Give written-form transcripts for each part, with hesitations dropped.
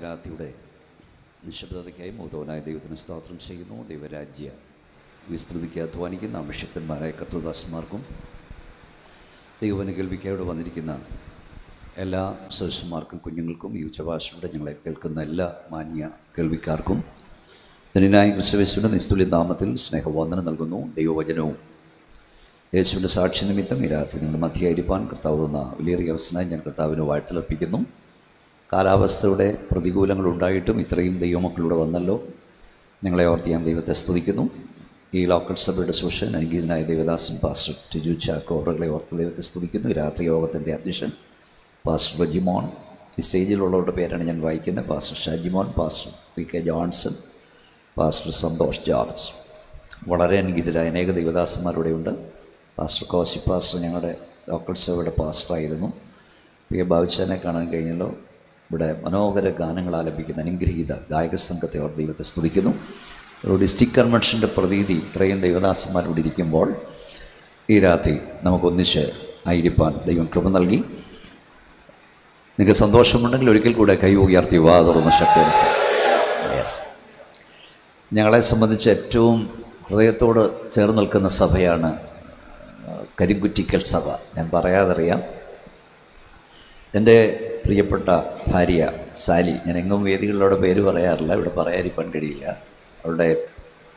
രാത്രിയുടെ നിശബ്ദതയ്ക്കായി മൗതവനായ ദൈവത്തിന് സ്തോത്രം ചെയ്യുന്നു. ദൈവരാജ്യ വിസ്തൃതിക്ക് അധ്വാനിക്കുന്ന അഭിഷിക്തന്മാരായ കർത്തൃദാസന്മാർക്കും ദൈവവചന കേൾവിക്കായി വന്നിരിക്കുന്ന എല്ലാ സദസ്യന്മാർക്കും കുഞ്ഞുങ്ങൾക്കും ഈ ഉച്ചഭാഷയുടെ ഞങ്ങളെ കേൾക്കുന്ന എല്ലാ മാന്യ കേൾവിക്കാർക്കും ധന്യനായ ക്രിസ്തുയേശുവിൻ്റെ നിസ്തുല്യ നാമത്തിൽ സ്നേഹവന്ദനം നൽകുന്നു. ദൈവവചനവും യേശുവിൻ്റെ സാക്ഷി നിമിത്തം ഈ രാത്രി നിങ്ങളുടെ മധ്യയായിരിക്കാൻ കർത്താവ് തന്ന വിലയേറിയ അവസരമായി ഞാൻ കർത്താവിന് വാഴ്ത്തലർപ്പിക്കുന്നു. കാലാവസ്ഥയുടെ പ്രതികൂലങ്ങളുണ്ടായിട്ടും ഇത്രയും ദൈവമക്കളിലൂടെ വന്നല്ലോ, നിങ്ങളെ ഓർത്ത് ഞാൻ ദൈവത്തെ സ്തുതിക്കുന്നു. ഈ ലോക്കൽ സഭയുടെ സുഷൻ അനുഗീതനായ ദേവദാസൻ പാസ്റ്റർ ടിജു ചാക്കോ അവരുടെ ഓർത്ത് ദൈവത്തെ സ്തുതിക്കുന്നു. ഈ രാത്രി യോഗത്തിൻ്റെ അധ്യക്ഷൻ പാസ്റ്റർ റജിമോൻ, ഈ സ്റ്റേജിലുള്ളവരുടെ പേരാണ് ഞാൻ വായിക്കുന്നത്. Pastor Shajimon, pastor P K Johnson, pastor Santhosh George, വളരെ അനുഗീതരായ അനേക ദൈവദാസന്മാരുടെ ഉണ്ട്. പാസ്റ്റർ കോശി പാസ്റ്റർ ഞങ്ങളുടെ ലോക്കൽ സഭയുടെ പാസ്റ്ററായിരുന്നു. പി എ ബാബുച്ചാനെ കാണാൻ കഴിഞ്ഞല്ലോ. ഇവിടെ മനോഹര ഗാനങ്ങൾ ആലപിക്കുന്ന അനുഗ്രഹീത ഗായക സംഘത്തെ അവർ ദൈവത്തെ സ്തുതിക്കുന്നു. ഒരു ഡിസ്ട്രിക്ട് കൺവെൻഷൻ്റെ പ്രതീതി ഇത്രയും ദൈവദാസന്മാരോട് ഇരിക്കുമ്പോൾ ഈ രാത്രി നമുക്കൊന്നിച്ച് ആയിരിക്കാൻ ദൈവം കൃപ നൽകി. നിങ്ങൾക്ക് സന്തോഷമുണ്ടെങ്കിൽ ഒരിക്കൽ കൂടെ കൈ ഉയർത്തി വാ തുറന്ന ശക്തിയനുസരിച്ച്. യെസ്, ഞങ്ങളെ സംബന്ധിച്ച് ഏറ്റവും ഹൃദയത്തോട് ചേർന്ന് നിൽക്കുന്ന സഭയാണ് കരിങ്കുറ്റിക്കൽ സഭ. ഞാൻ പറയാതറിയാം. എൻ്റെ പ്രിയപ്പെട്ട ഭാര്യ സാലി, ഞാൻ എങ്ങും വേദികളിലൂടെ പേര് പറയാറില്ല, ഇവിടെ പറയാതിരിക്കാൻ കഴിയില്ല. അവളുടെ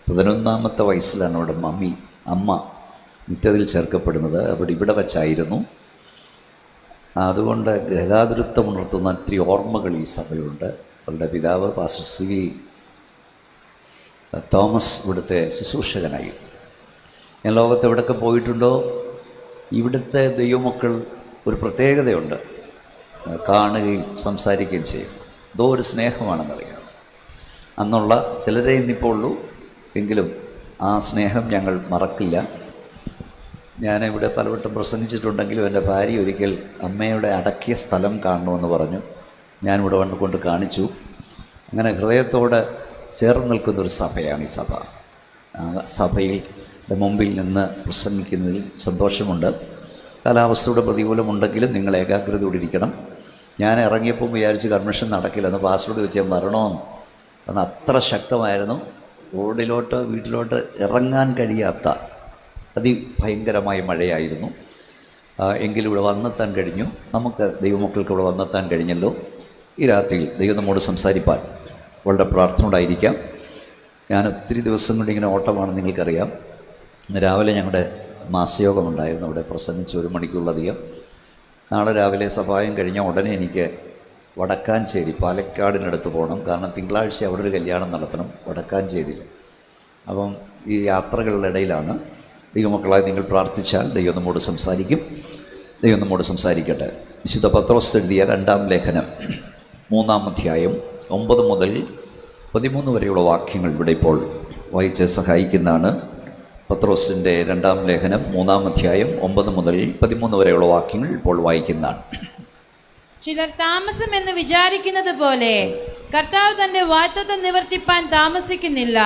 11ാമത്തെ വയസ്സിലാണ് അവളുടെ അമ്മ നിത്യതയിൽ ചേർക്കപ്പെടുന്നത്. അവിടെ ഇവിടെ വച്ചായിരുന്നു. അതുകൊണ്ട് ഗ്രഹാതുരത്വം ഉണർത്തുന്ന ഒത്തിരി ഓർമ്മകൾ ഈ സഭയുണ്ട്. അവളുടെ പിതാവ് പാസ്റ്റർ സി വി തോമസ് ഇവിടുത്തെ ശുശ്രൂഷകനായി. ഞാൻ ലോകത്ത് എവിടെയൊക്കെ പോയിട്ടുണ്ടോ, ഇവിടുത്തെ ദൈവമക്കൾ ഒരു പ്രത്യേകതയുണ്ട്, കാണുകയും സംസാരിക്കുകയും ചെയ്യും. എന്തോ ഒരു സ്നേഹമാണെന്നറിയാം. അന്നുള്ള ചിലരെ ഇന്നിപ്പോൾ ഉള്ളൂ, എങ്കിലും ആ സ്നേഹം ഞങ്ങൾ മറക്കില്ല. ഞാനിവിടെ പലവട്ടം പ്രസംഗിച്ചിട്ടുണ്ടെങ്കിലും എൻ്റെ ഭാര്യ ഒരിക്കൽ അമ്മയുടെ അടക്കിയ സ്ഥലം കാണണമെന്ന് പറഞ്ഞു. ഞാനിവിടെ കൊണ്ട് കാണിച്ചു. അങ്ങനെ ഹൃദയത്തോട് ചേർന്ന് നിൽക്കുന്നൊരു സഭയാണ് ഈ സഭ. സഭയിൽ മുമ്പിൽ നിന്ന് പ്രസംഗിക്കുന്നതിൽ സന്തോഷമുണ്ട്. കാലാവസ്ഥയുടെ പ്രതികൂലമുണ്ടെങ്കിലും നിങ്ങൾ ഏകാഗ്രതയോടെ ഇരിക്കണം. ഞാൻ ഇറങ്ങിയപ്പോൾ വിചാരിച്ച് കൺവെൻഷൻ നടക്കില്ല എന്ന് പാസ്റ്ററോട് ചോദിച്ച് ഞാൻ വരണമെന്ന്. കാരണം അത്ര ശക്തമായിരുന്നു. റോഡിലോട്ട് വീട്ടിലോട്ട് ഇറങ്ങാൻ കഴിയാത്ത അതിഭയങ്കരമായ മഴയായിരുന്നു. എങ്കിലും ഇവിടെ വന്നെത്താൻ കഴിഞ്ഞു. നമുക്ക് ദൈവമക്കൾക്ക് ഇവിടെ വന്നെത്താൻ കഴിഞ്ഞല്ലോ. ഈ രാത്രിയിൽ ദൈവം നമ്മോട് സംസാരിപ്പാൻ വളരെ പ്രാർത്ഥനയോടായിരിക്കാം. ഞാൻ ഒത്തിരി ദിവസം കൊണ്ട് ഇങ്ങനെ ഓട്ടമാണ്, നിങ്ങൾക്കറിയാം. ഇന്ന് രാവിലെ ഞങ്ങളുടെ മാസയോഗമുണ്ടായിരുന്നു. അവിടെ പ്രസംഗിച്ച് 1 മണിക്കൂറിലധികം. നാളെ രാവിലെ സഭായം കഴിഞ്ഞ ഉടനെ എനിക്ക് വടക്കാഞ്ചേരി പാലക്കാടിനടുത്ത് പോകണം. കാരണം തിങ്കളാഴ്ച അവിടെ ഒരു കല്യാണം നടത്തണം വടക്കാഞ്ചേരിയിൽ. അപ്പം ഈ യാത്രകളുടെ ഇടയിലാണ്. ദൈവമക്കളായി നിങ്ങൾ പ്രാർത്ഥിച്ചാൽ ദൈവം നമ്മോട് സംസാരിക്കും. ദൈവം നമ്മോട് സംസാരിക്കട്ടെ. വിശുദ്ധ പത്രോസ് എഴുതിയ 2-ാം ലേഖനം 3-ാം അധ്യായം 9 മുതൽ 13 വരെയുള്ള വാക്യങ്ങൾ ഇവിടെ ഇപ്പോൾ വായിച്ച് സഹായിക്കുന്നതാണ്. പത്രോസിൻ്റെ 2-ാം ലേഖനം 3-ാം അധ്യായം 9 മുതൽ 13 വരെയുള്ള വാക്യങ്ങൾ ഇപ്പോൾ വായിക്കുന്നതാണ്. ചിലർ താമസം എന്ന് വിചാരിക്കുന്നത് പോലെ കർത്താവ് തന്റെ വാഗ്ദത്തം നിവർത്തിപ്പാൻ താമസിക്കുന്നില്ല.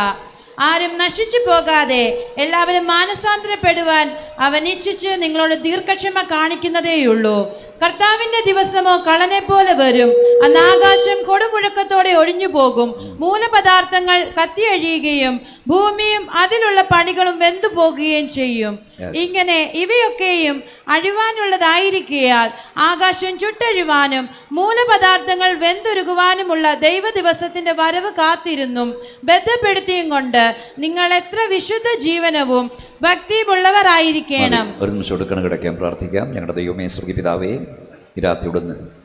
ആരും നശിച്ചു പോകാതെ എല്ലാവരും മാനസാന്തരപ്പെടുവാൻ അവൻ ഇച്ഛിച്ച് നിങ്ങളോട് ദീർഘക്ഷമ കാണിക്കുന്നതേയുള്ളൂ. കർത്താവിന്റെ ദിവസമോ കളനെ പോലെ വരും. അന്ന് ആകാശം കൊടുമുഴക്കത്തോടെ ഒഴിഞ്ഞു പോകും. മൂലപദാർത്ഥങ്ങൾ കത്തിയഴിയുകയും ഭൂമിയും അതിലുള്ള പണികളും വെന്തു പോകുകയും ചെയ്യും. ഇങ്ങനെ ഇവയൊക്കെയും അഴിവാനുള്ളതായിരിക്കയാൽ ആകാശം ചുട്ടഴിവാനും മൂലപദാർത്ഥങ്ങൾ വെന്തുരുകുവാനുമുള്ള ദൈവ ദിവസത്തിന്റെ വരവ് കാത്തിരുന്നും ബന്ധപ്പെടുത്തിയും കൊണ്ട് നിങ്ങൾ എത്ര വിശുദ്ധ ജീവനവും ഭക്തിയുമുള്ളവരായിരിക്കണം. ഒരു നിമിഷം എടുക്കണം, കിടക്കാൻ പ്രാർത്ഥിക്കാം. ഞങ്ങളുടെ ദൈവമേ സ്വർഗ്ഗീയ പിതാവേ, ഈ രാത്രിയുടെ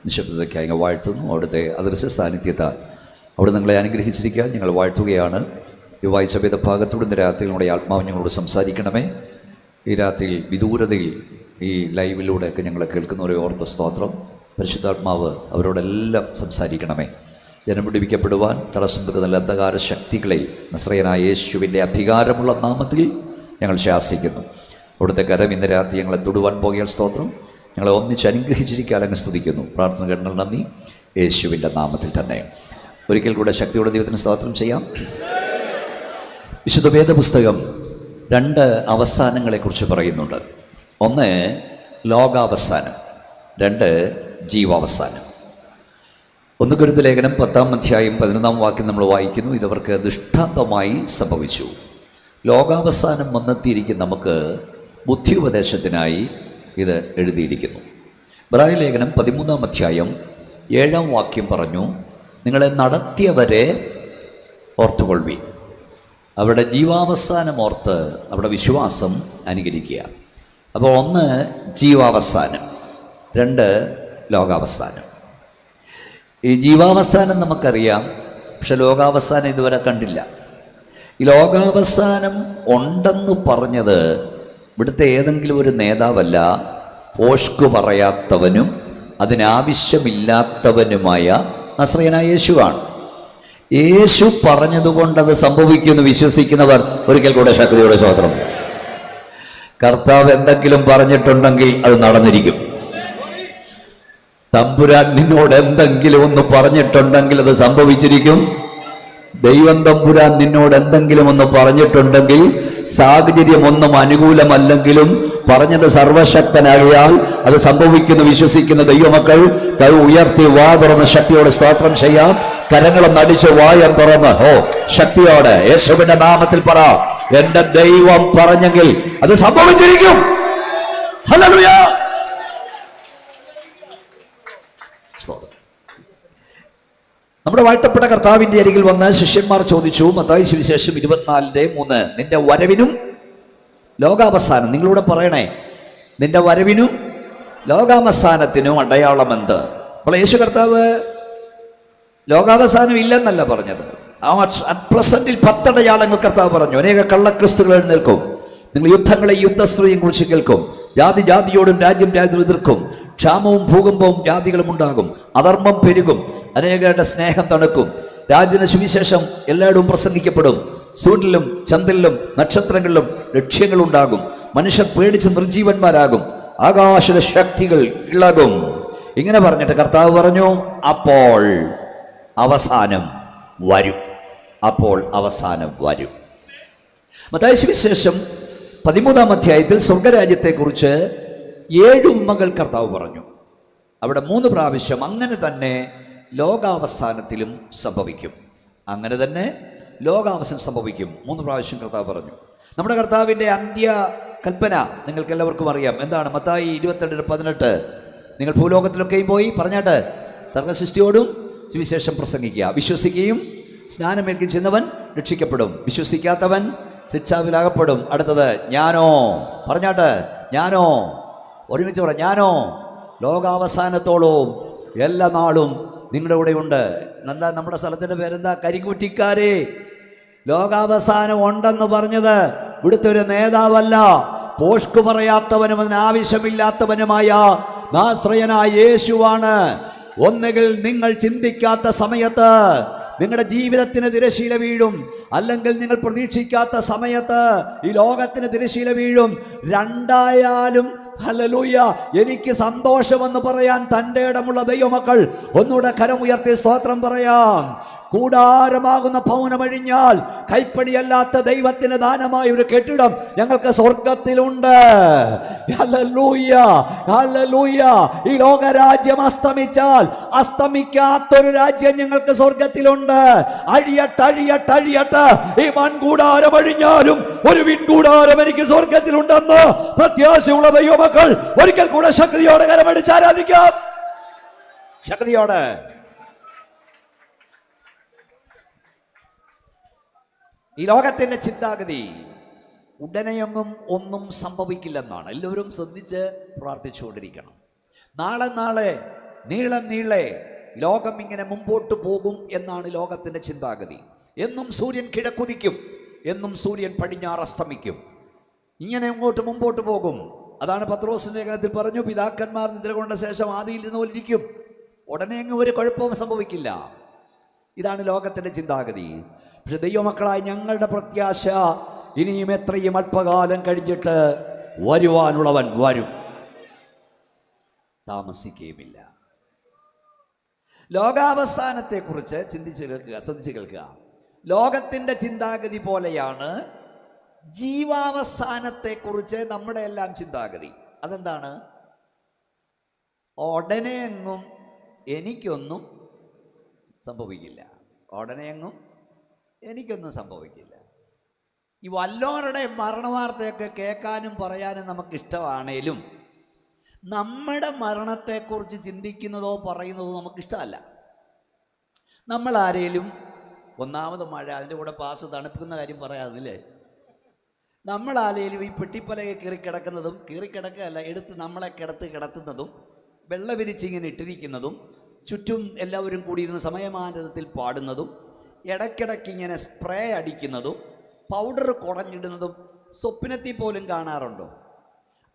നിശബ്ദതയ്ക്കായി ഞങ്ങൾ വാഴ്ത്തുന്നു. അവിടുത്തെ അദൃശ്യ സാന്നിധ്യത്താൽ അവിടെ നിങ്ങളെ അനുഗ്രഹിച്ചിരിക്കാൻ ഞങ്ങൾ വാഴ്ത്തുകയാണ്. ഈ വായിച്ച വേദഭാഗത്തോടെ ഇന്ന് രാത്രി നമ്മുടെ ആത്മാവ് ഞങ്ങളോട് സംസാരിക്കണമേ. ഈ രാത്രിയിൽ വിദൂരതയിൽ ഈ ലൈവിലൂടെയൊക്കെ ഞങ്ങളെ കേൾക്കുന്നവരെ ഓർത്ത സ്തോത്രം. പരിശുദ്ധാത്മാവ് അവരോടെല്ലാം സംസാരിക്കണമേ. ജനം വിടുവിക്കപ്പെടുവാൻ തടസ്സം വരുന്ന അന്ധകാര ശക്തികളെ നസ്രയനായ യേശുവിൻ്റെ അധികാരമുള്ള നാമത്തിൽ ഞങ്ങൾ ശാസിക്കുന്നു. അവിടുത്തെ കരം ഇന്ന് രാത്രി ഞങ്ങളെ തൊടുവാൻ പോകിയാൽ സ്തോത്രം. ഞങ്ങളെ ഒന്നിച്ച് അനുഗ്രഹിച്ചിരിക്കാൻ അങ്ങ് സ്തുതിക്കുന്നു. പ്രാർത്ഥന കേട്ടങ്ങൾ നന്ദി, യേശുവിൻ്റെ നാമത്തിൽ തന്നെ. ഒരിക്കൽ കൂടെ ശക്തിയോടെ ദൈവത്തിന് സ്തോത്രം ചെയ്യാം. വിശുദ്ധ വേദപുസ്തകം 2 അവസാനങ്ങളെക്കുറിച്ച് പറയുന്നുണ്ട്. 1 ലോകാവസാനം, 2 ജീവാവസാനം. 1 കൊരിന്ത്യർ ലേഖനം 10-ാം അധ്യായം 11-ാം വാക്യം നമ്മൾ വായിക്കുന്നു. ഇതവർക്ക് ദൃഷ്ടാന്തമായി സംഭവിച്ചു. ലോകാവസാനം വന്നെത്തിയിരിക്കും നമുക്ക് ബുദ്ധി ഉപദേശത്തിനായി ഇത് എഴുതിയിരിക്കുന്നു. ഇബ്രായ ലേഖനം 13-ാം അധ്യായം 7-ാം വാക്യം പറഞ്ഞു, നിങ്ങളെ നടത്തിയവരെ ഓർത്തുകൊള്ളുവിൻ. അവരുടെ ജീവാവസാനം ഓർത്ത് അവരുടെ വിശ്വാസം അനുകരിക്കുക. അപ്പോൾ 1 ജീവാവസാനം, 2 ലോകാവസാനം. ഈ ജീവാവസാനം നമുക്കറിയാം, പക്ഷെ ലോകാവസാനം ഇതുവരെ കണ്ടില്ല. ഈ ലോകാവസാനം ഉണ്ടെന്ന് പറഞ്ഞത് ഇവിടുത്തെ ഏതെങ്കിലും ഒരു നേതാവല്ല, പോഷ്കു പറയാത്തവനും അതിനാവശ്യമില്ലാത്തവനുമായ നസ്രയനായ യേശുവാണ്. യേശു പറഞ്ഞതുകൊണ്ടത് സംഭവിക്കുമെന്ന് വിശ്വസിക്കുന്നവർ ഒരിക്കൽ കൂടെ ശക്തിയോടെ സ്തോത്രം. കർത്താവ് എന്തെങ്കിലും പറഞ്ഞിട്ടുണ്ടെങ്കിൽ അത് നടന്നിരിക്കും. തമ്പുരാൻ നിന്നോട് എന്തെങ്കിലും ഒന്ന് പറഞ്ഞിട്ടുണ്ടെങ്കിൽ അത് സംഭവിച്ചിരിക്കും. ദൈവം തമ്പുരാൻ നിന്നോട് എന്തെങ്കിലും ഒന്ന് പറഞ്ഞിട്ടുണ്ടെങ്കിൽ സാഹചര്യം ഒന്നും അനുകൂലമല്ലെങ്കിലും പറഞ്ഞത് സർവശക്തനാകിയാൽ അത് സംഭവിക്കുന്നു വിശ്വസിക്കുന്ന ദൈവമക്കൾ കൈ ഉയർത്തി വാ തുറന്ന് ശക്തിയോടെ സ്തോത്രം ചെയ്യാം. കരങ്ങളും അടിച്ച് വായം തുറന്ന് ശക്തിയോടെ യേശുവിന്റെ നാമത്തിൽ പറ, എന്റെ ദൈവം പറഞ്ഞെങ്കിൽ അത് സംഭവിച്ചിരിക്കും. ഹല്ലേലൂയ. നമ്മുടെ വാഴ്ത്തപ്പെട്ട കർത്താവിന്റെ അരികിൽ വന്ന് ശിഷ്യന്മാർ ചോദിച്ചു, മത്തായി സുവിശേഷം 24:3, നിന്റെ വരവിനും ലോകാവസാനം, നിങ്ങളൂടെ പറയണേ, നിന്റെ വരവിനും ലോകാവസാനത്തിനും അടയാളം എന്ത്? അപ്പോൾ യേശു കർത്താവ് ലോകാവസാനം ഇല്ലെന്നല്ല പറഞ്ഞത്. അറ്റ് പ്രസന്റിൽ 10 അടയാളങ്ങൾ കർത്താവ് പറഞ്ഞു. അനേക കള്ളക്രിസ്തുകൾ എഴുന്നേൽക്കും. നിങ്ങൾ യുദ്ധങ്ങളെ യുദ്ധശ്രീയും കുറിച്ച് കേൾക്കും. ജാതി ജാതിയോടും രാജ്യം രാജ്യം എതിർക്കും. ക്ഷാമവും ഭൂകമ്പവും ജാതികളും ഉണ്ടാകും. അധർമ്മം പെരുകും. അനേകരുടെ സ്നേഹം തണുക്കും. രാജ്യത്തിന് സുവിശേഷം എല്ലായിടവും പ്രസംഗിക്കപ്പെടും. സൂര്യനിലും ചന്ദ്രനിലും നക്ഷത്രങ്ങളിലും ലക്ഷ്യങ്ങളുണ്ടാകും. മനുഷ്യർ പേടിച്ച് നിർജീവന്മാരാകും. ആകാശ ശക്തികൾ ഇളകും. ഇങ്ങനെ പറഞ്ഞിട്ട് കർത്താവ് പറഞ്ഞു, അപ്പോൾ അവസാനം വരും. അപ്പോൾ അവസാനം വരും. മത്തായി സുവിശേഷം 13-ാം അധ്യായത്തിൽ സ്വർഗരാജ്യത്തെക്കുറിച്ച് 7 ഉമ്മകൾ കർത്താവ് പറഞ്ഞു. അവിടെ 3 പ്രാവശ്യം അങ്ങനെ തന്നെ ലോകാവസാനത്തിലും സംഭവിക്കും. അങ്ങനെ തന്നെ ലോകാവസാനം സംഭവിക്കും 3 പ്രാവശ്യം കർത്താവ് പറഞ്ഞു. നമ്മുടെ കർത്താവിൻ്റെ അന്ത്യ കൽപ്പന നിങ്ങൾക്ക് എല്ലാവർക്കും അറിയാം. എന്താണ്? മത്തായി 22:18, നിങ്ങൾ ഭൂലോകത്തിലൊക്കെയും പോയി പറഞ്ഞാട്ട് സർവ്വസൃഷ്ടിയോടും സുവിശേഷം പ്രസംഗിക്കുക. വിശ്വസിക്കുകയും സ്നാനമേൽക്കുകയും ചെയ്യുന്നവൻ രക്ഷിക്കപ്പെടും, വിശ്വസിക്കാത്തവൻ ശിക്ഷാവിലാകപ്പെടും. അടുത്തത് ഞാനോ, പറഞ്ഞാട്ട് ഞാനോ, ഒരുമിച്ച് പറ, ഞാനോ ലോകാവസാനത്തോളവും എല്ലാ നാളും നിങ്ങളുടെ കൂടെ ഉണ്ട്. എന്താ നമ്മുടെ സ്ഥലത്തിൻ്റെ പേരെന്താ? കരിക്കുറ്റിക്കാരെ. ലോകാവസാനം ഉണ്ടെന്ന് പറഞ്ഞത് ഇവിടുത്തെ ഒരു നേതാവല്ല, പോഷ്കു പറയാത്തവനും അതിനാവശ്യമില്ലാത്തവനുമായ നാസ്രയനായ യേശുവാണ്. ഒന്നുകിൽ നിങ്ങൾ ചിന്തിക്കാത്ത സമയത്ത് നിങ്ങളുടെ ജീവിതത്തിന് തിരശീല വീഴും, അല്ലെങ്കിൽ നിങ്ങൾ പ്രതീക്ഷിക്കാത്ത സമയത്ത് ഈ ലോകത്തിന് തിരശീല വീഴും. രണ്ടായാലും ഹല്ലേലൂയ, എനിക്ക് സന്തോഷമെന്ന് പറയാൻ തൻ്റെ ഇടമുള്ള ദൈവമക്കൾ ഒന്നുകൂടെ കരമുയർത്തി സ്തോത്രം പറയാം. കൂടാരമാകുന്ന ഭവനമഴിഞ്ഞാൽ കൈപ്പണിയല്ലാത്ത ദൈവത്തിന് ദാനമായ ഒരു കെട്ടിടം ഞങ്ങൾക്ക് സ്വർഗത്തിലുണ്ട്. Hallelujah, hallelujah. ഈ ലോകരാജ്യം അസ്തമിച്ചാൽ അസ്തമിക്കാത്തൊരു രാജ്യം ഞങ്ങൾക്ക് സ്വർഗത്തിലുണ്ട്. അഴിയട്ടെ ഈ മൺകൂടാരം അഴിഞ്ഞാലും ഒരു വിൺകൂടാരം എനിക്ക് സ്വർഗത്തിലുണ്ടെന്ന് പ്രത്യാശയുള്ള ദൈവമക്കൾ ഒരിക്കൽ കൂടെ ശക്തിയോടെ കരമടിച്ച് ആരാധിക്കാം. ശക്തിയോടെ. ഈ ലോകത്തിന്റെ ചിന്താഗതി ഉടനെയൊന്നും ഒന്നും സംഭവിക്കില്ലെന്നാണ്. എല്ലാവരും ശ്രദ്ധിച്ച് പ്രാർത്ഥിച്ചുകൊണ്ടിരിക്കണം. നാളെ നീളെ ലോകം ഇങ്ങനെ മുമ്പോട്ട് പോകും എന്നാണ് ലോകത്തിന്റെ ചിന്താഗതി. എന്നും സൂര്യൻ കിഴക്കുദിക്കും, എന്നും സൂര്യൻ പടിഞ്ഞാറ് അസ്തമിക്കും. ഇങ്ങനെ മുമ്പോട്ട് പോകും. അതാണ് പത്രോസിന്റെ ലേഖനത്തിൽ പറഞ്ഞു, പിതാക്കന്മാർ നിദ്ര കൊണ്ട ശേഷം ആദിയിൽ ഇരുന്ന പോലെ ഇരിക്കും. ഉടനെ അങ്ങ് ഒരു കുഴപ്പവും സംഭവിക്കില്ല. ഇതാണ് ലോകത്തിന്റെ ചിന്താഗതി. പക്ഷെ ദൈവമക്കളായ ഞങ്ങളുടെ പ്രത്യാശ ഇനിയും എത്രയും അല്പകാലം കഴിഞ്ഞിട്ട് വരുവാനുള്ളവൻ വരും, താമസിക്കുകയുമില്ല. ലോകാവസാനത്തെക്കുറിച്ച് ശ്രദ്ധിച്ച് കേൾക്കുക. ലോകത്തിൻ്റെ ചിന്താഗതി പോലെയാണ് ജീവാവസാനത്തെക്കുറിച്ച് നമ്മുടെ എല്ലാം ചിന്താഗതി. അതെന്താണ്? ഉടനെ എങ്ങും എനിക്കൊന്നും സംഭവിക്കില്ല. ഉടനെ എങ്ങും എനിക്കൊന്നും സംഭവിക്കില്ല. ഈ വല്ലവരുടെ മരണവാർത്തയൊക്കെ കേൾക്കാനും പറയാനും നമുക്കിഷ്ടമാണേലും നമ്മുടെ മരണത്തെക്കുറിച്ച് ചിന്തിക്കുന്നതോ പറയുന്നതോ നമുക്കിഷ്ടമല്ല. നമ്മളാരേലും ഒന്നാമത് മഴ, അതിൻ്റെ കൂടെ പാസ് തണുപ്പിക്കുന്ന കാര്യം പറയാറില്ലേ? നമ്മളാരേലും ഈ പെട്ടിപ്പലകെ കീറിക്കിടക്കുകയല്ല, എടുത്ത് നമ്മളെ കിടത്തുന്നതും വെള്ള വിരിച്ചിങ്ങനെ ഇട്ടിരിക്കുന്നതും ചുറ്റും എല്ലാവരും കൂടിയിരുന്ന് സമയമാനത്തിൽ പാടുന്നതും ഇടയ്ക്കിടയ്ക്ക് ഇങ്ങനെ സ്പ്രേ അടിക്കുന്നതും പൗഡർ കുടഞ്ഞിടുന്നതും സ്വപ്നത്തിൽ പോലും കാണാറുണ്ടോ?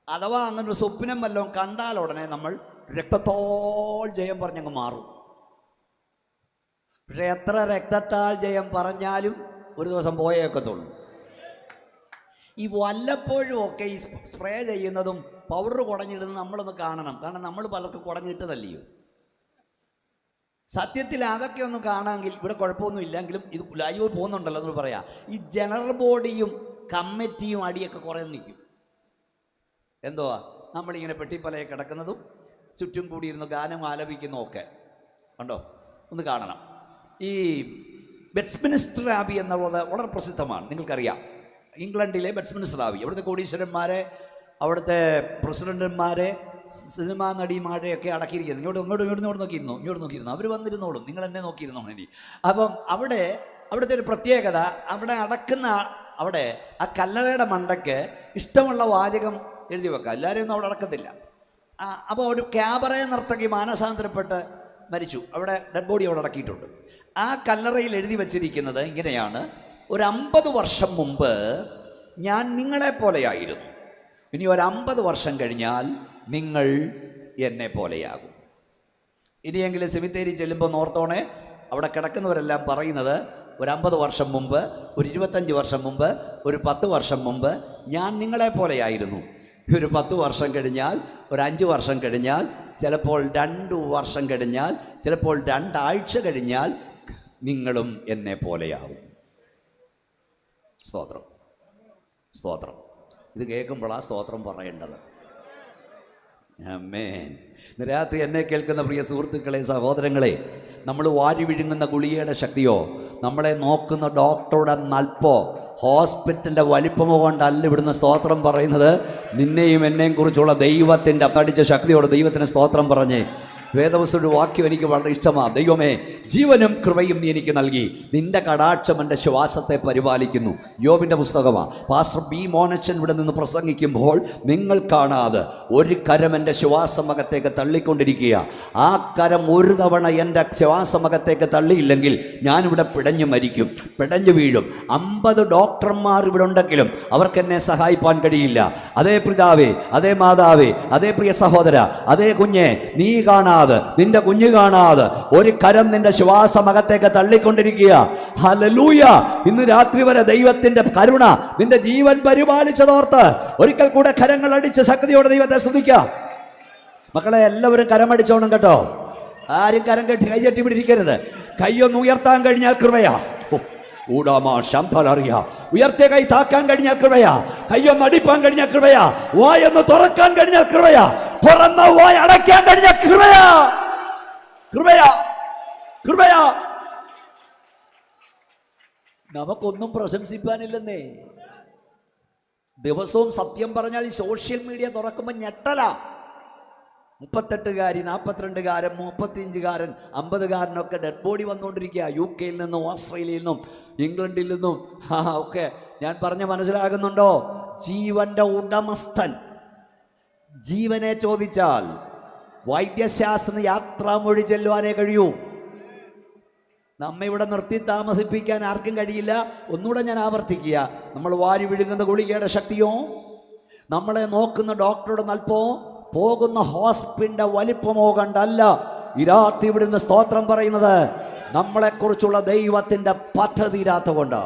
അഥവാ അങ്ങനെ സ്വപ്നം വല്ലതും കണ്ടാൽ ഉടനെ നമ്മൾ രക്തത്തോൾ ജയം പറഞ്ഞങ്ങ് മാറും. പക്ഷെ എത്ര രക്തത്താൽ ജയം പറഞ്ഞാലും ഒരു ദിവസം പോയേക്കത്തുള്ളൂ. ഈ വല്ലപ്പോഴും ഒക്കെ ഈ സ്പ്രേ ചെയ്യുന്നതും പൗഡർ കുടഞ്ഞിടുന്നതും നമ്മളൊന്ന് കാണണം. കാരണം നമ്മൾ പലർക്കും കുടഞ്ഞിട്ടതല്ലയോ. സത്യത്തിൽ അതൊക്കെ ഒന്ന് കാണാമെങ്കിൽ ഇവിടെ കുഴപ്പമൊന്നും ഇല്ലെങ്കിലും ഇത് ലൈവ് പോകുന്നുണ്ടല്ലോ എന്ന് പറയാം. ഈ ജനറൽ ബോഡിയും കമ്മിറ്റിയും അടിയൊക്കെ കുറേ നിൽക്കും. എന്തുവാ നമ്മളിങ്ങനെ പെട്ടിപ്പലയെ കിടക്കുന്നതും ചുറ്റും കൂടിയിരുന്ന് ഗാനം ആലപിക്കുന്നതും ഒക്കെ കണ്ടോ? ഒന്ന് കാണണം. ഈ വെസ്റ്റ്മിനിസ്റ്റർ ആബി എന്നുള്ളത് വളരെ പ്രസിദ്ധമാണ്, നിങ്ങൾക്കറിയാം. ഇംഗ്ലണ്ടിലെ വെസ്റ്റ്മിനിസ്റ്റർ ആബി, അവിടുത്തെ കോടീശ്വരന്മാരെ, അവിടുത്തെ പ്രസിഡന്റുമാരെ, സിനിമാ നടിമാരെയൊക്കെ അടക്കിയിരിക്കുന്നത്. ഇങ്ങോട്ട് നോക്കിയിരുന്നു. അവർ വന്നിരുന്നോളും, നിങ്ങൾ എന്നെ നോക്കിയിരുന്നോ ഇനി. അപ്പം അവിടുത്തെ ഒരു പ്രത്യേകത, അവിടെ അടക്കുന്ന അവിടെ ആ കല്ലറയുടെ മണ്ടയ്ക്ക് ഇഷ്ടമുള്ള വാചകം എഴുതി വെക്കാം. എല്ലാവരെയും ഒന്നും അവിടെ അടക്കത്തില്ല. അപ്പോൾ ഒരു ക്യാബറേ നർത്തകി മാനസാന്തരപ്പെട്ട് മരിച്ചു. അവിടെ ഡെഡ് ബോഡി അവിടെ അടക്കിയിട്ടുണ്ട്. ആ കല്ലറയിൽ എഴുതി വച്ചിരിക്കുന്നത് ഇങ്ങനെയാണ്: ഒരു 50 വർഷം മുമ്പ് ഞാൻ നിങ്ങളെപ്പോലെയായിരുന്നു, ഇനി ഒരു 50 വർഷം കഴിഞ്ഞാൽ നിങ്ങൾ എന്നെ പോലെയാകും. ഇനിയെങ്കിലും സെമിത്തേരി ചെല്ലുമ്പോൾ നോർത്തോണെ, അവിടെ കിടക്കുന്നവരെല്ലാം പറയുന്നത് ഒരു 50 വർഷം മുമ്പ്, ഒരു 25 വർഷം മുമ്പ്, ഒരു 10 വർഷം മുമ്പ് ഞാൻ നിങ്ങളെപ്പോലെയായിരുന്നു. ഒരു 10 വർഷം കഴിഞ്ഞാൽ, ഒരു 5 വർഷം കഴിഞ്ഞാൽ, ചിലപ്പോൾ 2 വർഷം കഴിഞ്ഞാൽ, ചിലപ്പോൾ 2 ആഴ്ച കഴിഞ്ഞാൽ നിങ്ങളും എന്നെ പോലെയാവും. സ്തോത്രം, സ്തോത്രം. ഇത് കേൾക്കുമ്പോഴാണ് സ്തോത്രം പറയേണ്ടത്. ആമേൻ. രാത്രി എന്നെ കേൾക്കുന്ന പ്രിയ സുഹൃത്തുക്കളെ, സഹോദരങ്ങളെ, നമ്മൾ വാരി വിഴുങ്ങുന്ന ഗുളികയുടെ ശക്തിയോ നമ്മളെ നോക്കുന്ന ഡോക്ടറുടെ നൽപ്പോ ഹോസ്പിറ്റലിൻ്റെ വലിപ്പമോ കൊണ്ടല്ല ഇവിടുന്ന് സ്തോത്രം പറയുന്നത്. നിന്നെയും എന്നെയും കുറിച്ചുള്ള ദൈവത്തിൻ്റെ അടിച്ച ശക്തിയോട് ദൈവത്തിന് സ്തോത്രം പറഞ്ഞേ. വേദവസ്തുവിൻ്റെ വാക്യം എനിക്ക് വളരെ ഇഷ്ടമാണ്. ദൈവമേ, ജീവനും കൃപയും നീ എനിക്ക് നൽകി, നിന്റെ കടാക്ഷം എൻ്റെ ശ്വാസത്തെ പരിപാലിക്കുന്നു. യോബിൻ്റെ പുസ്തകമാണ്. പാസ്റ്റർ ബി മോനച്ചൻ ഇവിടെ നിന്ന് പ്രസംഗിക്കുമ്പോൾ നിങ്ങൾ കാണാതെ ഒരു കരം എൻ്റെ ശ്വാസമകത്തേക്ക് തള്ളിക്കൊണ്ടിരിക്കുക. ആ കരം ഒരു തവണ എൻ്റെ ശ്വാസമകത്തേക്ക് തള്ളിയില്ലെങ്കിൽ ഞാനിവിടെ പിടഞ്ഞു മരിക്കും, പിടഞ്ഞു വീഴും. 50 ഡോക്ടർമാർ ഇവിടെ ഉണ്ടെങ്കിലും അവർക്ക് എന്നെ സഹായിപ്പാൻ കഴിയില്ല. അതേ പിതാവേ, അതേ മാതാവേ, അതേ പ്രിയ സഹോദര, അതേ കുഞ്ഞെ, നീ കാണാതെ, നിന്റെ കുഞ്ഞു കാണാതെ ഒരു കരം നിന്റെ ശ്വാസമകത്തേക്ക് തള്ളിക്കൊണ്ടിരിക്കുക. ഹല്ലേലൂയ. ഇന്ന് രാത്രി വരെ ദൈവത്തിന്റെ കരുണ നിന്റെ ജീവൻ പരിപാലിച്ചതോർത്ത് ഒരിക്കൽ കൂടെ കരങ്ങൾ അടിച്ച് ശക്തിയോടെ ദൈവത്തെ സ്തുതിക്കാം. മക്കളെ, എല്ലാവരും കരമടിച്ചോണം കേട്ടോ. ആരും കരം കെട്ടി കൈചെട്ടി പിടിക്കരുത്. കൈയൊന്ന് ഉയർത്താൻ കഴിഞ്ഞാൽ കൃപയാ. ഉയർത്തിയ കൈ താക്കാൻ കഴിഞ്ഞാൽ കൃപയാ. കൈയൊന്ന് അടിപ്പാൻ കഴിഞ്ഞാൽ കൃപയാ. വായൊന്ന് തുറക്കാൻ കഴിഞ്ഞാൽ കൃപയാ. തുറന്ന വായ അടയ്ക്കാൻ കഴിഞ്ഞാൽ കൃപയാ. കൃപയാ, കൃപയാ. നമുക്കൊന്നും പ്രശംസിപ്പാനില്ലെന്നേ. ദിവസവും സത്യം പറഞ്ഞാൽ ഈ സോഷ്യൽ മീഡിയ തുറക്കുമ്പോൾ ഞെട്ടല. 38കാരി, 42കാരൻ, 35കാരൻ, 50കാരനൊക്കെ ഡെഡ് ബോഡി വന്നുകൊണ്ടിരിക്കുക. UK നിന്നും, ഓസ്ട്രേലിയയിൽ നിന്നും, ഇംഗ്ലണ്ടിൽ നിന്നും ഒക്കെ. ഞാൻ പറഞ്ഞ മനസ്സിലാകുന്നുണ്ടോ? ജീവന്റെ ഉടമസ്ഥൻ ജീവനെ ചോദിച്ചാൽ വൈദ്യശാസ്ത്ര യാത്രാമൊഴി ചെല്ലുവാനേ കഴിയൂ. നമ്മെ ഇവിടെ നിർത്തി താമസിപ്പിക്കാൻ ആർക്കും കഴിയില്ല. ഒന്നുകൂടെ ഞാൻ ആവർത്തിക്കുക, നമ്മൾ വാരി വിഴുങ്ങുന്ന ഗുളികയുടെ ശക്തിയോ, നമ്മളെ നോക്കുന്ന ഡോക്ടറുടെ നൽപ്പോ, പോകുന്ന ഹോസ്പിറ്റലിന്റെ വലിപ്പമോ കണ്ടല്ല ഈ രാത്രി ഇവിടുന്ന് സ്തോത്രം പറയുന്നത്. നമ്മളെക്കുറിച്ചുള്ള ദൈവത്തിന്റെ പദ്ധതി കൊണ്ട്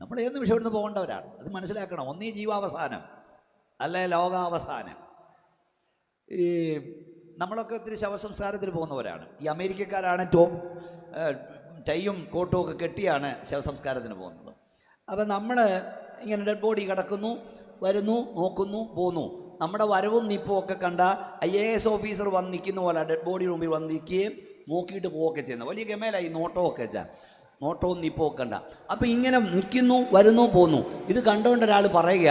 നമ്മൾ ഏത് നിമിഷം ഇവിടുന്ന് പോകേണ്ടവരാണ്. അത് മനസ്സിലാക്കണം. ഒന്നീ ജീവാവസാനം, അല്ലെ ലോകാവസാനം. ഈ നമ്മളൊക്കെ ഒത്തിരി ശവസംസ്കാരത്തിന് പോകുന്നവരാണ്. ഈ അമേരിക്കക്കാരാണ് ടൈയും കോട്ടും ഒക്കെ കെട്ടിയാണ് ശവസംസ്കാരത്തിന് പോകുന്നത്. അപ്പം നമ്മൾ ഇങ്ങനെ ഡെഡ് ബോഡി കിടക്കുന്നു, വരുന്നു, നോക്കുന്നു, പോന്നു. നമ്മുടെ വരവും നിപ്പും ഒക്കെ കണ്ട IAS ഓഫീസർ വന്ന് നിൽക്കുന്ന പോലെ ഡെഡ് ബോഡി മുമ്പിൽ വന്ന് നിൽക്കുകയും നോക്കിയിട്ട് പോവുകയൊക്കെ ചെയ്യുന്നത്. വലിയ ഗമേലായി നോട്ടമൊക്കെ വെച്ചാൽ നോട്ടവും നിപ്പവും കണ്ട. അപ്പം ഇങ്ങനെ നിൽക്കുന്നു, വരുന്നു, പോന്നു. ഇത് കണ്ടുകൊണ്ട് ഒരാൾ പറയുക,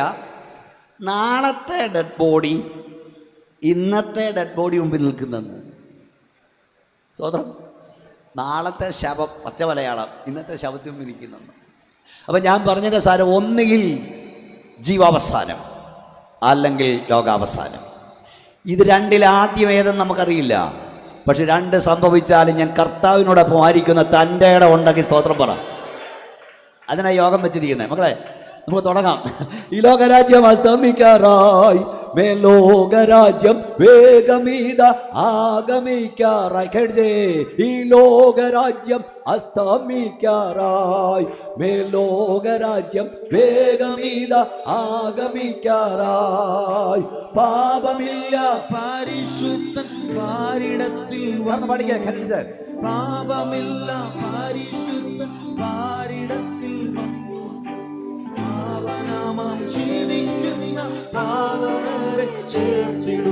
നാളത്തെ ഡെഡ് ബോഡി ഇന്നത്തെ ഡെഡ് ബോഡി മുമ്പിൽ നിൽക്കുന്നെന്ന്. സ്വതന്ത്രം, നാളത്തെ ശവം, പച്ച മലയാളം, ഇന്നത്തെ ശവത്തിന് മുമ്പിൽ നിൽക്കുന്നെന്ന്. അപ്പം ഞാൻ പറഞ്ഞതിൻ്റെ സാരം, ഒന്നുകിൽ ജീവാവസാനം അല്ലെങ്കിൽ ലോകാവസാനം. ഇത് രണ്ടിലാദ്യം ഏതെന്ന് നമുക്കറിയില്ല. പക്ഷെ രണ്ട് സംഭവിച്ചാലും ഞാൻ കർത്താവിനോടൊപ്പം ആയിരിക്കുന്ന തൻ്റെ ഇടം ഉണ്ടെങ്കിൽ സ്തോത്രം പറ. അതിനായി യോഗം വെച്ചിരിക്കുന്നത്. മക്കളെ, നമുക്ക് തുടങ്ങാം. ഈ ലോകരാജ്യം അസ്തമിക്കാറായി, മേലോകരാജ്യം വേഗമീത ആഗമിക്കാറായി. കേട്ടേ, ഈ ലോകരാജ്യം അസ്തമിക്കാറായി, മേലോകരാജ്യം വേഗമീത ആഗമിക്കാറായി. പാപമില്ല പരിശുദ്ധൻ പാരിടത്തിൽ പഠിക്കാൻ ഖണ്ഡിച്ച്. പാപമില്ല പരിശുദ്ധൻ പാരിടത്തിൽ പാവനാമം ജീവിക്കുന്ന പാവനരെ ചേർത്തിടും.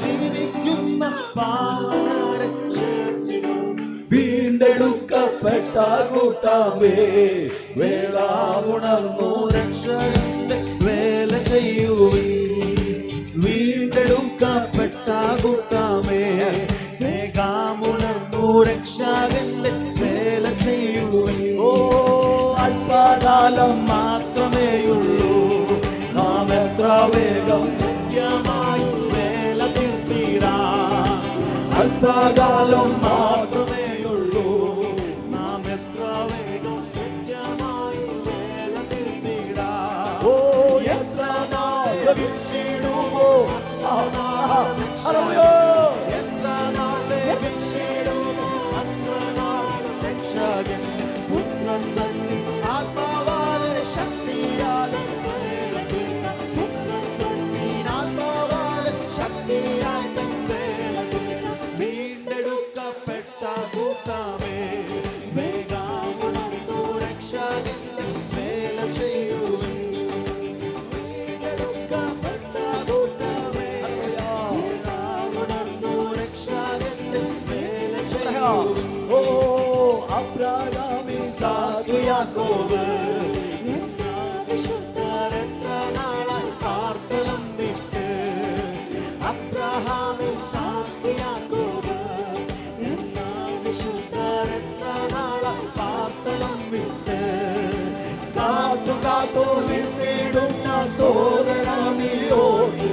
ജീവിക്കുന്ന പാവനരെ ചേർത്തിടും. വീണ്ടെടുക്കപ്പെട്ട കൂട്ടാമേ, വേളാവുണർന്നു രക്ഷകന്റെ വേല ചെയ്യുവിൻ. വീണ്ടെടുക്കപ്പെട്ട കൂട്ടാമേ, വേഗാമുണർന്നു രക്ഷകന്റെ വേല ചെയ്യുവിൻ. ഓ, അല്പകാലം മാത്രമേയുള്ളൂ, നാം എത്ര വേഗം കൃത്യമായി വേല തീർത്തിടാം. അല്പകാലം മാത്രമേയുള്ളൂ, നാം എത്ര വേഗം കൃത്യമായി വേല തീർത്തിടാം. ഓ, എത്ര നാൾ വീഴ്ചയിടുമോ, എത്ര നാളെ വീഴ്ചയിടുമോ, അത്ര നാൾ രക്ഷകൻ പുത്രൻ തന്നെ ആത്മാവാലെ ശക്തിയാലെ പുത്രൻ തന്നെ ആത്മാവാലെ ശക്തിയായി തന്നെ വീണ്ടെടുക്കപ്പെട്ട കൂട്ടാമേ, വേഗാമുണർന്നു രക്ഷകന്റെ വേല ചെയ്യുവിൻ. വീണ്ടെടുക്കപ്പെട്ട കൂട്ടാമേ, വേഗാമുണർന്നു രക്ഷകന്റെ വേല ചെയ്യുവിൻ. ഓ, അബ്രഹാം, ഇസാക്ക്, യാക്കോബ് എത്ര വിശുദ്ധർ എത്ര നാളായി പാർത്തലം വിട്ട്. അബ്രഹാം, ഇസാക്ക്, യാക്കോബ് എത്ര വിശുദ്ധർ എത്ര നാളായി പാർത്തലം വിട്ട്. കാത്തു കാത്തു നിന്നിടുന്ന സോദരാമിയോട്,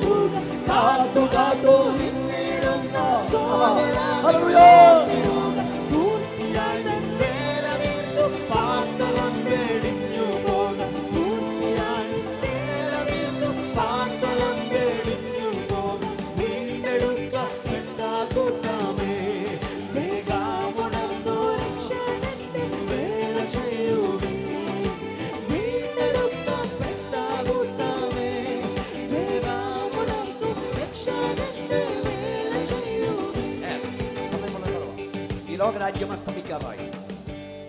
കാത്തു കാത്തു നിന്നിടുന്ന സോദരാമിയോട് പാർത്തലം വെടിഞ്ഞു പോകാം. പൂർത്തിയായി പാർത്തലം വെടിഞ്ഞു പോകാം. വീണ്ടെടുക്കപ്പെട്ട കൂട്ടാമേ, വേഗാമുണർന്നു രക്ഷകന്റെ വേല ചെയ്യുവിൻ. വീണ്ടെടുക്കപ്പെട്ട കൂട്ടാമേ, വേഗാമുണർന്നു രക്ഷകന്റെ വേല ചെയ്യുവിൻ. ഈ ലോകരാജ്യം അസ്തമിക്കാറായി,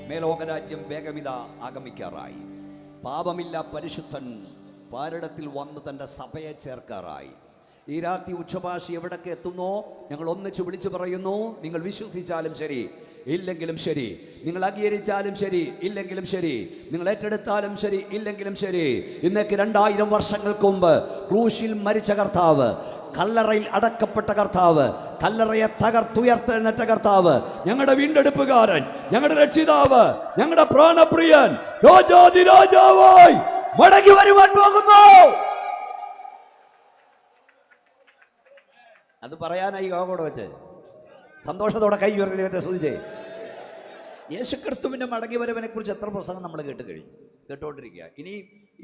മേലോകരാജ്യം വേഗമിത ആഗമിക്കാറായി. പാപമില്ല പരിശുദ്ധൻ പാരിടത്തിൽ വന്ന് തൻ്റെ സഭയെ ചേർക്കാറായി. ഈ രാത്രി ഉച്ചഭാഷ എവിടൊക്കെ എത്തുന്നോ ഞങ്ങൾ ഒന്നിച്ച് വിളിച്ചു പറയുന്നു, നിങ്ങൾ വിശ്വസിച്ചാലും ശരി ഇല്ലെങ്കിലും ശരി, നിങ്ങൾ അംഗീകരിച്ചാലും ശരി ഇല്ലെങ്കിലും ശരി, നിങ്ങൾ ഏറ്റെടുത്താലും ശരി ഇല്ലെങ്കിലും ശരി, ഇന്നേക്ക് 2000 വർഷങ്ങൾക്ക് മുമ്പ് ക്രൂശിൽ മരിച്ച കർത്താവ്, കല്ലറയിൽ അടക്കപ്പെട്ട കർത്താവ്, കല്ലറയെ തകർത്തുയർത്തെഴുന്നേറ്റ കർത്താവ്, ഞങ്ങളുടെ വീണ്ടെടുപ്പുകാരൻ, ഞങ്ങളുടെ രക്ഷിതാവ്, ഞങ്ങളുടെ പ്രാണപ്രിയൻ രാജാതിരാജാവായി മടങ്ങി വരുവാൻ പോകുന്നു. അത് പറയാനായി യോഗോടെ വെച്ച് സന്തോഷത്തോടെ കൈ ഉയർത്തി ദൈവത്തെ സ്തുതിച്ചേ. യേശുക്രിസ്തുവിൻ്റെ മടങ്ങി വരവിനെ കുറിച്ച് എത്ര പ്രസംഗം നമ്മൾ കേട്ടുകൊണ്ടിരിക്കുക. ഇനി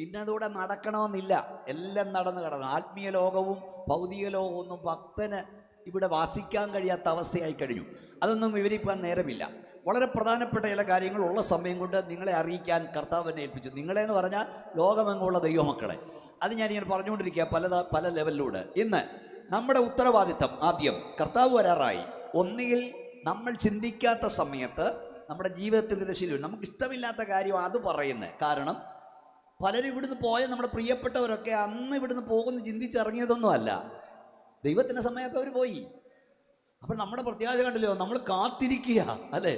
ഇന്നതൂടെ നടക്കണമെന്നില്ല, എല്ലാം നടന്നു കിടന്നു. ആത്മീയ ലോകവും ഭൗതിക ലോകവും ഒന്നും ഭക്തന് ഇവിടെ വാസിക്കാൻ കഴിയാത്ത അവസ്ഥയായി കഴിഞ്ഞു. അതൊന്നും വിവരിക്കാൻ നേരമില്ല. വളരെ പ്രധാനപ്പെട്ട ചില കാര്യങ്ങൾ ഉള്ള സമയം കൊണ്ട് നിങ്ങളെ അറിയിക്കാൻ കർത്താവിനെ ഏൽപ്പിച്ചു. നിങ്ങളെന്ന് പറഞ്ഞാൽ ലോകമെങ്ങുള്ള ദൈവമക്കളെ. അത് ഞാനിങ്ങനെ പറഞ്ഞുകൊണ്ടിരിക്കുക പല ലെവലിലൂടെ. ഇന്ന് നമ്മുടെ ഉത്തരവാദിത്തം ആദ്യം, കർത്താവ് വരാറായി. ഒന്നുകിൽ നമ്മൾ ചിന്തിക്കാത്ത സമയത്ത് നമ്മുടെ ജീവിതത്തിൽ ശീലം, നമുക്ക് ഇഷ്ടമില്ലാത്ത കാര്യം അത് പറയുന്നത്. കാരണം പലരും ഇവിടുന്ന് പോയ നമ്മുടെ പ്രിയപ്പെട്ടവരൊക്കെ അന്ന് ഇവിടുന്ന് പോകുന്ന ചിന്തിച്ചിറങ്ങിയതൊന്നും അല്ല. ദൈവത്തിൻ്റെ സമയമൊക്കെ അവർ പോയി. അപ്പം നമ്മുടെ പ്രത്യാശ കണ്ടല്ലോ, നമ്മൾ കാത്തിരിക്കുക അല്ലേ,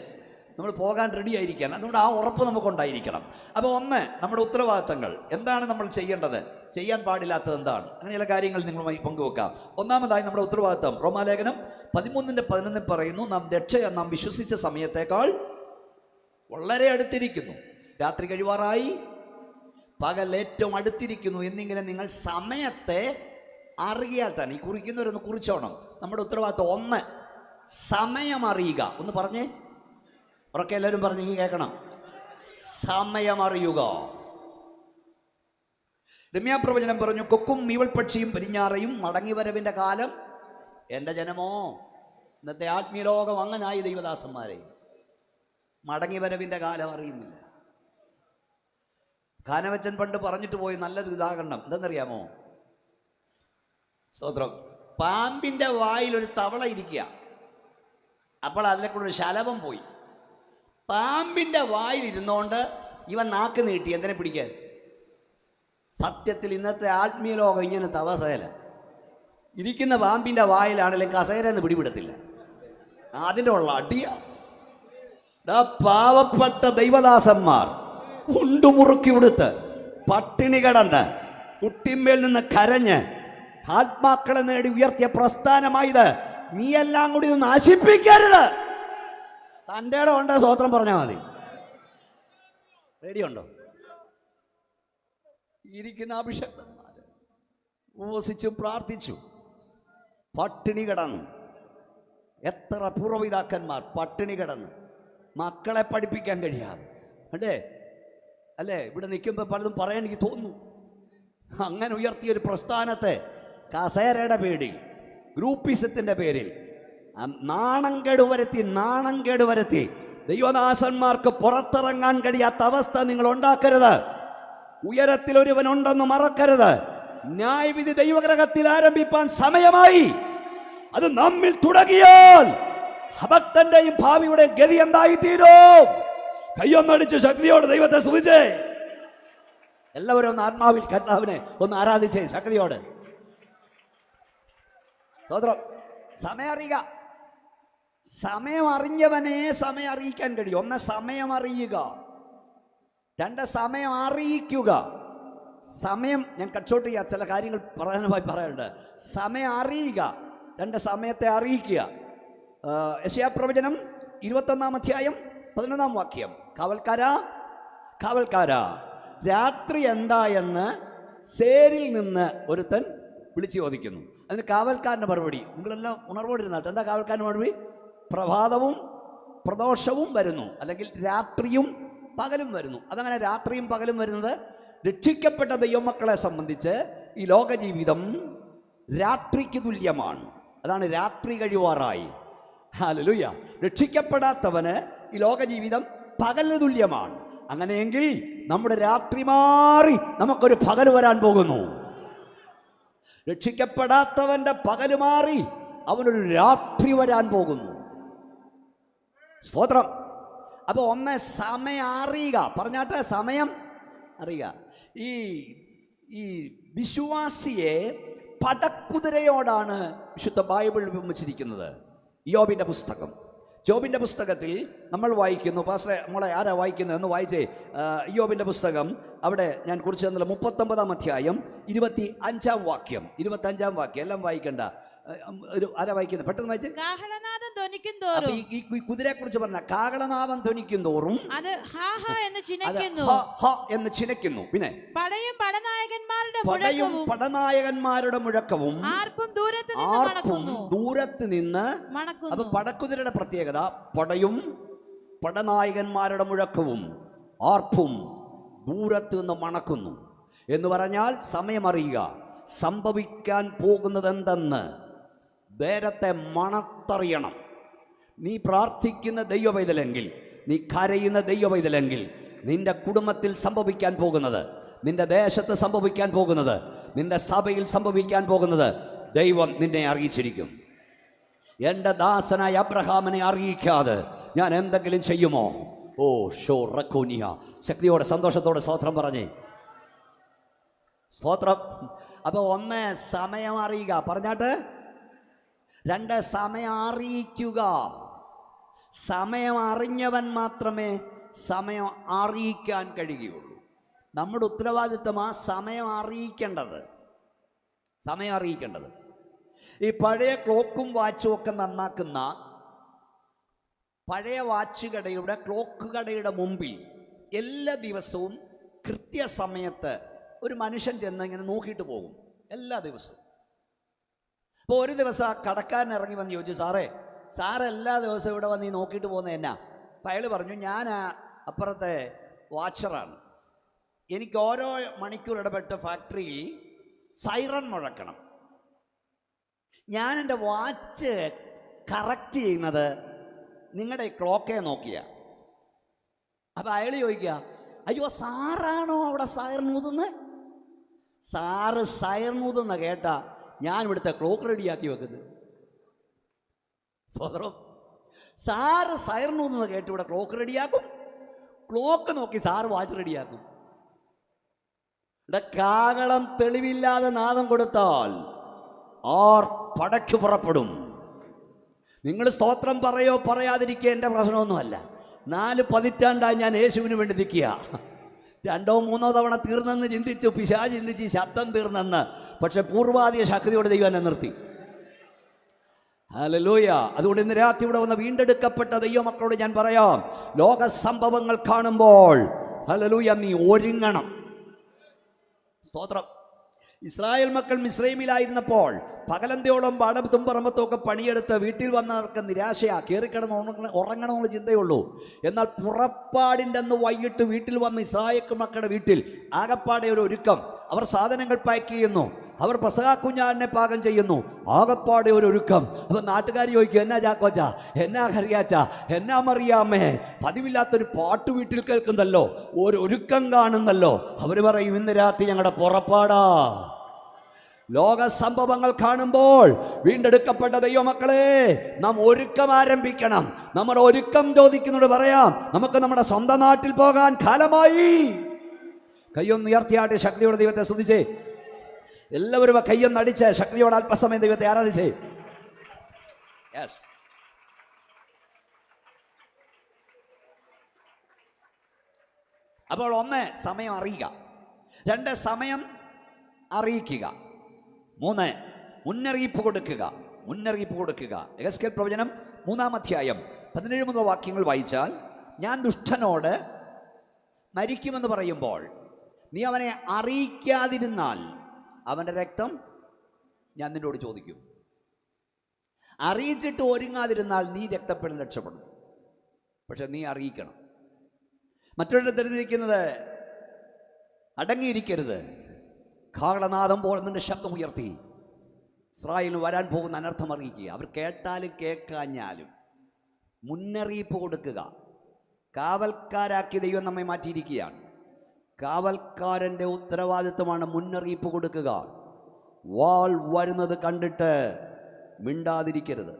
നമ്മൾ പോകാൻ റെഡി ആയിരിക്കാൻ. അതുകൊണ്ട് ആ ഉറപ്പ് നമുക്കുണ്ടായിരിക്കണം. അപ്പോൾ ഒന്ന്, നമ്മുടെ ഉത്തരവാദിത്തങ്ങൾ എന്താണ്, നമ്മൾ ചെയ്യേണ്ടത്, ചെയ്യാൻ പാടില്ലാത്തത് എന്താണ്, അങ്ങനെ ചില കാര്യങ്ങൾ നിങ്ങളുമായി പങ്കുവെക്കാം. ഒന്നാമതായി നമ്മുടെ ഉത്തരവാദിത്തം റോമാലേഖനം 13:11 പറയുന്നു, നാം രക്ഷ നാം വിശ്വസിച്ച സമയത്തേക്കാൾ വളരെ അടുത്തിരിക്കുന്നു, രാത്രി കഴിവാറായി, പകൽ ഏറ്റവും അടുത്തിരിക്കുന്നു എന്നിങ്ങനെ നിങ്ങൾ സമയത്തെ അറിയാൽ തന്നെ. ഈ കുറിക്കുന്നവരൊന്ന് കുറിച്ചോണം. നമ്മുടെ ഉത്തരവാദിത്തം ഒന്ന്, സമയം അറിയുക. ഒന്ന് പറഞ്ഞേ, ഉറക്കെ എല്ലാവരും പറഞ്ഞു കേൾക്കണം. സമയം അറിയുക. രമ്യാപ്രവചനം പറഞ്ഞു, കൊക്കും മീവൽപക്ഷിയും പെരിഞ്ഞാറയും മടങ്ങിവരവിൻ്റെ കാലം. എൻ്റെ ജനമോ, ഇന്നത്തെ ആത്മീയ ലോകം അങ്ങനായി ദൈവദാസന്മാരെ, മടങ്ങിവരവിൻ്റെ കാലം അറിയുന്നില്ല. കാനവച്ചൻ പണ്ട് പറഞ്ഞിട്ട് പോയി നല്ലൊരു ഉദാഹരണം എന്തെന്നറിയാമോ? സ്തോത്രം. പാമ്പിൻ്റെ വായിലൊരു തവള ഇരിക്കുക, അപ്പോൾ അതിലെ കൂടെ ഒരു ശലഭം പോയി. പാമ്പിൻ്റെ വായിലിരുന്നോണ്ട് ഇവൻ നാക്ക് നീട്ടി എന്തിനെ പിടിക്കാൻ? സത്യത്തിൽ ഇന്നത്തെ ആത്മീയ ലോകം ഇങ്ങനത്തെ അവസ്ഥയില. ഇരിക്കുന്ന പാമ്പിൻ്റെ വായിലാണെങ്കിലും കസേരന്ന് പിടിപിടത്തില്ല. അതിൻ്റെ ഉള്ള അടിയ. പാവപ്പെട്ട ദൈവദാസന്മാർ ഉണ്ടുമുറുക്കി ഉടുത്ത് പട്ടിണി കിടന്ന് കുട്ടിമ്മേൽ നിന്ന് കരഞ്ഞ് ആത്മാക്കളെ നേടി ഉയർത്തിയ പ്രസ്ഥാനമായത്. നീ എല്ലാം കൂടി ഒന്ന് നശിപ്പിക്കരുത്. തൻ്റെ ഇടം ഉണ്ടോ? സ്വോത്രം പറഞ്ഞാൽ മതി. റെഡിയുണ്ടോ? ഇരിക്കുന്ന അഭിഷേകന്മാർ ഉപവസിച്ചു പ്രാർത്ഥിച്ചു, പട്ടിണി കിടന്നു. എത്ര പൂർവ്വപിതാക്കന്മാർ പട്ടിണി കിടന്ന് മക്കളെ പഠിപ്പിക്കാൻ കഴിയാതെ അല്ലേ ഇവിടെ നിൽക്കുമ്പോൾ പലതും പറയാൻ എനിക്ക് തോന്നുന്നു. അങ്ങനെ ഉയർത്തിയൊരു പ്രസ്ഥാനത്തെ കസേരയുടെ പേരിൽ, ഗ്രൂപ്പിസത്തിൻ്റെ പേരിൽ നാണം കേടുവരുത്തി ദൈവദാസന്മാർക്ക് പുറത്തിറങ്ങാൻ കഴിയാത്ത അവസ്ഥ നിങ്ങൾ ഉണ്ടാക്കരുത്. ഉയരത്തിൽ ഒരുവനുണ്ടെന്ന് മറക്കരുത്. ന്യായവിധി ദൈവഗ്രഹത്തിൽ ആരംഭിപ്പാൻ സമയമായി. അത് നമ്മിൽ തുടങ്ങിയാൽ അഭക്തന്റെയും ഭാവിയുടെ ഗതി എന്തായി തീരും? കയ്യൊന്നടിച്ച് ശക്തിയോട് ദൈവത്തെ സ്തുതിച്ചേ. എല്ലാവരും ഒന്ന് ആത്മാവിൽ കർത്താവിനെ ഒന്ന് ആരാധിച്ചേ ശക്തിയോട്. സ്തോത്രം. സമയം അറിയുക. സമയം അറിഞ്ഞവനെ സമയം അറിയിക്കാൻ കഴിയും. ഒന്ന്, സമയം അറിയുക. രണ്ട്, സമയം അറിയിക്കുക. സമയം ഞാൻ കട്ട്ഷോട്ട് ചെയ്യാം, ചില കാര്യങ്ങൾ പറയാനുണ്ട്. സമയം അറിയുക. രണ്ട്, സമയത്തെ അറിയിക്കുക. യെശയ്യാപ്രവചനം 21-11 വാക്യം. കാവൽക്കാരാ, രാത്രി എന്താ എന്ന് സേരിൽ നിന്ന് ഒരുത്തൻ വിളിച്ചു ചോദിക്കുന്നു. അതിന് കാവൽക്കാരൻ്റെ മറുപടി, നിങ്ങളെല്ലാം ഉണർവോടിരുന്നാട്ട്. എന്താ കാവൽക്കാരൻ്റെ മറുപടി? പ്രഭാതവും പ്രദോഷവും വരുന്നു, അല്ലെങ്കിൽ രാത്രിയും പകലും വരുന്നു. അതങ്ങനെ രാത്രിയും പകലും വരുന്നത് രക്ഷിക്കപ്പെട്ട ദൈവമക്കളെ സംബന്ധിച്ച് ഈ ലോകജീവിതം രാത്രിക്ക് തുല്യമാണ്. അതാണ് രാത്രി കഴിവാറായി. ഹല്ലേലൂയ. രക്ഷിക്കപ്പെടാത്തവന് ഈ ലോകജീവിതം പകലിന് തുല്യമാണ്. അങ്ങനെയെങ്കിൽ നമ്മുടെ രാത്രി മാറി നമുക്കൊരു പകൽ വരാൻ പോകുന്നു. രക്ഷിക്കപ്പെടാത്തവന്റെ പകല് മാറി അവനൊരു രാത്രി വരാൻ പോകുന്നു. സ്തോത്രം. അപ്പോൾ ഒന്ന്, സമയം അറിയുക. പറഞ്ഞാട്ടെ, സമയം അറിയുക. ഈ വിശ്വാസിയെ പടക്കുതിരയോടാണ് വിശുദ്ധ ബൈബിൾ ഉപമിച്ചിരിക്കുന്നത്. യോബിൻ്റെ പുസ്തകം, ജോബിൻ്റെ പുസ്തകത്തിൽ നമ്മൾ വായിക്കുന്നു. പാസ്റ്ററെ, നമ്മളെ ആരാ വായിക്കുന്നത് എന്ന് വായിച്ചേ. യോബിൻ്റെ പുസ്തകം, അവിടെ ഞാൻ കുറിച്ച് തന്നില്ല, 39-ാം അധ്യായം 25-ാം വാക്യം. 25-ാം വാക്യം എല്ലാം വായിക്കണ്ട. ആരാ വായിക്കുന്നത്? പെട്ടെന്ന് വായിച്ച്. കാഹളനാദം ധ്വനിക്കും തോറും, ഈ കുതിരയെ കുറിച്ച് പറഞ്ഞ കാഹളനാദം ധ്വനിക്കും തോറും അത് ഹാ ഹാ എന്ന് ചിനയ്ക്കുന്നു. പിന്നെ പടയും പടനായകന്മാരുടെ മുഴക്കവും ആർപ്പും ദൂരത്ത് നിന്ന് മണക്കുന്നു. അപ്പൊ പടക്കുതിരയുടെ പ്രത്യേകത പടയും പടനായകന്മാരുടെ മുഴക്കവും ആർപ്പും ദൂരത്ത് നിന്ന് മണക്കുന്നു എന്ന് പറഞ്ഞാൽ സമയമറിയുക. സംഭവിക്കാൻ പോകുന്നത് എന്തെന്ന് നേരത്തെ മണത്തറിയണം. നീ പ്രാർത്ഥിക്കുന്ന ദൈവവൈതലെങ്കിൽ, നീ കരയുന്ന ദൈവവൈതലെങ്കിൽ, നിന്റെ കുടുംബത്തിൽ സംഭവിക്കാൻ പോകുന്നത്, നിന്റെ ദേശത്ത് സംഭവിക്കാൻ പോകുന്നത്, നിന്റെ സഭയിൽ സംഭവിക്കാൻ പോകുന്നത് ദൈവം നിന്നെ അറിയിച്ചിരിക്കും. എൻ്റെ ദാസനായ അബ്രഹാമിനെ അറിയിക്കാതെ ഞാൻ എന്തെങ്കിലും ചെയ്യുമോ? ഓ ഷോ റക്കോനിയ. ശക്തിയോടെ സന്തോഷത്തോടെ സ്തോത്രം പറഞ്ഞേ. സ്തോത്രം. അപ്പോൾ ഒന്ന്, സമയം അറിയുക. പറഞ്ഞാട്ട് 2, സമയം അറിയിക്കുക. സമയം അറിഞ്ഞവൻ മാത്രമേ സമയം അറിയിക്കാൻ കഴിയുകയുള്ളൂ. നമ്മുടെ ഉത്തരവാദിത്വം ആ സമയം അറിയിക്കേണ്ടത്. സമയം അറിയിക്കേണ്ടത്. ഈ പഴയ ക്ലോക്കും വാച്ചും ഒക്കെ നന്നാക്കുന്ന പഴയ വാച്ച് കടയുടെ, ക്ലോക്ക് കടയുടെ മുമ്പിൽ എല്ലാ ദിവസവും കൃത്യസമയത്ത് ഒരു മനുഷ്യൻ ചെന്ന് ഇങ്ങനെ നോക്കിയിട്ട് പോകും, എല്ലാ ദിവസവും. അപ്പോൾ ഒരു ദിവസം ആ കടക്കാരൻ ഇറങ്ങി വന്ന് ചോദിച്ചു, സാറ് എല്ലാ ദിവസവും ഇവിടെ വന്ന് ഈ നോക്കിയിട്ട് പോകുന്നത് എന്നാ? അപ്പം അയാൾ പറഞ്ഞു, ഞാൻ അപ്പുറത്തെ വാച്ചറാണ്. എനിക്ക് ഓരോ മണിക്കൂർ ഇടപെട്ട ഫാക്ടറിയിൽ സൈറൺ മുഴക്കണം. ഞാൻ എൻ്റെ വാച്ച് കറക്റ്റ് ചെയ്യുന്നത് നിങ്ങളുടെ ക്ലോക്കെ നോക്കിയ. അപ്പം അയാൾ ചോദിക്കുക, അയ്യോ സാറാണോ അവിടെ സൈറൺ ഊതുന്നത്? സാറ് സൈറൺ ഊതുന്ന കേട്ടാ ഞാൻ ഇവിടുത്തെ ക്ലോക്ക് റെഡിയാക്കി വെക്കുന്നത്. സ്വതന്ത്രം. സാറ് സൈറൺ ഊതുന്നത് കേട്ട് ഇവിടെ ക്ലോക്ക് റെഡിയാക്കും, ക്ലോക്ക് നോക്കി സാറ് വാച്ച് റെഡിയാക്കും. ഇവിടെ കാകളം തെളിവില്ലാതെ നാദം കൊടുത്താൽ ആർ പടയ്ക്ക് പുറപ്പെടും. നിങ്ങൾ സ്തോത്രം പറയോ പറയാതിരിക്കുക എൻ്റെ പ്രശ്നമൊന്നുമല്ല. 4 പതിറ്റാണ്ടായി ഞാൻ യേശുവിന് വേണ്ടി നിൽക്കുക. 2 3 തവണ തീർന്നെന്ന് ചിന്തിച്ചു, പിശാച് ചിന്തിച്ച് ശബ്ദം തീർന്നെന്ന്. പക്ഷെ പൂർവാധിക ശക്തിയോടെ ദൈവം എന്നെ നിർത്തി. ഹല്ലേലൂയ. അതുകൊണ്ട് ഇന്ന് രാത്രി ഇവിടെ വന്ന വീണ്ടെടുക്കപ്പെട്ട ദൈവമക്കളോട് ഞാൻ പറയാം, ലോക സംഭവങ്ങൾ കാണുമ്പോൾ ഹല്ലേലൂയ നീ ഒരുങ്ങണം. സ്തോത്രം. ഇസ്രായേൽ മക്കൾ മിസ്രൈമിലായിരുന്നപ്പോൾ പകലന്തിയോളം പാടത്തും പറമ്പത്തും ഒക്കെ പണിയെടുത്ത് വീട്ടിൽ വന്നവർക്ക് നിരാശയാ, കയറിക്കിടന്ന് ഉറങ്ങണമെന്നുള്ള ചിന്തയുള്ളൂ. എന്നാൽ പുറപ്പാടിൻ്റെ അന്ന് വൈകിട്ട് വീട്ടിൽ വന്ന ഇസ്രായേൽ മക്കളുടെ വീട്ടിൽ ആകപ്പാടെ ഒരു ഒരുക്കം. അവർ സാധനങ്ങൾ പാക്ക് ചെയ്യുന്നു, അവർ പെസഹ കുഞ്ഞാടിനെ പാകം ചെയ്യുന്നു, ആകപ്പാടെ ഒരു ഒരുക്കം. അപ്പം നാട്ടുകാർ ചോദിക്കും, എന്നാ ചാക്കോച്ച, എന്നാ ഹരിയാച്ച, എന്നാ മറിയാമ്മേ, പതിവില്ലാത്തൊരു പാട്ട് വീട്ടിൽ കേൾക്കുന്നല്ലോ, ഒരു ഒരുക്കം കാണുന്നല്ലോ. അവർ പറയും, ഇന്ന് രാത്രി ഞങ്ങളുടെ പുറപ്പാടാ. ലോക സംഭവങ്ങൾ കാണുമ്പോൾ വീണ്ടെടുക്കപ്പെട്ട ദൈവമക്കളെ നാം ഒരുക്കം ആരംഭിക്കണം. നമ്മുടെ ഒരുക്കം ചോദിക്കുന്നോട് പറയാം, നമുക്ക് നമ്മുടെ സ്വന്തം നാട്ടിൽ പോകാൻ കാലമായി. കയ്യൊന്ന് ഉയർത്തിയാട്ടെ, ശക്തിയോടെ ദൈവത്തെ സ്തുതിച്ചേ. എല്ലാവരും കയ്യൊന്ന് അടിച്ച് ശക്തിയോടെ അല്പസമയം ദൈവത്തെ ആരാധിച്ചേ. യെസ്. അപ്പോൾ 1 സമയം അറിയുക, 2 സമയം അറിയിക്കുക, 3 മുന്നറിയിപ്പ് കൊടുക്കുക. മുന്നറിയിപ്പ് കൊടുക്കുക. യെഹെസ്കേൽ പ്രവചനം 3-ാം അധ്യായം 17 മുതൽ വാക്യങ്ങൾ വായിച്ചാൽ, ഞാൻ ദുഷ്ടനോട് മരിക്കുമെന്ന് പറയുമ്പോൾ നീ അവനെ അറിയിക്കാതിരുന്നാൽ അവൻ്റെ രക്തം ഞാൻ നിന്നോട് ചോദിക്കും. അറിയിച്ചിട്ട് ഒരുങ്ങാതിരുന്നാൽ നീ രക്തപ്പെടും, രക്ഷപ്പെടും. പക്ഷെ നീ അറിയിക്കണം. മറ്റൊരു തിരിഞ്ഞിരിക്കുന്നത്, അടങ്ങിയിരിക്കരുത്. കാഹളനാദം പോലെ നിന്റെ ശബ്ദം ഉയർത്തി ഇസ്രായേലിന് വരാൻ പോകുന്ന അനർത്ഥം അറിയിക്കുക. അവർ കേട്ടാലും കേൾക്കാഞ്ഞാലും മുന്നറിയിപ്പ് കൊടുക്കുക. കാവൽക്കാരാക്കി ദൈവം നമ്മെ മാറ്റിയിരിക്കുകയാണ്. കാവൽക്കാരൻ്റെ ഉത്തരവാദിത്വമാണ് മുന്നറിയിപ്പ് കൊടുക്കുക. വാൾ വരുന്നത് കണ്ടിട്ട് മിണ്ടാതിരിക്കരുത്.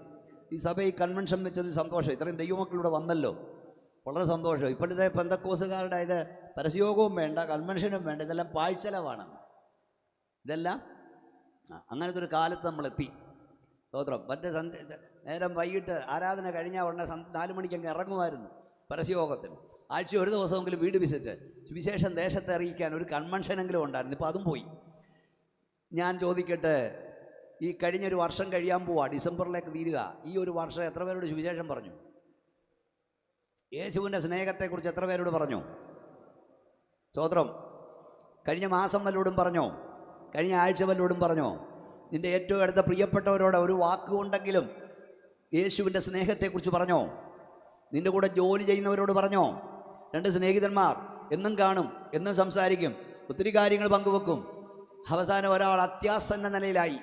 ഈ സഭയിൽ കൺവെൻഷൻ വെച്ചതിൽ സന്തോഷം. ഇത്രയും ദൈവമക്കളിവിടെ വന്നല്ലോ, വളരെ സന്തോഷം. ഇപ്പോഴത്തെ പെന്തക്കോസുകാരുടെ ഇത് പരസ്യയോഗവും വേണ്ട, കൺവെൻഷനും വേണ്ട, ഇതെല്ലാം പാഴ്ചെലവാണ്. ഇതെല്ലാം അങ്ങനത്തെ ഒരു കാലത്ത് നമ്മളെത്തി. സ്തോത്രം. മറ്റേ നേരം വൈകിട്ട് ആരാധന കഴിഞ്ഞാൽ ഉടനെ 4 മണിക്ക് അങ്ങ് ഇറങ്ങുമായിരുന്നു പരസ്യയോഗത്തിന്. ആഴ്ച ഒരു ദിവസമെങ്കിലും വീട് വിസിറ്റ്, സുവിശേഷം ദേശത്തെ അറിയിക്കാൻ ഒരു കൺവെൻഷനെങ്കിലും ഉണ്ടായിരുന്നു. ഇപ്പോൾ അതും പോയി. ഞാൻ ചോദിക്കട്ടെ, ഈ കഴിഞ്ഞൊരു വർഷം കഴിയാൻ പോവാ, ഡിസംബറിലേക്ക് തീരുക. ഈ ഒരു വർഷം എത്ര പേരോട് സുവിശേഷം പറഞ്ഞു? യേശുവിൻ്റെ സ്നേഹത്തെക്കുറിച്ച് എത്ര പേരോട് പറഞ്ഞു? സ്തോത്രം. കഴിഞ്ഞ മാസം വല്ലവരോടും പറഞ്ഞോ? കഴിഞ്ഞ ആഴ്ച വല്ലവരോടും പറഞ്ഞോ? നിൻ്റെ ഏറ്റവും അടുത്ത പ്രിയപ്പെട്ടവരോട് ഒരു വാക്കുകൊണ്ടെങ്കിലും യേശുവിൻ്റെ സ്നേഹത്തെക്കുറിച്ച് പറഞ്ഞോ? നിൻ്റെ കൂടെ ജോലി ചെയ്യുന്നവരോട് പറഞ്ഞോ? 2 സ്നേഹിതന്മാർ എന്നും കാണും, എന്നും സംസാരിക്കും, ഒത്തിരി കാര്യങ്ങൾ പങ്കുവെക്കും. അവസാനം ഒരാൾ അത്യാസന്ന നിലയിലായി.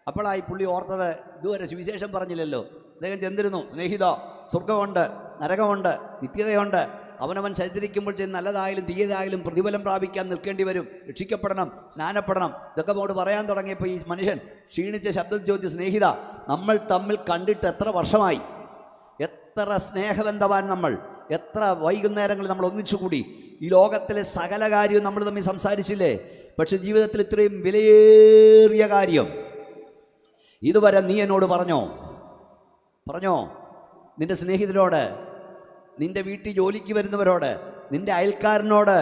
അപ്പോഴായി പുള്ളി ഓർത്തത്, ഇതുവരെ സുവിശേഷം പറഞ്ഞില്ലല്ലോ. അദ്ദേഹം ചെന്നിരുന്നു, സ്നേഹിത, സ്വർഗമുണ്ട്, നരകമുണ്ട്, നിത്യതയുണ്ട്. അവനവൻ സഞ്ചരിക്കുമ്പോൾ ചെയ്യുന്ന നല്ലതായാലും തീയതായാലും പ്രതിഫലം പ്രാപിക്കാൻ നിൽക്കേണ്ടി വരും, രക്ഷിക്കപ്പെടണം, സ്നാനപ്പെടണം. ഇതൊക്കെ നമ്മോട് പറയാൻ തുടങ്ങിയപ്പോൾ ഈ മനുഷ്യൻ ക്ഷീണിച്ച ശബ്ദത്തിൽ ചോദിച്ചു, സ്നേഹിത, നമ്മൾ തമ്മിൽ കണ്ടിട്ട് എത്ര വർഷമായി? എത്ര സ്നേഹബന്ധവാൻ നമ്മൾ, എത്ര വൈകുന്നേരങ്ങളിൽ നമ്മൾ ഒന്നിച്ചുകൂടി. ഈ ലോകത്തിലെ സകല കാര്യവും നമ്മൾ തമ്മിൽ സംസാരിച്ചില്ലേ? പക്ഷെ ജീവിതത്തിൽ ഇത്രയും വിലയേറിയ കാര്യം ഇതുവരെ നീ എന്നോട് പറഞ്ഞോ? പറഞ്ഞോ. നിന്റെ സ്നേഹിതരോട്, നിന്റെ വീട്ടിൽ ജോലിക്ക് വരുന്നവരോട്, നിന്റെ അയൽക്കാരനോട്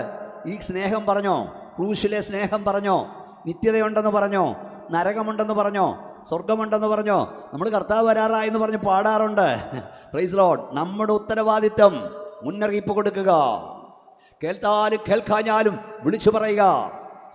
ഈ സ്നേഹം പറഞ്ഞോ. ക്രൂശിലെ സ്നേഹം പറഞ്ഞോ. നിത്യതയുണ്ടെന്ന് പറഞ്ഞോ. നരകമുണ്ടെന്ന് പറഞ്ഞോ. സ്വർഗമുണ്ടെന്ന് പറഞ്ഞോ. നമ്മൾ കർത്താവ് വരാറായെന്ന് പറഞ്ഞ് പാടാറുണ്ട്. Praise lord. നമ്മുടെ ഉത്തരവാദിത്തം മുന്നറിയിപ്പ് കൊടുക്കുക. കേൾത്താലും കേൾക്കാഞ്ഞാലും വിളിച്ചു പറയുക.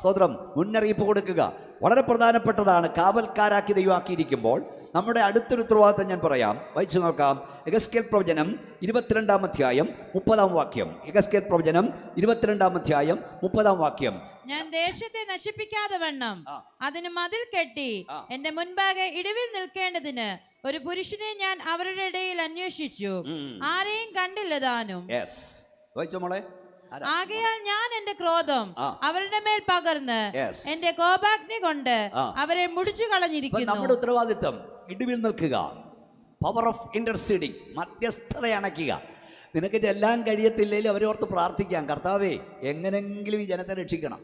സ്തോത്രം. മുന്നറിയിപ്പ് കൊടുക്കുക വളരെ പ്രധാനപ്പെട്ടതാണ്. കാവൽക്കാരാക്കി ദൈവമാക്കിയിരിക്കുമ്പോൾ നമ്മുടെ അടുത്തൊരു ഉത്തരവാദിത്തം ഞാൻ പറയാം. വായിച്ചു നോക്കാം. യെഹെസ്കേൽ പ്രവചനം 22-ാം അധ്യായം 30-ാം വാക്യം. യെഹെസ്കേൽ പ്രവചനം 22-ാം അധ്യായം 30-ാം വാക്യം. ഞാൻ ദേശത്തെ നശിപ്പിക്കാതെ വണ്ണം അതിന് മതിൽ കെട്ടി എന്റെ മുൻപാകെ ഇടിവിൽ നിൽക്കേണ്ടതിന് ഒരു പുരുഷനെ ഞാൻ അവരുടെ ഇടയിൽ അന്വേഷിച്ചു, ആരെയും കണ്ടില്ല താനും. വായിച്ചോ മോളെ. ആകയാൽ ഞാൻ എന്റെ ക്രോധം അവരുടെ മേൽ പകർന്ന് എന്റെ കോപാഗ്നി കൊണ്ട് അവരെ മുടിച്ചു കളഞ്ഞിരിക്കുന്നു. നമ്മുടെ ഉത്തരവാദിത്തം ഇടിവിൽ നിൽക്കുക. പവർ ഓഫ് ഇന്റർസീഡിങ്, മധ്യസ്ഥത അണയ്ക്കുക. നിനക്ക് ചെല്ലാൻ കഴിയത്തില്ലെങ്കിൽ അവരെ ഓർത്ത് പ്രാർത്ഥിക്കാം. കർത്താവേ, എങ്ങനെങ്കിലും ഈ ജനത്തെ രക്ഷിക്കണം.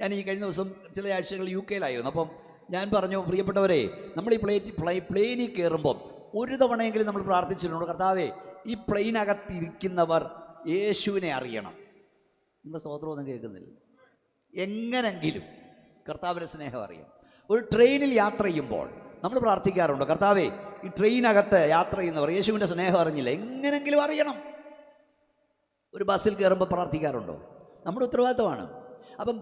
ഞാൻ ഈ കഴിഞ്ഞ ദിവസം ചില ആഴ്ചകൾ UK-യിലായിരുന്നു. അപ്പം ഞാൻ പറഞ്ഞു, പ്രിയപ്പെട്ടവരെ, നമ്മൾ ഈ പ്ലെയിനിൽ കയറുമ്പം ഒരു തവണയെങ്കിലും നമ്മൾ പ്രാർത്ഥിച്ചിട്ടുണ്ട്, കർത്താവേ, ഈ പ്ലെയിനകത്തിരിക്കുന്നവർ യേശുവിനെ അറിയണം. നിങ്ങളുടെ സ്തോത്രമൊന്നും കേൾക്കുന്നില്ല. എങ്ങനെങ്കിലും കർത്താവിൻ്റെ സ്നേഹം അറിയാം. ഒരു ട്രെയിനിൽ യാത്ര ചെയ്യുമ്പോൾ നമ്മൾ പ്രാർത്ഥിക്കാറുണ്ട്, കർത്താവേ, ഈ ട്രെയിനകത്ത് യാത്ര ചെയ്യുന്നവർ യേശുവിൻ്റെ സ്നേഹം അറിഞ്ഞില്ല, എങ്ങനെങ്കിലും അറിയണം. ഒരു ബസ്സിൽ കയറുമ്പോൾ പ്രാർത്ഥിക്കാറുണ്ടോ? നമ്മുടെ ഉത്തരവാദിത്തമാണ്. അപ്പം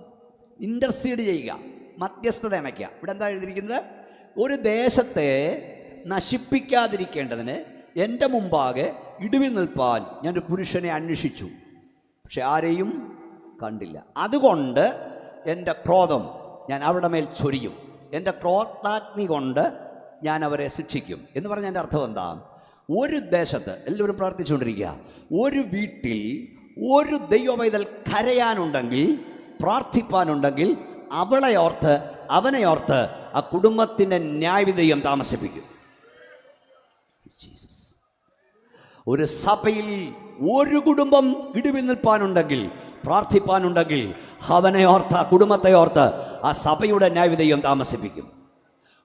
ഇൻ്റർസീഡ് ചെയ്യുക, മധ്യസ്ഥത അണയ്ക്കുക. ഇവിടെ എന്താ എഴുതിയിരിക്കുന്നത്? ഒരു ദേശത്തെ നശിപ്പിക്കാതിരിക്കേണ്ടതിന് എൻ്റെ മുമ്പാകെ ഇടിവിൽ നിൽപ്പാൻ ഞാനൊരു പുരുഷനെ അന്വേഷിച്ചു, പക്ഷെ ആരെയും കണ്ടില്ല. അതുകൊണ്ട് എൻ്റെ ക്രോധം ഞാൻ അവരുടെ മേൽ ചൊരിയും, എൻ്റെ ക്രോധാഗ്നി കൊണ്ട് ഞാൻ അവരെ ശിക്ഷിക്കും എന്ന് പറഞ്ഞ എൻ്റെ അർത്ഥം എന്താ? ഒരു ദേശത്ത് എല്ലാവരും പ്രാർത്ഥിച്ചുകൊണ്ടിരിക്കുക. ഒരു വീട്ടിൽ ഒരു ദൈവപൈതൽ കരയാനുണ്ടെങ്കിൽ, പ്രാർത്ഥിപ്പാനുണ്ടെങ്കിൽ, അവളെ ഓർത്ത് അവനെ ഓർത്ത് ആ കുടുംബത്തിൻ്റെ ന്യായവിധേയം താമസിപ്പിക്കും. ഒരു സഭയിൽ ഒരു കുടുംബം ഇടിവിൽ നിൽപ്പാനുണ്ടെങ്കിൽ, പ്രാർത്ഥിപ്പാനുണ്ടെങ്കിൽ, അവനെ ഓർത്ത്, ആ കുടുംബത്തെ ഓർത്ത് ആ സഭയുടെ ന്യായവിധേയം താമസിപ്പിക്കും.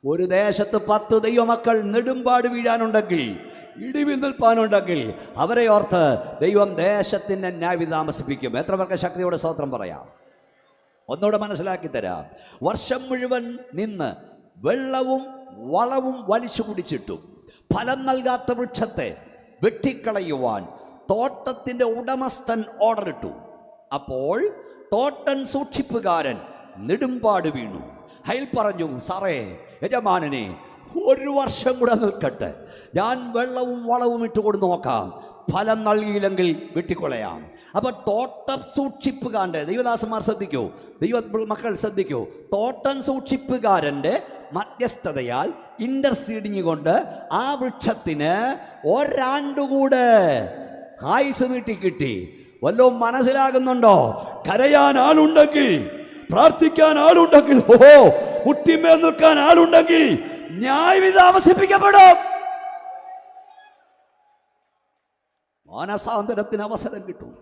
ഒരു ദേശത്ത് 10 ദൈവമക്കൾ നെടുമ്പാട് വീഴാനുണ്ടെങ്കിൽ, ഇടിവിൽ നിൽപ്പാനുണ്ടെങ്കിൽ, അവരെ ഓർത്ത് ദൈവം ദേശത്തിൻ്റെ ന്യായവിധി താമസിപ്പിക്കും. എത്ര പേർക്ക് ശക്തിയോടെ സ്തോത്രം പറയാം? ഒന്നുകൂടെ മനസ്സിലാക്കി തരാം. വർഷം മുഴുവൻ നിന്ന് വെള്ളവും വളവും വലിച്ചു കുടിച്ചിട്ടും ഫലം നൽകാത്ത വൃക്ഷത്തെ വെട്ടിക്കളയുവാൻ തോട്ടത്തിൻ്റെ ഉടമസ്ഥൻ ഓർഡർ ഇട്ടു. അപ്പോൾ തോട്ടം സൂക്ഷിപ്പുകാരൻ നെടുമ്പാട് വീണു. അയാൾ പറഞ്ഞു, സാറേ, യജമാനനെ, ഒരു വർഷം കൂടെ നിൽക്കട്ടെ, ഞാൻ വെള്ളവും വളവും ഇട്ടുകൊണ്ട് നോക്കാം, ഫലം നൽകിയില്ലെങ്കിൽ വെട്ടിക്കൊളയാം. അപ്പോൾ തോട്ടം സൂക്ഷിപ്പുകാരൻ്റെ, ദൈവദാസന്മാർ ശ്രദ്ധിക്കൂ, ദൈവ മക്കൾ ശ്രദ്ധിക്കൂ, തോട്ടം സൂക്ഷിപ്പുകാരൻ്റെ മധ്യസ്ഥതയാൽ ഇന്റർസീഡിങ് കൊണ്ട് ആ വൃക്ഷത്തിന് ഒരാണ്ടുകൂടെ ആയുസ് നീട്ടി കിട്ടി. വല്ലതും മനസ്സിലാകുന്നുണ്ടോ? കരയാൻ ആളുണ്ടെങ്കിൽ, പ്രാർത്ഥിക്കാൻ ആളുണ്ടെങ്കിൽ, ഓഹോ, മുട്ടിമേൽ നിൽക്കാൻ ആളുണ്ടെങ്കിൽ ന്യായവിധി താമസിപ്പിക്കപ്പെടും. മാനസാന്തരത്തിന് അവസരം കിട്ടും.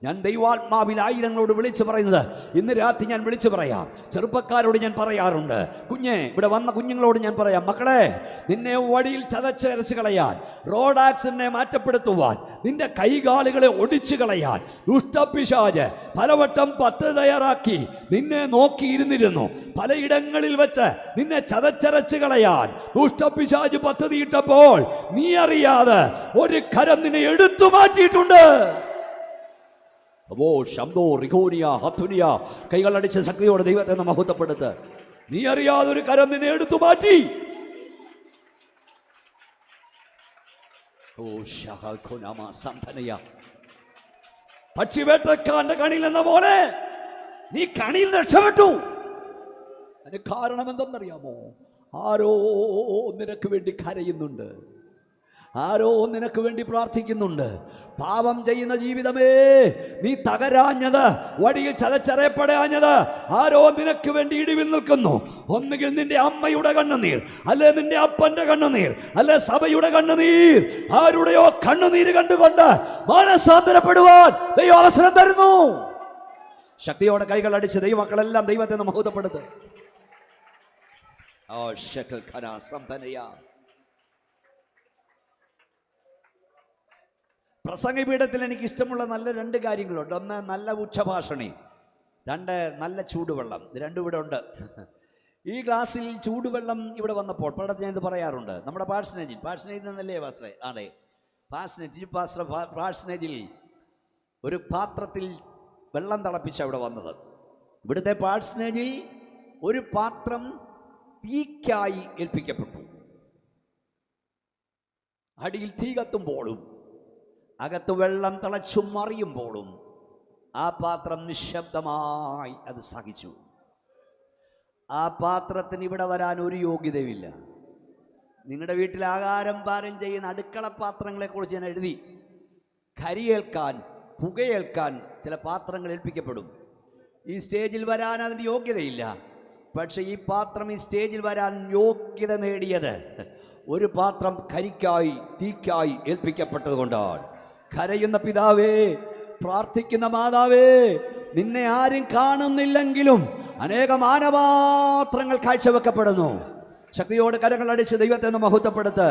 ഞാൻ ദൈവാത്മാവിൽ ആയിരങ്ങളോട് വിളിച്ചു പറയുന്നത് ഇന്ന് രാത്രി ഞാൻ വിളിച്ചു പറയാം. ചെറുപ്പക്കാരോട് ഞാൻ പറയാറുണ്ട്, കുഞ്ഞെ, ഇവിടെ വന്ന കുഞ്ഞുങ്ങളോട് ഞാൻ പറയാം, മക്കളെ, നിന്നെ വഴിയിൽ ചതച്ചരച്ച് കളയാൻ, റോഡ് ആക്സിഡന്റിനെ മാറ്റപ്പെടുത്തുവാൻ, നിന്റെ കൈകാലുകളെ ഒടിച്ചു കളയാൻ ദുഷ്ടപിശാച് പലവട്ടം പത്ത് തയ്യാറാക്കി നിന്നെ നോക്കിയിരുന്നിരുന്നു. പലയിടങ്ങളിൽ വെച്ച് നിന്നെ ചതച്ചരച്ച് കളയാൻ ദുഷ്ടപിശാച് പദ്ധതിയിട്ടപ്പോൾ നീ അറിയാതെ ഒരു കരം നിന്നെ എടുത്തു മാറ്റിയിട്ടുണ്ട്. കൈകളടിച്ച് ശക്തിയോടെ ദൈവത്തെ മഹത്വപ്പെടുത്ത്. നീ അറിയാതെ ഒരു കരം നിന്നെ എടുത്തു മാറ്റി. പക്ഷിവേട്ടക്കാരന്റെ കണിയിൽ എന്ന പോലെ നീ കണിയിൽ രക്ഷപ്പെട്ടു. അതിന് കാരണം എന്തെന്നറിയാമോ? ആരോ നിനക്ക് വേണ്ടി കരയുന്നുണ്ട്, ആരോ നിനക്ക് വേണ്ടി പ്രാർത്ഥിക്കുന്നുണ്ട്. പാപം ചെയ്യുന്ന ജീവിതമേ, നീ തകരാഞ്ഞത്, വഴിയിൽ ചതച്ചറയപ്പെടാഞ്ഞത്, ആരോ നിനക്ക് വേണ്ടി ഇടിവിൽ നിൽക്കുന്നു. ഒന്നുകിൽ നിന്റെ അമ്മയുടെ കണ്ണുനീർ, അല്ലെ നിന്റെ അപ്പന്റെ കണ്ണുനീർ, അല്ലെ സഭയുടെ കണ്ണുനീർ. ആരുടെയോ കണ്ണുനീര് കണ്ടുകൊണ്ട് മാനസാന്തരപ്പെടുവാൻ ദൈവം അവസരം തരുന്നു. ശക്തിയോടെ കൈകൾ അടിച്ച് ദൈവമക്കളെല്ലാം ദൈവത്തെ മഹത്വപ്പെടുത്ത്. പ്രസംഗപീഠത്തിൽ എനിക്ക് ഇഷ്ടമുള്ള നല്ല 2 കാര്യങ്ങളുണ്ട്. ഒന്ന് നല്ല ഉച്ചഭാഷണി, 2 നല്ല ചൂടുവെള്ളം. ഇത് രണ്ടും ഇവിടെ ഉണ്ട്. ഈ ഗ്ലാസ്സിൽ ചൂടുവെള്ളം ഇവിടെ വന്നപ്പോൾ പലയിടത്ത് ഞാൻ ഇത് പറയാറുണ്ട്. നമ്മുടെ പാഴ്സനേജിൽ നിന്നല്ലേ പാസ്റ്ററെ? ആണേ, പാഴ്സനേജിൽ ഒരു പാത്രത്തിൽ വെള്ളം തിളപ്പിച്ച ഇവിടെ വന്നത്. ഇവിടുത്തെ പാഴ്സനേജിൽ ഒരു പാത്രം തീക്കായി ഏൽപ്പിക്കപ്പെട്ടു. അടിയിൽ തീ കത്തുമ്പോഴും അകത്ത് വെള്ളം തിളച്ചു മറിയുമ്പോഴും ആ പാത്രം നിശബ്ദമായി അത് സഹിച്ചു. ആ പാത്രത്തിന് ഇവിടെ വരാൻ ഒരു യോഗ്യതയുമില്ല. നിങ്ങളുടെ വീട്ടിൽ ആഹാരം പാകം ചെയ്യുന്ന അടുക്കള പാത്രങ്ങളെക്കുറിച്ച് ഞാൻ എഴുതി. കരിയേൽക്കാൻ, പുകയേൽക്കാൻ ചില പാത്രങ്ങൾ ഏൽപ്പിക്കപ്പെടും. ഈ സ്റ്റേജിൽ വരാൻ അതിന് യോഗ്യതയില്ല. പക്ഷേ ഈ പാത്രം ഈ സ്റ്റേജിൽ വരാൻ യോഗ്യത നേടിയത് ഒരു പാത്രം കരിക്കായി, തീക്കായി ഏൽപ്പിക്കപ്പെട്ടത് കൊണ്ടാണ്. കരയുന്ന പിതാവേ, പ്രാർത്ഥിക്കുന്ന മാതാവേ, നിന്നെ ആരും കാണുന്നില്ലെങ്കിലും അനേക മാനപാത്രങ്ങൾ കാഴ്ചവെക്കപ്പെടുന്നു. ശക്തിയോട് കരങ്ങൾ അടിച്ച് ദൈവത്തെ ഒന്ന് മഹത്വപ്പെടുത്ത്.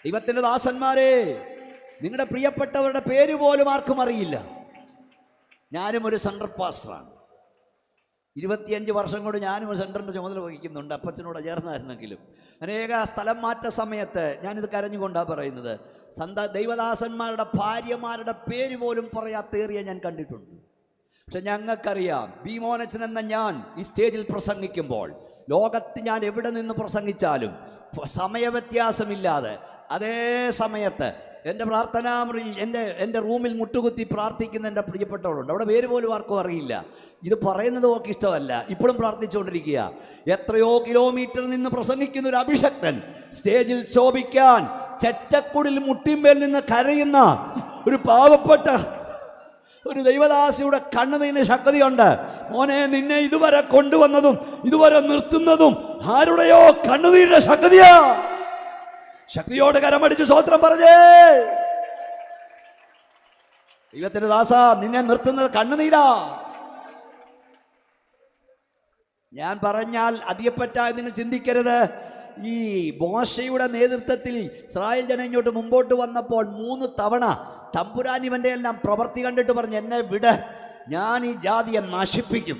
ദൈവത്തിൻ്റെ ദാസന്മാരെ, നിങ്ങളുടെ പ്രിയപ്പെട്ടവരുടെ പേര് പോലും ആർക്കും അറിയില്ല. ഞാനും ഒരു സെൻട്രൽ പാസ്റ്ററാണ്. 25 വർഷം കൊണ്ട് ഞാനും ഒരു സെൻറ്ററിൻ്റെ ചുമതല വഹിക്കുന്നുണ്ട്. അപ്പച്ചനോട് ചേർന്നായിരുന്നെങ്കിലും അനേക സ്ഥലം മാറ്റ സമയത്ത് ഞാനിത് കരഞ്ഞുകൊണ്ടാണ് പറയുന്നത്. ദൈവദാസന്മാരുടെ ഭാര്യമാരുടെ പേര് പോലും പറയാത്തേറിയ ഞാൻ കണ്ടിട്ടുണ്ട്. പക്ഷെ ഞങ്ങൾക്കറിയാം, ബീമോനച്ചൻ എന്ന ഞാൻ ഈ സ്റ്റേജിൽ പ്രസംഗിക്കുമ്പോൾ ലോകത്ത് ഞാൻ എവിടെ നിന്ന് പ്രസംഗിച്ചാലും സമയവ്യത്യാസമില്ലാതെ അതേ സമയത്ത് എൻ്റെ പ്രാർത്ഥനാമുറിയിൽ എൻ്റെ റൂമിൽ മുട്ടുകുത്തി പ്രാർത്ഥിക്കുന്ന എൻ്റെ പ്രിയപ്പെട്ടവളുണ്ട്. അവിടെ പേര് പോലും ആർക്കും അറിയില്ല. ഇത് പറയുന്നത് ഒക്കെ ഇഷ്ടമല്ല, ഇപ്പോഴും പ്രാർത്ഥിച്ചുകൊണ്ടിരിക്കുക. എത്രയോ കിലോമീറ്റർ നിന്ന് പ്രസംഗിക്കുന്ന ഒരു അഭിഷക്തൻ സ്റ്റേജിൽ ശോഭിക്കാൻ ചെറ്റക്കുടിൽ മുട്ടിന്മേൽ നിന്ന് കരയുന്ന ഒരു പാവപ്പെട്ട ഒരു ദൈവദാസിയുടെ കണ്ണുനീരിന് ശക്തിയുണ്ട്. മോനെ, നിന്നെ ഇതുവരെ കൊണ്ടുവന്നതും ഇതുവരെ നിർത്തുന്നതും ആരുടെയോ കണ്ണുനീരിന്റെ ശക്തിയാ. ശക്തിയോട് കരമടിച്ച് സ്തോത്രം പറഞ്ഞേ. ദൈവത്തിന്റെ ദാസ, നിന്നെ നിർത്തുന്നത് കണ്ണുനീരാ. ഞാൻ പറഞ്ഞാൽ അധികപ്പറ്റായി നിങ്ങൾ ചിന്തിക്കരുത്. ഈ മോശയുടെ നേതൃത്വത്തിൽ ഇസ്രായേൽ ജനം ഇങ്ങോട്ട് മുമ്പോട്ട് വന്നപ്പോൾ 3 തവണ തമ്പുരാൻ ഇവൻ്റെ എല്ലാം പ്രവൃത്തി കണ്ടിട്ട് പറഞ്ഞു, എന്നെ വിട്, ഞാൻ ഈ ജാതിയെ നശിപ്പിക്കും,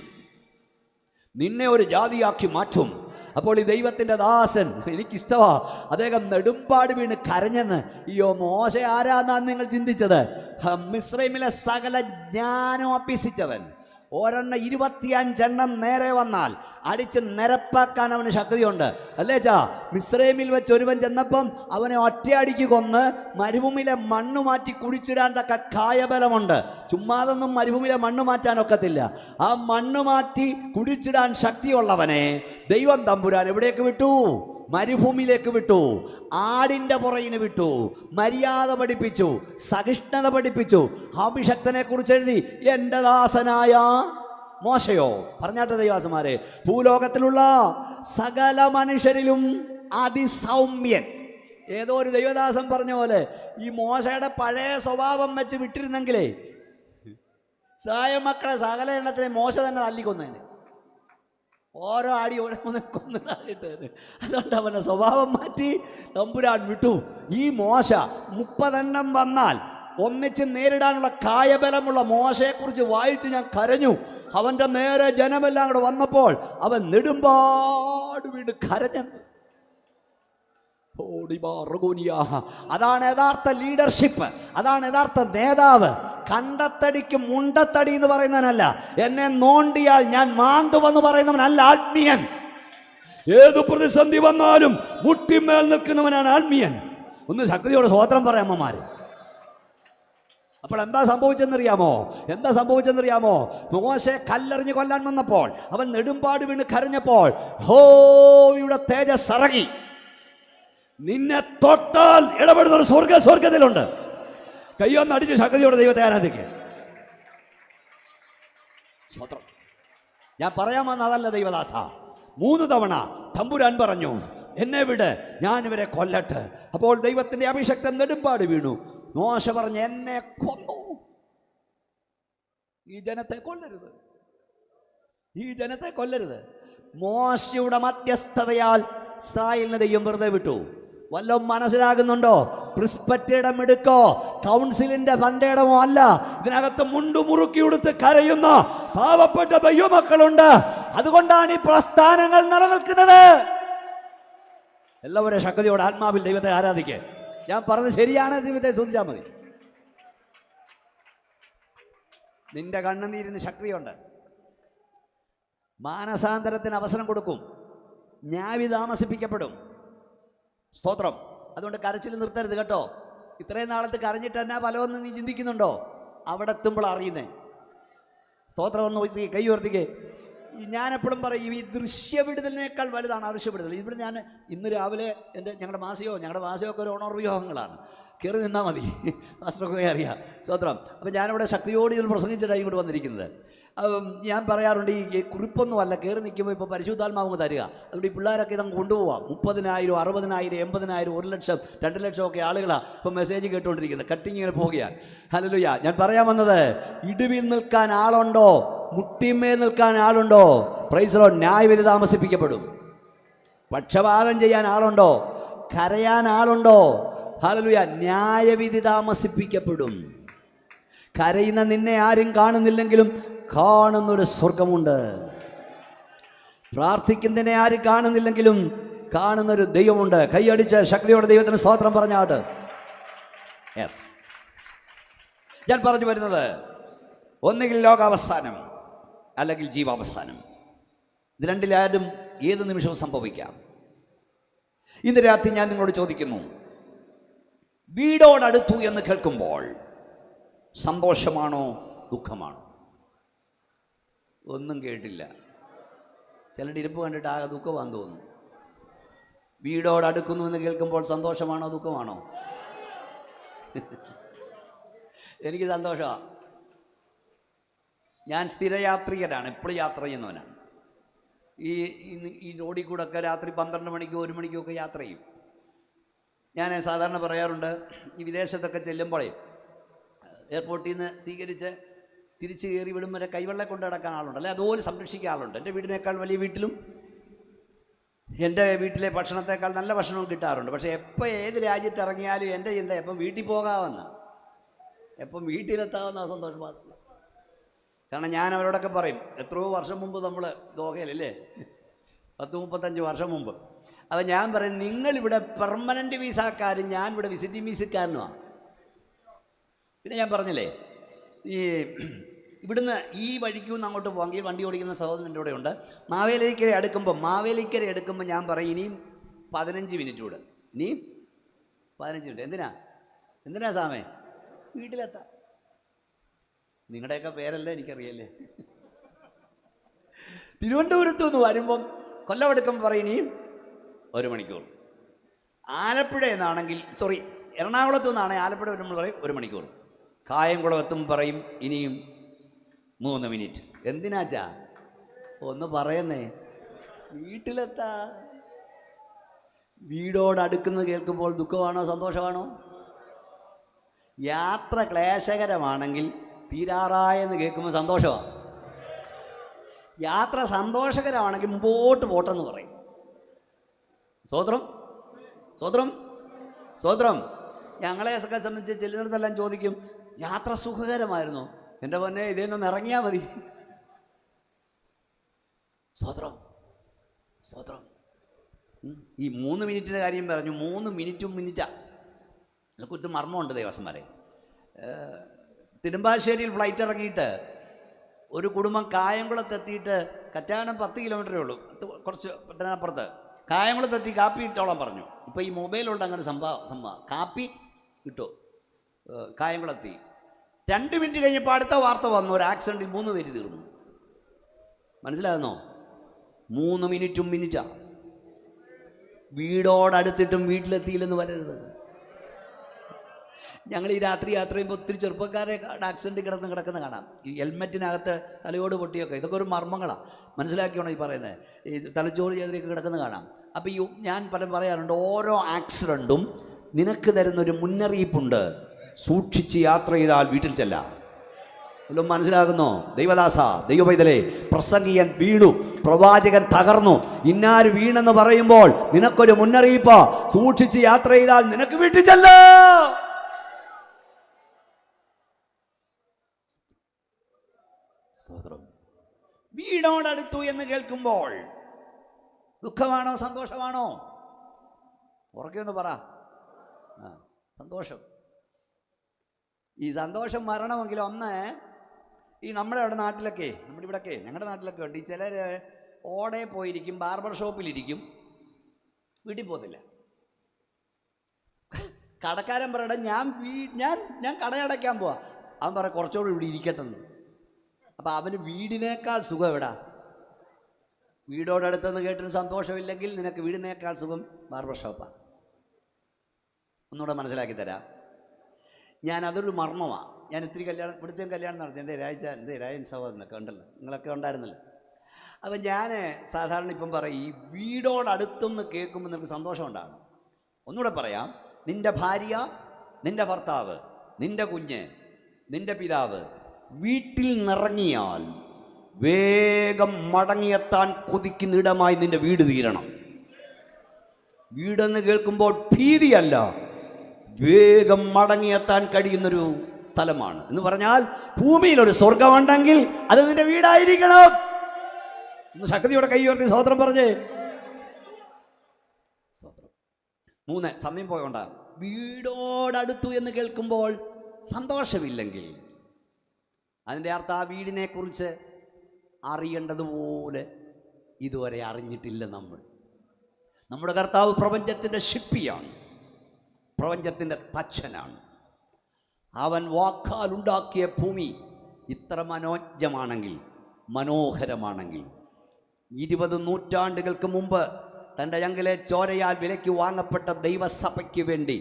നിന്നെ ഒരു ജാതിയാക്കി മാറ്റും. അപ്പോൾ ഈ ദൈവത്തിൻ്റെ ദാസൻ, എനിക്കിഷ്ടമാ, അദ്ദേഹം നെടുമ്പാട് വീണ് കരഞ്ഞെന്ന്. അയ്യോ, മോശ ആരാന്നാണ് നിങ്ങൾ ചിന്തിച്ചത്? മിസ്രൈമിലെ സകല ജ്ഞാനം അഭ്യസിച്ചവൻ. 25 നേരെ വന്നാൽ അടിച്ച് നിരപ്പാക്കാൻ അവന് ശക്തിയുണ്ട്, അല്ലേ ചാ? മിസ്രൈമിൽ വെച്ച് ഒരുവൻ ചെന്നപ്പം അവനെ ഒറ്റയടിക്ക് കൊന്ന് മരുഭൂമിയിലെ മണ്ണ് മാറ്റി കുഴിച്ചിടാൻ തക്ക കായബലമുണ്ട്. ചുമ്മാതൊന്നും മരുഭൂമിയിലെ മണ്ണ് മാറ്റാനൊക്കത്തില്ല. ആ മണ്ണ് മാറ്റി കുഴിച്ചിടാൻ ശക്തിയുള്ളവനെ ദൈവം തമ്പുരാൻ എവിടേക്ക് വിട്ടു? മരുഭൂമിയിലേക്ക് വിട്ടു. ആടിൻ്റെ പുറകിന് വിട്ടു. മര്യാദ പഠിപ്പിച്ചു, സഹിഷ്ണുത പഠിപ്പിച്ചു. അഭിഷക്തനെ കുറിച്ച് എഴുതി, എൻ്റെ ദാസനായ മോശയോ. പറഞ്ഞാട്ടെ ദൈവാസന്മാരെ, ഭൂലോകത്തിലുള്ള സകല മനുഷ്യരിലും അതിസൗമ്യൻ. ഏതോ ഒരു ദൈവദാസൻ പറഞ്ഞ പോലെ ഈ മോശയുടെ പഴയ സ്വഭാവം വെച്ച് വിട്ടിരുന്നെങ്കിലേ ഇസ്രായേൽ മക്കളെ സകല എണ്ണത്തിനെ മോശ തന്നെ തല്ലിക്കൊന്നതിന്. ഓരോ അടി കൊന്നതായിട്ട്. അതുകൊണ്ട് അവൻ്റെ സ്വഭാവം മാറ്റി തമ്പുരാൻ വിട്ടു. ഈ മോശ 30 വന്നാൽ ഒന്നിച്ച് നേരിടാനുള്ള കായബലമുള്ള മോശയെക്കുറിച്ച് വായിച്ച് ഞാൻ കരഞ്ഞു. അവൻ്റെ നേരെ ജനമെല്ലാം കൂടെ വന്നപ്പോൾ അവൻ നെടുമ്പാട് വീട് കരഞ്ഞു. അതാണ് യഥാർത്ഥ ലീഡർഷിപ്പ്, അതാണ് യഥാർത്ഥ നേതാവ്. കണ്ടത്തടിക്ക് മുണ്ടത്തടി എന്ന് പറയുന്നവനല്ല. എന്നെ നോണ്ടിയാൽ ഞാൻ മാന്തുവെന്ന് പറയുന്നവനല്ല ആത്മീയൻ. ഏതു പ്രതിസന്ധി വന്നാലും മുട്ടിമേൽ നിൽക്കുന്നവനാണ് ആത്മീയൻ. ഒന്ന് ശക്തിയോടെ സ്തോത്രം പറയാം അമ്മമാര്. അപ്പോൾ എന്താ സംഭവിച്ചെന്നറിയാമോ? മോശെ കല്ലെറിഞ്ഞ് കൊല്ലാൻ വന്നപ്പോൾ അവൻ നെടുമ്പാട് വീണ് കരഞ്ഞപ്പോൾ യഹോവയുടെ തേജസ്സ് ഇറങ്ങി. നിന്നെ തൊട്ടാൽ ഇടപെടുന്ന ഒരു സ്വർഗത്തിലുണ്ട്. കയ്യൊന്ന് അടിച്ച് ശക്തിയോടെ ദൈവത്തെ ആരാധിക്കുക. സ്വത്രം ഞാൻ പറയാമെന്ന് അതല്ല ദൈവദാസ. 3 തവണ തമ്പുരാൻ പറഞ്ഞു, എന്നെ വിട്, ഞാൻ ഇവരെ കൊല്ലട്ടെ. അപ്പോൾ ദൈവത്തിന്റെ അഭിഷക്തൻ നെടുമ്പാട് വീണു. മോശ പറഞ്ഞു, എന്നെ കൊന്നു, ഈ ജനത്തെ കൊല്ലരുത്. മോശയുടെ മധ്യസ്ഥതയാൽ ഇസ്രായേലിനെ ദൈവം വെറുതെ വിട്ടു. വല്ലതും മനസ്സിലാകുന്നുണ്ടോ? പ്രിസ്പറ്റയുടെ മിടുക്കോ കൗൺസിലിന്റെ തന്റെ ഇടമോ അല്ല. ഇതിനകത്ത് മുണ്ടു മുറുക്കി ഉടുത്ത് കരയുന്ന പാവപ്പെട്ട ദൈവമക്കളുണ്ട്. അതുകൊണ്ടാണ് ഈ പ്രസ്ഥാനങ്ങൾ നിലനിൽക്കുന്നത്. എല്ലാവരും ശക്തിയോടെ ആത്മാവിൽ ദൈവത്തെ ആരാധിക്കുക. ഞാൻ പറഞ്ഞത് ശരിയാണ്, ദൈവത്തെ ശ്രദ്ധിച്ചാൽ മതി. നിന്റെ കണ്ണുനീരിന് ശക്തിയുണ്ട്. മാനസാന്തരത്തിന് അവസരം കൊടുക്കും. ന്യായവിധി താമസിപ്പിക്കപ്പെടും. സ്തോത്രം. അതുകൊണ്ട് കരച്ചിൽ നിർത്തരുത് കേട്ടോ. ഇത്രയും നാളത്ത് കരഞ്ഞിട്ട് എന്നാ ഫലമെന്ന് നീ ചിന്തിക്കുന്നുണ്ടോ? അവിടെ എത്തുമ്പോൾ അറിയുന്നേ. സ്തോത്രം. ഒന്ന് കൈ ഉയർത്തിക്കേ. ഞാനെപ്പോഴും പറയും, ഈ ദൃശ്യവിടുതലിനേക്കാൾ വലുതാണ് അദൃശ്യവിടുതൽ. ഇവിടെ ഞാൻ ഇന്ന് രാവിലെ ഞങ്ങളുടെ മാസമൊക്കെ ഒരു ഓണർവ്യൂഹങ്ങളാണ്. കയറി നിന്നാൽ മതി, മാസ്റ്റർക്കൊക്കെ അറിയാം. സ്തോത്രം. അപ്പം ഞാനിവിടെ ശക്തിയോട് ഇതിൽ പ്രസംഗിച്ചിട്ടാണ് ഇങ്ങോട്ട് വന്നിരിക്കുന്നത്. ഞാൻ പറയാറുണ്ട്, ഈ കുറിപ്പൊന്നും അല്ല, കയറി നിൽക്കുമ്പോൾ ഇപ്പോൾ പരിശുദ്ധാത്മാവ് തരിക. അതുകൊണ്ട് ഈ പിള്ളേരൊക്കെ ഇതങ്ങ് കൊണ്ടുപോവാം. 30,000, 60,000, 80,000, 1 ലക്ഷം, 2 ലക്ഷം ഒക്കെ ആളുകളാണ് ഇപ്പം മെസ്സേജ് കേട്ടുകൊണ്ടിരിക്കുന്നത്. കട്ടിങ് ഇങ്ങനെ പോകുകയാണ്. ഹല്ലേലൂയ. ഞാൻ പറയാൻ വന്നത്, ഇടിവിൽ നിൽക്കാൻ ആളുണ്ടോ? മുട്ടിമേ നിൽക്കാൻ ആളുണ്ടോ? Praise the Lord. ന്യായവിധി താമസിപ്പിക്കപ്പെടും. പക്ഷപാതം ചെയ്യാൻ ആളുണ്ടോ? കരയാൻ ആളുണ്ടോ? ഹല്ലേലൂയ. ന്യായവിധി താമസിപ്പിക്കപ്പെടും. കരയുന്ന നിന്നെ ആരും കാണുന്നില്ലെങ്കിലും കാണുന്നൊരു സ്വർഗമുണ്ട്. പ്രാർത്ഥിക്കുന്നതിനെ ആരും കാണുന്നില്ലെങ്കിലും കാണുന്നൊരു ദൈവമുണ്ട്. കൈയടിച്ച് ശക്തിയോടെ ദൈവത്തിന് സ്തോത്രം പറഞ്ഞാട്ട്. യെസ്, ഞാൻ പറഞ്ഞു വരുന്നത്, ഒന്നുകിൽ ലോകാവസാനം അല്ലെങ്കിൽ ജീവാവസാനം. ഇത് രണ്ടിലാരും ഏത് നിമിഷവും സംഭവിക്കാം. ഇന്ന് രാത്രി ഞാൻ നിങ്ങളോട് ചോദിക്കുന്നു, വീടോടടുത്തു എന്ന് കേൾക്കുമ്പോൾ സന്തോഷമാണോ ദുഃഖമാണോ? ഒന്നും കേട്ടില്ല. ചിലരുടെ ഇരിപ്പ് കണ്ടിട്ട് ആകെ ദുഃഖമാണെന്ന് തോന്നുന്നു. വീടോടടുക്കുന്നു എന്ന് കേൾക്കുമ്പോൾ സന്തോഷമാണോ ദുഃഖമാണോ? എനിക്ക് സന്തോഷമാണ്. ഞാൻ സ്ഥിരയാത്രികനാണ്, എപ്പോഴും യാത്ര ചെയ്യുന്നവനാണ്. ഈ റോഡിൽ കൂടെ ഒക്കെ രാത്രി 12 മണിക്കോ 1 മണിക്കോ ഒക്കെ യാത്ര ചെയ്യും. ഞാൻ സാധാരണ പറയാറുണ്ട്, ഈ വിദേശത്തൊക്കെ ചെല്ലുമ്പോഴേ എയർപോർട്ടിൽ നിന്ന് സ്വീകരിച്ച് തിരിച്ച് കയറി വിടും വരെ കൈവെള്ളം കൊണ്ട് നടക്കാൻ ആളുണ്ട്, അല്ലെ അതുപോലെ സംരക്ഷിക്കാൻ ആളുണ്ട്. എൻ്റെ വീടിനേക്കാൾ വലിയ വീട്ടിലും എൻ്റെ വീട്ടിലെ ഭക്ഷണത്തേക്കാൾ നല്ല ഭക്ഷണവും കിട്ടാറുണ്ട്. പക്ഷേ എപ്പോൾ ഏത് രാജ്യത്ത് ഇറങ്ങിയാലും എൻ്റെ ചിന്ത എപ്പം വീട്ടിൽ പോകാമെന്ന, എപ്പം വീട്ടിലെത്താവുന്ന സന്തോഷം മാസം. കാരണം ഞാൻ അവരോടൊക്കെ പറയും, എത്രയോ വർഷം മുമ്പ് നമ്മൾ ദോഹയിലല്ലേ, 30-35 വർഷം മുമ്പ്. അപ്പം ഞാൻ പറയും, നിങ്ങളിവിടെ പെർമനൻ്റ് വിസക്കാരും ഞാൻ ഇവിടെ വിസിറ്റിംഗ് വിസക്കാരനുമാണ്. പിന്നെ ഞാൻ പറഞ്ഞില്ലേ, ഈ ഇവിടുന്ന് ഈ വഴിക്കൊന്ന് അങ്ങോട്ട് പോകാമെങ്കിൽ വണ്ടി ഓടിക്കുന്ന സഹോദരൻ്റെ കൂടെ ഉണ്ട്. മാവേലിക്കര എടുക്കുമ്പോൾ ഞാൻ പറയും, ഇനിയും 15 മിനിറ്റ് കൂടെ, ഇനിയും 15 മിനിറ്റ്. എന്തിനാ സാമേ? വീട്ടിലെത്താം. നിങ്ങളുടെയൊക്കെ പേരല്ലേ എനിക്കറിയല്ലേ. തിരുവനന്തപുരത്ത് നിന്ന് വരുമ്പം കൊല്ലം പറയും ഇനിയും 1 മണിക്കൂർ. ആലപ്പുഴയിൽ നിന്നാണെങ്കിൽ എറണാകുളത്ത് നിന്നാണെങ്കിൽ ആലപ്പുഴ വരുമ്പോൾ പറയും 1 മണിക്കൂർ. കായംകുളം എത്തുമ്പോൾ പറയും ഇനിയും 3 മിനിറ്റ്. എന്തിനാച്ചാ ഒന്ന് പറയുന്നേ, വീട്ടിലെത്താ. വീടോടടുക്കുന്നത് കേൾക്കുമ്പോൾ ദുഃഖമാണോ സന്തോഷമാണോ? യാത്ര ക്ലേശകരമാണെങ്കിൽ തീരാറായെന്ന് കേൾക്കുമ്പോൾ സന്തോഷമാണ്. യാത്ര സന്തോഷകരമാണെങ്കിൽ മുമ്പോട്ട് പോട്ടെന്ന് പറയും. സ്വോത്രം. ഞങ്ങളെയൊക്കെ സംബന്ധിച്ച് ചെല്ലുന്നിടത്തെല്ലാം ചോദിക്കും, യാത്ര സുഖകരമായിരുന്നു? എൻ്റെ പൊന്നെ, ഇതേന്നൊന്ന് ഇറങ്ങിയാൽ മതി. സ്വോത്രം. ഈ 3 മിനിറ്റിൻ്റെ കാര്യം പറഞ്ഞു. 3 മിനിറ്റാ. അതിനെക്കുറിച്ച് മർമ്മമുണ്ട് ദേവസ്വന്മാരെ. തിരുമ്പാശ്ശേരിയിൽ ഫ്ലൈറ്റ് ഇറങ്ങിയിട്ട് ഒരു കുടുംബം കായംകുളത്തെത്തിയിട്ട്, കറ്റാനം 10 കിലോമീറ്ററേ ഉള്ളൂ, കുറച്ച് പട്ടണപ്പുറത്ത്. കായംകുളത്തെത്തി കാപ്പി ഇട്ടോളാൻ പറഞ്ഞു. ഇപ്പോൾ ഈ മൊബൈലുണ്ട് അങ്ങനെ സംഭവം കാപ്പി കിട്ടുമോ? കായംകുളത്തി 2 മിനിറ്റ് കഴിഞ്ഞപ്പോൾ അടുത്ത വാർത്ത വന്നു, ഒരു ആക്സിഡൻറ്റിൽ 3 പേര് തീർന്നു. മനസ്സിലാകുന്നോ? 3 മിനിറ്റാ. വീടോടടുത്തിട്ടും വീട്ടിലെത്തിയില്ലെന്ന് വരരുത്. ഞങ്ങൾ ഈ രാത്രി യാത്ര ചെയ്യുമ്പോൾ ഒത്തിരി ചെറുപ്പക്കാരെ ആക്സിഡൻറ്റ് കിടക്കുന്ന കാണാം. ഈ ഹെൽമെറ്റിനകത്ത് തലയോട് പൊട്ടിയൊക്കെ. ഇതൊക്കെ ഒരു മർമ്മങ്ങളാണ്, മനസ്സിലാക്കിയാണോ ഈ പറയുന്നത്? ഈ തലച്ചോറ് ചെയ്തിലേക്ക് കിടക്കുന്ന കാണാം. അപ്പോൾ ഞാൻ പറയാറുണ്ട്, ഓരോ ആക്സിഡൻറ്റും നിനക്ക് തരുന്നൊരു മുന്നറിയിപ്പുണ്ട്. സൂക്ഷിച്ച് യാത്ര ചെയ്താൽ വീട്ടിൽ ചെല്ലാം. വല്ലതും മനസ്സിലാകുന്നോ? ദൈവദാസ, ദൈവപൈതലേ, പ്രസംഗിയൻ വീണു പ്രവാചകൻ തകർന്നു. ഇന്നാര് വീണെന്ന് പറയുമ്പോൾ നിനക്കൊരു മുന്നറിയിപ്പ്, സൂക്ഷിച്ച് യാത്ര ചെയ്താൽ നിനക്ക് വീട്ടിൽ ചെല്ലോ. വീടോടടുത്തു എന്ന് കേൾക്കുമ്പോൾ ദുഃഖമാണോ സന്തോഷമാണോ? ഉറക്കെന്ന് പറ. സന്തോഷം. ഈ സന്തോഷം വരണമെങ്കിൽ ഒന്ന്, ഈ നമ്മുടെ അവിടെ നാട്ടിലൊക്കെ, നമ്മുടെ ഇവിടെയൊക്കെ, ഞങ്ങളുടെ നാട്ടിലൊക്കെ ഉണ്ട്, ഈ ചിലർ ഓടെ പോയിരിക്കും, ബാർബർ ഷോപ്പിലിരിക്കും, വീട്ടിൽ പോകുന്നില്ല. കടക്കാരൻ പറയട്ടെ, ഞാൻ കടയടയ്ക്കാൻ പോവാ. അവൻ പറ കുറച്ചുകൂടി ഇവിടെ ഇരിക്കട്ടെന്ന്. അപ്പം അവന് വീടിനേക്കാൾ സുഖം എവിടാ? വീടോടടുത്തെന്ന് കേട്ടിന് സന്തോഷമില്ലെങ്കിൽ നിനക്ക് വീടിനേക്കാൾ സുഖം ബാർബർ ഷോപ്പാണ്. ഒന്നുകൂടെ മനസ്സിലാക്കി തരാം. അതൊരു മർമ്മമാണ്. ഞാൻ ഒത്തിരി ഇവിടുത്തെയും കല്യാണം നടത്തി. എൻ്റെ രാജൻ സഹോദരനൊക്കെ ഉണ്ടല്ലോ, നിങ്ങളൊക്കെ ഉണ്ടായിരുന്നല്ലോ. അപ്പം ഞാൻ സാധാരണ ഇപ്പം പറയും, ഈ വീടോടടുത്തെന്ന് കേൾക്കുമ്പോൾ നിനക്ക് സന്തോഷം ഉണ്ടാകും. ഒന്നുകൂടെ പറയാം, നിൻ്റെ ഭാര്യ, നിൻ്റെ ഭർത്താവ്, നിൻ്റെ കുഞ്ഞ്, നിൻ്റെ പിതാവ് വീട്ടിൽ നിറങ്ങിയാൽ വേഗം മടങ്ങിയെത്താൻ കൊതിക്കുന്നിടമായി നിൻ്റെ വീട് തീരണം. വീടെന്ന് കേൾക്കുമ്പോൾ ഭീതിയല്ല, വേഗം മടങ്ങിയെത്താൻ കഴിയുന്നൊരു സ്ഥലമാണ്. എന്ന് പറഞ്ഞാൽ ഭൂമിയിൽ ഒരു സ്വർഗമുണ്ടെങ്കിൽ അത് നിന്റെ വീടായിരിക്കണം. ഒന്ന് ശക്തിയോടെ കൈ ഉയർത്തി സ്തോത്രം പറഞ്ഞേ. സ്തോത്രം. 3, സമയം പോയോണ്ടാ. വീടോടടുത്തു എന്ന് കേൾക്കുമ്പോൾ സന്തോഷമില്ലെങ്കിൽ അതിൻ്റെ അർത്ഥം ആ വീടിനെ കുറിച്ച് അറിയേണ്ടതുപോലെ ഇതുവരെ അറിഞ്ഞിട്ടില്ല. നമ്മുടെ കർത്താവ് പ്രപഞ്ചത്തിൻ്റെ ശില്പിയാണ്, പ്രപഞ്ചത്തിൻ്റെ തച്ചനാണ്. അവൻ വാക്കാലുണ്ടാക്കിയ ഭൂമി ഇത്ര മനോജ്ഞമാണെങ്കിൽ, മനോഹരമാണെങ്കിൽ, 20 നൂറ്റാണ്ടുകൾക്ക് മുമ്പ് തൻ്റെ ചങ്കിലെ ചോരയാൽ വിലയ്ക്ക് വാങ്ങപ്പെട്ട ദൈവസഭയ്ക്ക് വേണ്ടി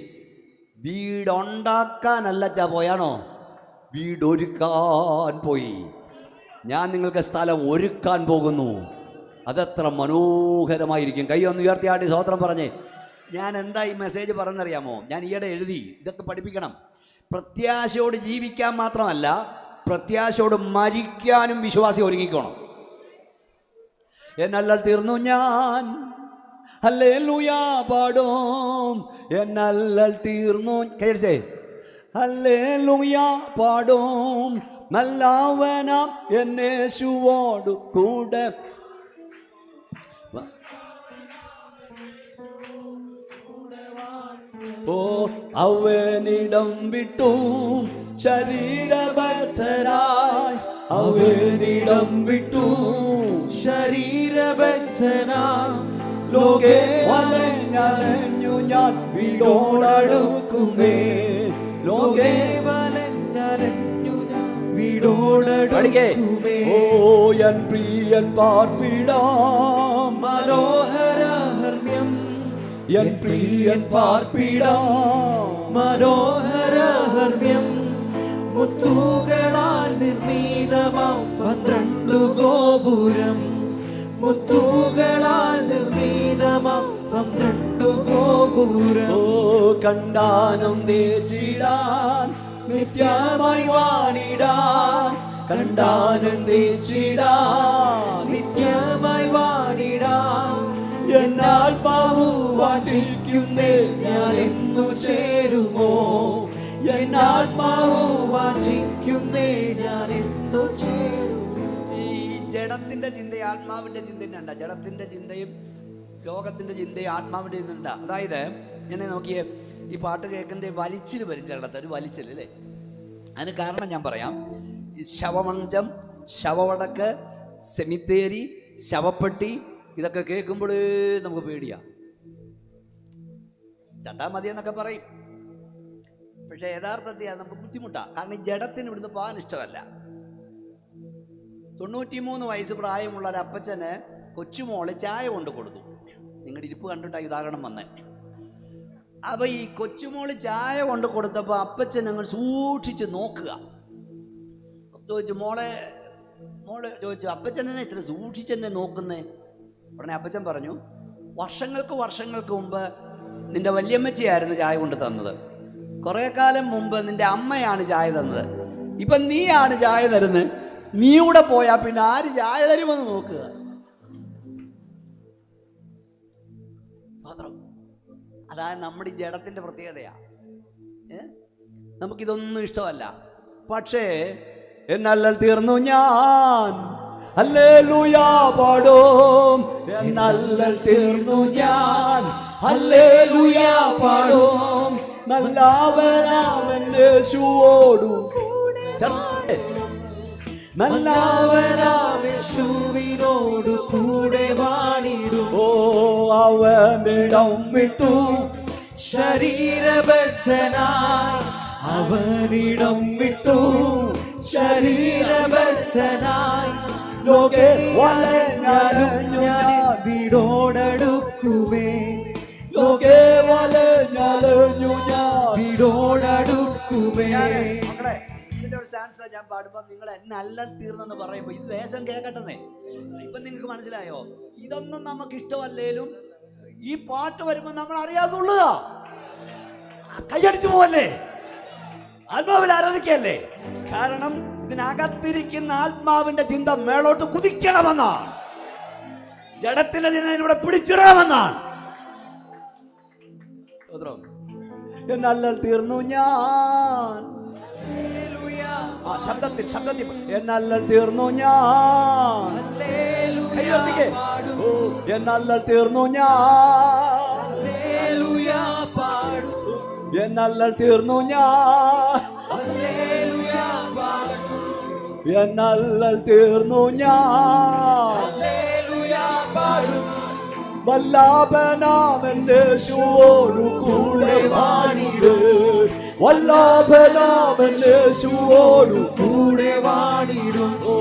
വീടുണ്ടാക്കാനല്ല പോയാണോ, വീടൊരുക്കാൻ പോയി. ഞാൻ നിങ്ങൾക്ക് സ്ഥലം ഒരുക്കാൻ പോകുന്നു. അതെത്ര മനോഹരമായിരിക്കും. കൈ ഒന്ന് ഉയർത്തിയാട്ടി സ്തോത്രം പറഞ്ഞേ. ഞാൻ എന്താ ഈ മെസ്സേജ് പറഞ്ഞറിയാമോ? ഞാൻ ഈയിടെ എഴുതി, ഇതൊക്കെ പഠിപ്പിക്കണം. പ്രത്യാശയോട് ജീവിക്കാൻ മാത്രമല്ല, പ്രത്യാശയോട് മരിക്കാനും വിശ്വാസി ഒരുങ്ങിക്കോണം. എന്നല്ല തീർന്നു ഞാൻ ഹല്ലേലൂയ പാടും, എന്നല്ല തീർന്നു കേൾച്ചേ ഹല്ലേലൂയ പാടും, നല്ലവനാം യേശുവോട് കൂടെ. ഓ അവനിടം വിട്ടു ശരീരബദ്ധനായി, അവനിടം വിട്ടു ശരീരബദ്ധനായി, ലോകേ വലഞ്ഞു ഞാൻ വീടോടടുക്കുമേ, ലോകേ വലഞ്ഞു ഞാൻ വീടോടടുക്കുമേ. ഓ എൻ പ്രിയൻ പാർപ്പിടാം മനോഹരഹർമ്മ്യം, എൻ പ്രിയൻ പാർപ്പിടാം മനോഹരഹർമ്മ്യം, മുത്തുകളാൽ നിർമ്മിതമാം 12 ഗോപുരം, മുത്തുകളാൽ നിർമ്മിതമാം 12 ഗോപുരം. ഓ കണ്ടാനം തേച്ചിടാൻ നിത്യമായി വാണിടാൻ, കണ്ടാനം തേച്ചിടാൻ നിത്യമായി വാണിടാൻ, എന്നാത്മാവു വാഞ്ചിക്കുന്നേ ഞാൻ എന്നു ചേരുമോ, എന്നാത്മാവു വാഞ്ചിക്കുന്നേ ഞാൻ എന്നു ചേരുമോ. ഈ ജഡത്തിന്റെ ചിന്തയും ആത്മാവിന്റെ ചിന്തയും രണ്ട. ജഡത്തിന്റെ ചിന്തയും ലോകത്തിന്റെ ചിന്തയും ആത്മാവിന്റെ ചിന്തയുണ്ട. അതായത് എന്നെ നോക്കിയേ, ഈ പാട്ട് കേൾക്കുന്ന വലിച്ചിൽ വരും ചിലടത്ത്, ഒരു വലിച്ചിൽ അല്ലേ. അതിന് കാരണം ഞാൻ പറയാം. ഈ ശവമഞ്ചം, ശവവടക്ക്, സെമിത്തേരി, ശവപ്പെട്ടി, ഇതൊക്കെ കേൾക്കുമ്പോഴേ നമുക്ക് പേടിയാ. ചട്ടാ മതി എന്നൊക്കെ പറയും, പക്ഷെ യഥാർത്ഥത്തിൽ അത് നമുക്ക് ബുദ്ധിമുട്ടാണ്. കാരണം ഈ ജഡത്തിന് ഇവിടുന്ന് പോകാൻ ഇഷ്ടമല്ല. 93 വയസ്സ് പ്രായമുള്ള ഒരു അപ്പച്ചന് കൊച്ചുമോള് ചായ കൊണ്ട് കൊടുത്തു. നിങ്ങളുടെ ഇരിപ്പ് കണ്ടിട്ടാണ് ഉദാഹരണം വന്നേ. അപ്പോൾ ഈ കൊച്ചുമോള് ചായ കൊണ്ട് കൊടുത്തപ്പോൾ അപ്പച്ചൻ ഞങ്ങൾ സൂക്ഷിച്ച് നോക്കുക. ചോദിച്ചു, മോള് ചോദിച്ചു, അപ്പച്ചനെ ഇത്ര സൂക്ഷിച്ചെന്നെ നോക്കുന്നേ? ഉടനെ അപ്പച്ചൻ പറഞ്ഞു, വർഷങ്ങൾക്ക് മുമ്പ് നിന്റെ വല്യമ്മച്ചിയായിരുന്നു ചായ കൊണ്ട് തന്നത്, കുറേ കാലം മുമ്പ് നിന്റെ അമ്മയാണ് ചായ തന്നത്, ഇപ്പം നീയാണ് ചായ തരുന്നത്, നീ കൂടെ പോയാൽ പിന്നെ ആര് ചായ തരുമെന്ന് നോക്കുക. അതായത് നമ്മുടെ ഈ ജഡത്തിൻ്റെ പ്രത്യേകതയാണ്. നമുക്കിതൊന്നും ഇഷ്ടമല്ല. പക്ഷേ എന്നല്ലൽ തീർന്നു ഞാൻ ഹല്ലേലൂയ പാടും, എന്നല്ലൽ തീർന്നു ഞാൻ ഹല്ലേലൂയ പാടും, നല്ലവനാവന്റെ യേശുവോടു നല്ലവനാവേശുവിനോടു കൂടെ വാണിടും. ഓ അവനിടം വിട്ടു ശരീരബദ്ധനായി അവനിടം വിട്ടു ശരീരബദ്ധനായി ലോകെ വലഞ്ഞു ഞാൻ വീടോടടുക്കുമേ ലോകെ വലഞ്ഞു ഞാൻ വീടോടടുക്കുമേ. മക്കളെ, ഇതിന്റെ ഒരു ചാൻസ് ഞാൻ പാടുമ്പോ നിങ്ങൾ എന്നെ അല്ല തീർന്നെന്ന് പറയുമ്പോ ഇത് ദേശം കേൾക്കട്ടെന്നേ. ഇപ്പൊ നിങ്ങൾക്ക് മനസ്സിലായോ? ഇതൊന്നും നമുക്ക് ഇഷ്ടമല്ലേലും ഈ പാട്ട് വരുമ്പോ നമ്മൾ അറിയാതുള്ളതാ. കൈയടിച്ചു പോവല്ലേ, ആത്മാവിൽ ആരാധിക്കല്ലേ. കാരണം ഇതിനകത്തിരിക്കുന്ന ആത്മാവിന്റെ ചിന്ത മേളോട്ട് കുതിക്കണമെന്നാണ്, ജഡത്തിന്റെ ചിന്ത ഇവിടെ പിടിച്ചിടണമെന്നാണ്. എന്നല്ലൽ തീർന്നു ഞാൻ, ശബ്ദത്തിൽ എന്നല്ലൽ തീർന്നു ഞാൻ, എന്നല്ലൽ തീർന്നു ഞാൻ, എന്നല്ലൽ തീർന്നു ഞാൻ, എന്നല്ലൽ തീർന്നു ഞാൻ, വല്ലാഭനാമന്റെ യേശുവോടു കൂടെ വാണിടും, വല്ലാഭനാമന്റെ യേശുവോടു കൂടെ വാണിടും. ഓ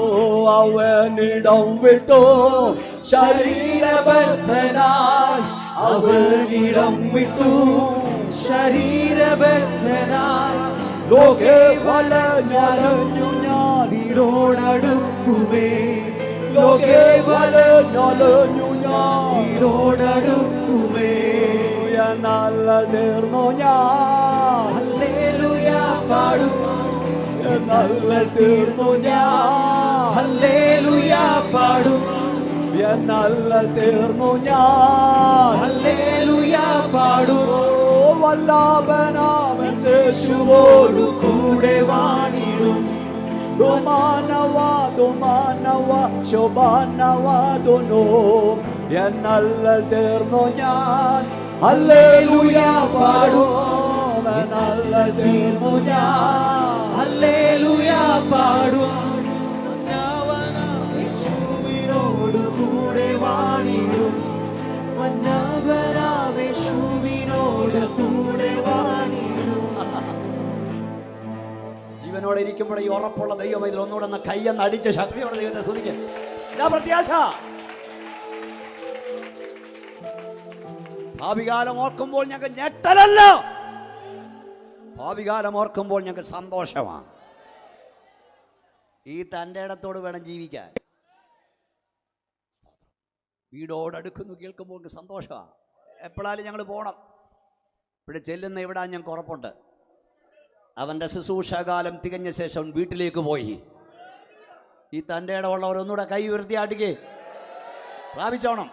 അവനിടം വിട്ടു ശരീരബദ്ധനായി അവനിടം വിട്ടു ശരീരബദ്ധനായി ലോകെ വലഞ്ഞു ഞാൻ വീടോടടുക്കുമേ ലോകെ വലഞ്ഞു ഞാൻ വീടോടടുക്കുമേ. എന്നല്ലൽ തീർന്നു ഞാൻ ഹല്ലേലൂയ പാടും, എന്നല്ലൽ തീർന്നു ഞാൻ ഹല്ലേലൂയ പാടും, എന്നല്ലൽ തീർന്നു ഞാൻ ഹല്ലേലൂയ പാടും. വല്ലാഭനാമന്റെ യേശുവോടു കൂടെ വാണിടും. ദുമാനവ ദുമാനവ ശോഭാനവ ദുനോ എന്നല്ലൽ തീർന്നു ഞാൻ ഹല്ലേലൂയ പാടും, എന്നല്ലൽ തീർന്നു ഞാൻ ഹല്ലേലൂയ പാടും. യേശുവിനോട് കൂടെ വാണിടും, യേശുവിനോട് കൂടെ വാണിടും. ജീവനോടെ ഇരിക്കുമ്പോൾ ഈ ഉറപ്പുള്ള ദൈവം ഇതിൽ ഒന്നുകൂടെ കയ്യെന്ന് അടിച്ച ശക്തിയോടെ ദൈവത്തെ സ്തുതിക്കുക. ഇതാ പ്രത്യാശ. ഭാവികാലം ഓർക്കുമ്പോൾ ഞങ്ങൾക്ക് ഞെട്ടലല്ല, ഭാവികാലം ഓർക്കുമ്പോൾ ഞങ്ങൾക്ക് സന്തോഷമാണ്. ഈ തൻ്റെ ഇടത്തോട് വേണം ജീവിക്കാൻ. വീടോടടുക്കുന്നു കേൾക്കുമ്പോൾ ഞങ്ങൾക്ക് സന്തോഷമാണ്. എപ്പോഴാലും ഞങ്ങൾ പോകണം. ഇവിടെ ചെല്ലുന്ന ഇവിടെ ഞങ്ങൾക്ക് ഉറപ്പുണ്ട്. അവൻ്റെ ശുശ്രൂഷകാലം തികഞ്ഞ ശേഷം വീട്ടിലേക്ക് പോയി. ഈ തൻ്റെ ഇടമുള്ളവർ ഒന്നുകൂടെ കൈ ഉയർത്തി ആട്ടിക്കേ, പ്രാപിച്ചോണം.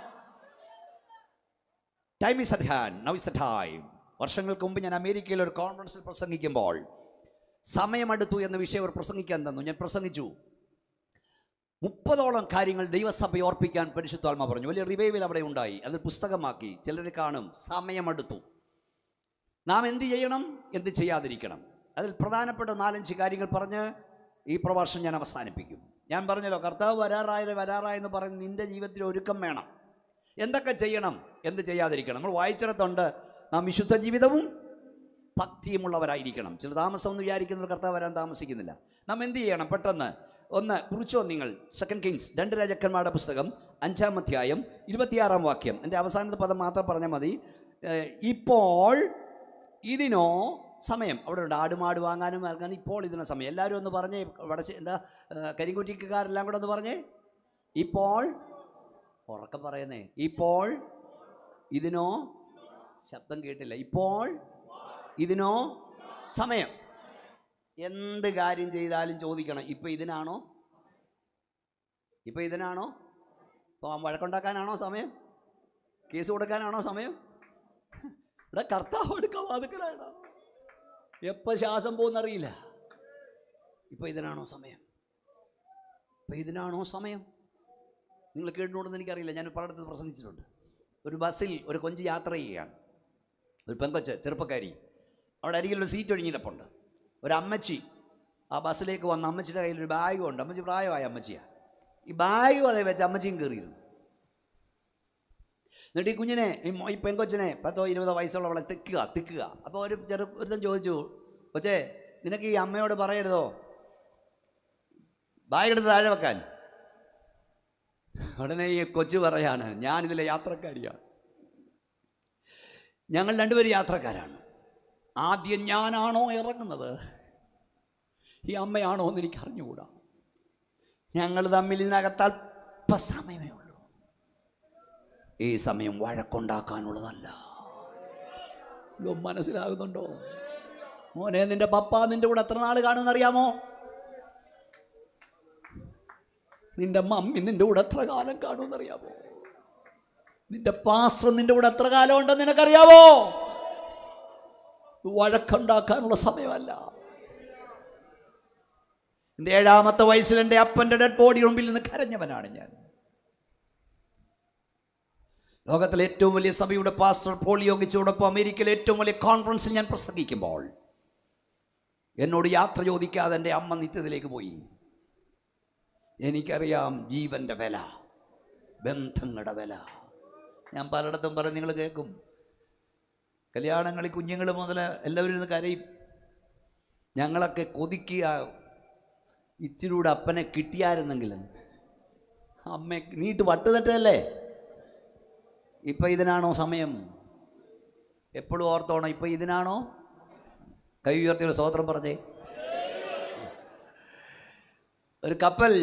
Time is at hand, now is the time. വർഷങ്ങൾക്ക് മുമ്പ് ഞാൻ അമേരിക്കയിൽ ഒരു കോൺഫറൻസിൽ പ്രസംഗിക്കുമ്പോൾ സമയമെടുത്തു എന്ന വിഷയം അവർ പ്രസംഗിക്കാൻ തന്നു. ഞാൻ പ്രസംഗിച്ചു. 30ഓളം കാര്യങ്ങൾ ദൈവസഭ ഓർപ്പിക്കാൻ പരിശുദ്ധാത്മാ പറഞ്ഞു. വലിയ റിവൈവൽ അവിടെ ഉണ്ടായി. അത് പുസ്തകമാക്കി. ചിലർ കാണും. സമയമെടുത്തു. നാം എന്ത് ചെയ്യണം, എന്ത് ചെയ്യാതിരിക്കണം. അതിൽ പ്രധാനപ്പെട്ട 4-5 കാര്യങ്ങൾ പറഞ്ഞ് ഈ പ്രഭാഷണം ഞാൻ അവസാനിപ്പിക്കും. ഞാൻ പറഞ്ഞല്ലോ, കർത്താവ് വരാറായെന്ന് പറഞ്ഞ് നിൻ്റെ ജീവിതത്തിൽ ഒരുക്കം വേണം. എന്തൊക്കെ ചെയ്യണം, എന്ത് ചെയ്യാതിരിക്കണം. നമ്മൾ വായിച്ചിടത്തുണ്ട്, നാം വിശുദ്ധ ജീവിതവും ഭക്തിയുമുള്ളവരായിരിക്കണം. ചില താമസം എന്ന് വിചാരിക്കുന്നവർ കർത്താവ് വരാൻ താമസിക്കുന്നില്ല. നാം എന്ത് ചെയ്യണം? പെട്ടെന്ന് ഒന്ന് കുറിച്ചോ നിങ്ങൾ. 2 കിങ്സ് 2 രാജാക്കന്മാരുടെ പുസ്തകം 5-ാം അധ്യായം 26-ാം വാക്യം. എൻ്റെ അവസാനത്തെ പദം മാത്രം പറഞ്ഞാൽ മതി. ഇപ്പോൾ ഇതിനോ സമയം. അവിടെ ഉണ്ട് ആടുമാട് വാങ്ങാനും വാങ്ങാനും ഇപ്പോൾ ഇതിനോ സമയം. എല്ലാവരും ഒന്ന് പറഞ്ഞേ, എന്താ കരിങ്കുറ്റിക്കാരെല്ലാം കൂടെ ഒന്ന് പറഞ്ഞേ. ഇപ്പോൾ ഉറക്കം പറയുന്നേ. ഇപ്പോൾ ഇതിനോ, ശബ്ദം കേട്ടില്ല. ഇപ്പോൾ ഇതിനോ സമയം. എന്ത് കാര്യം ചെയ്താലും ചോദിക്കണം, ഇപ്പം ഇതിനാണോ, ഇപ്പം ഇതിനാണോ, ഇപ്പം വഴക്കുണ്ടാക്കാനാണോ സമയം, കേസ് കൊടുക്കാനാണോ സമയം, ഇവിടെ കർത്താവ് എടുക്കാൻ വാതുക്കലാണ്. എപ്പോൾ ശ്വാസം പോകുന്നറിയില്ല. ഇപ്പം ഇതിനാണോ സമയം? ഇപ്പം ഇതിനാണോ സമയം? നിങ്ങൾ കേട്ടിട്ടുണ്ടെന്ന് എനിക്കറിയില്ല. ഞാൻ പലയിടത്ത് പ്രസംഗിച്ചിട്ടുണ്ട്. ഒരു ബസ്സിൽ ഒരു കൊഞ്ച് യാത്ര ചെയ്യുകയാണ്. ഒരു പെങ്കൊച്ച് ചെറുപ്പക്കാരി അവിടെ അരികിലൊരു സീറ്റ് ഒഴിഞ്ഞിടപ്പുണ്ട്. ഒരു അമ്മച്ചി ആ ബസ്സിലേക്ക് വന്ന് അമ്മച്ചിയുടെ കയ്യിൽ ഒരു ബാഗും ഉണ്ട്. അമ്മച്ചി പ്രായമായ അമ്മച്ചിയാണ്. ഈ ബാഗും അതേ വെച്ച് അമ്മച്ചിയും കയറിയിരുന്നു. എന്നിട്ട് ഈ കുഞ്ഞിനെ ഈ പെങ്കൊച്ചിനെ 10-20 വയസ്സുള്ളവളെ തിക്കുക. അപ്പോൾ ഒരുത്തൻ ചോദിച്ചു, കൊച്ചേ നിനക്ക് ഈ അമ്മയോട് പറയരുതോ ബാഗെടുത്ത് താഴെ വെക്കാൻ? ഉടനെ ഈ കൊച്ചു പറയാണ്, ഞാനിതിലെ യാത്രക്കാരിയാണ്, ഞങ്ങൾ രണ്ടുപേരും യാത്രക്കാരാണ്. ആദ്യം ഞാനാണോ ഇറങ്ങുന്നത്, ഈ അമ്മയാണോ എന്ന് എനിക്ക് അറിഞ്ഞുകൂടാ. ഞങ്ങൾ തമ്മിൽ ഇതിനകത്ത് അല്പസമയമേ ഉള്ളൂ. ഈ സമയം വഴക്കുണ്ടാക്കാനുള്ളതല്ല. മനസ്സിലാകുന്നുണ്ടോ മോനെ? നിന്റെ പപ്പ നിന്റെ കൂടെ എത്ര നാൾ കാണുമെന്നറിയാമോ? നിന്റെ മമ്മി നിന്റെ കൂടെ എത്ര കാലം കാണുമെന്നറിയാമോ? നിന്റെ പാസ്റ്റർ നിന്റെ കൂടെ എത്ര കാലം ഉണ്ടെന്ന് നിനക്കറിയാമോ? വഴക്കുണ്ടാക്കാനുള്ള സമയമല്ല. എൻ്റെ 7ാമത്തെ വയസ്സിൽ എൻ്റെ അപ്പൻ്റെ ഡെഡ് ബോഡി മുമ്പിൽ നിന്ന് കരഞ്ഞവനാണ് ഞാൻ. ലോകത്തിലെ ഏറ്റവും വലിയ സഭയുടെ പാസ്റ്റർ പോൾ യോഗിച്ചോടൊപ്പം അമേരിക്കയിലെ ഏറ്റവും വലിയ കോൺഫറൻസിൽ ഞാൻ പ്രസംഗിക്കുമ്പോൾ എന്നോട് യാത്ര ചോദിക്കാതെ എൻ്റെ അമ്മ നിത്യത്തിലേക്ക് പോയി. എനിക്കറിയാം ജീവൻ്റെ വില, ബന്ധങ്ങളുടെ വില. ഞാൻ പലയിടത്തും പറയും, നിങ്ങൾ കേൾക്കും. കല്യാണങ്ങളിൽ കുഞ്ഞുങ്ങൾ മുതൽ എല്ലാവരും ഇന്ന് കരയും. ഞങ്ങളൊക്കെ കൊതിക്കുക, ഇച്ചിരൂടെ അപ്പനെ കിട്ടിയായിരുന്നെങ്കിൽ. അമ്മ നീട്ട് വട്ടുതട്ടല്ലേ? ഇപ്പം ഇതിനാണോ സമയം? എപ്പോഴും ഓർത്തോണം, ഇപ്പം ഇതിനാണോ? കൈ ഉയർത്തിയൊരു സ്തോത്രം പറഞ്ഞേ. ഒരു കപ്പൽ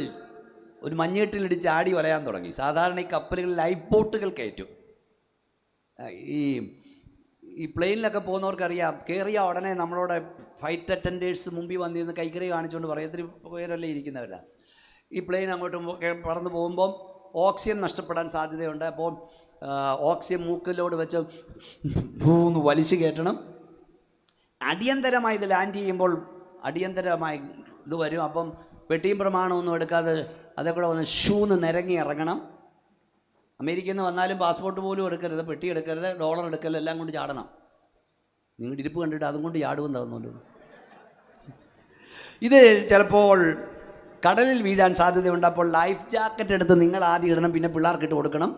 ഒരു മഞ്ഞേട്ടിലിടിച്ച് ആടി വലയാൻ തുടങ്ങി. സാധാരണ ഈ കപ്പലുകൾ ലൈഫ് ബോട്ടുകൾ കയറ്റും. ഈ പ്ലെയിനിലൊക്കെ പോകുന്നവർക്കറിയാം, കയറിയ ഉടനെ നമ്മളോട് ഫ്ലൈറ്റ് അറ്റൻഡേഴ്സ് മുമ്പിൽ വന്നിരുന്ന് കൈക്കറി കാണിച്ചുകൊണ്ട് പറയും, എത്ര പേരല്ലേ ഇരിക്കുന്നവരാ. ഈ പ്ലെയിൻ അങ്ങോട്ട് പറന്ന് പോകുമ്പം ഓക്സിജൻ നഷ്ടപ്പെടാൻ സാധ്യതയുണ്ട്. അപ്പോൾ ഓക്സിജൻ മൂക്കിലോട് വെച്ച് മൂന്ന് വലിച്ചു കയറ്റണം. അടിയന്തരമായി ഇത് ലാൻഡ് ചെയ്യുമ്പോൾ അടിയന്തരമായി ഇത് വരും. അപ്പം പെട്ടിയും പ്രമാണമൊന്നും എടുക്കാതെ അതേ കൂടെ വന്ന് ഷൂന്ന് നിരങ്ങി ഇറങ്ങണം. അമേരിക്കയിൽ നിന്ന് വന്നാലും പാസ്പോർട്ട് പോലും എടുക്കരുത്, പെട്ടി എടുക്കരുത്, ഡോളർ എടുക്കരുത്, എല്ലാം കൊണ്ട് ചാടണം. നിങ്ങളുടെ ഇരിപ്പ് കണ്ടിട്ട് അതും കൊണ്ട് ചാടുമെന്ന് തോന്നുന്നു. ഇത് ചിലപ്പോൾ കടലിൽ വീഴാൻ സാധ്യതയുണ്ട്. അപ്പോൾ ലൈഫ് ജാക്കറ്റ് എടുത്ത് നിങ്ങൾ ആദ്യം ഇടണം, പിന്നെ പിള്ളേർക്കിട്ട് കൊടുക്കണം.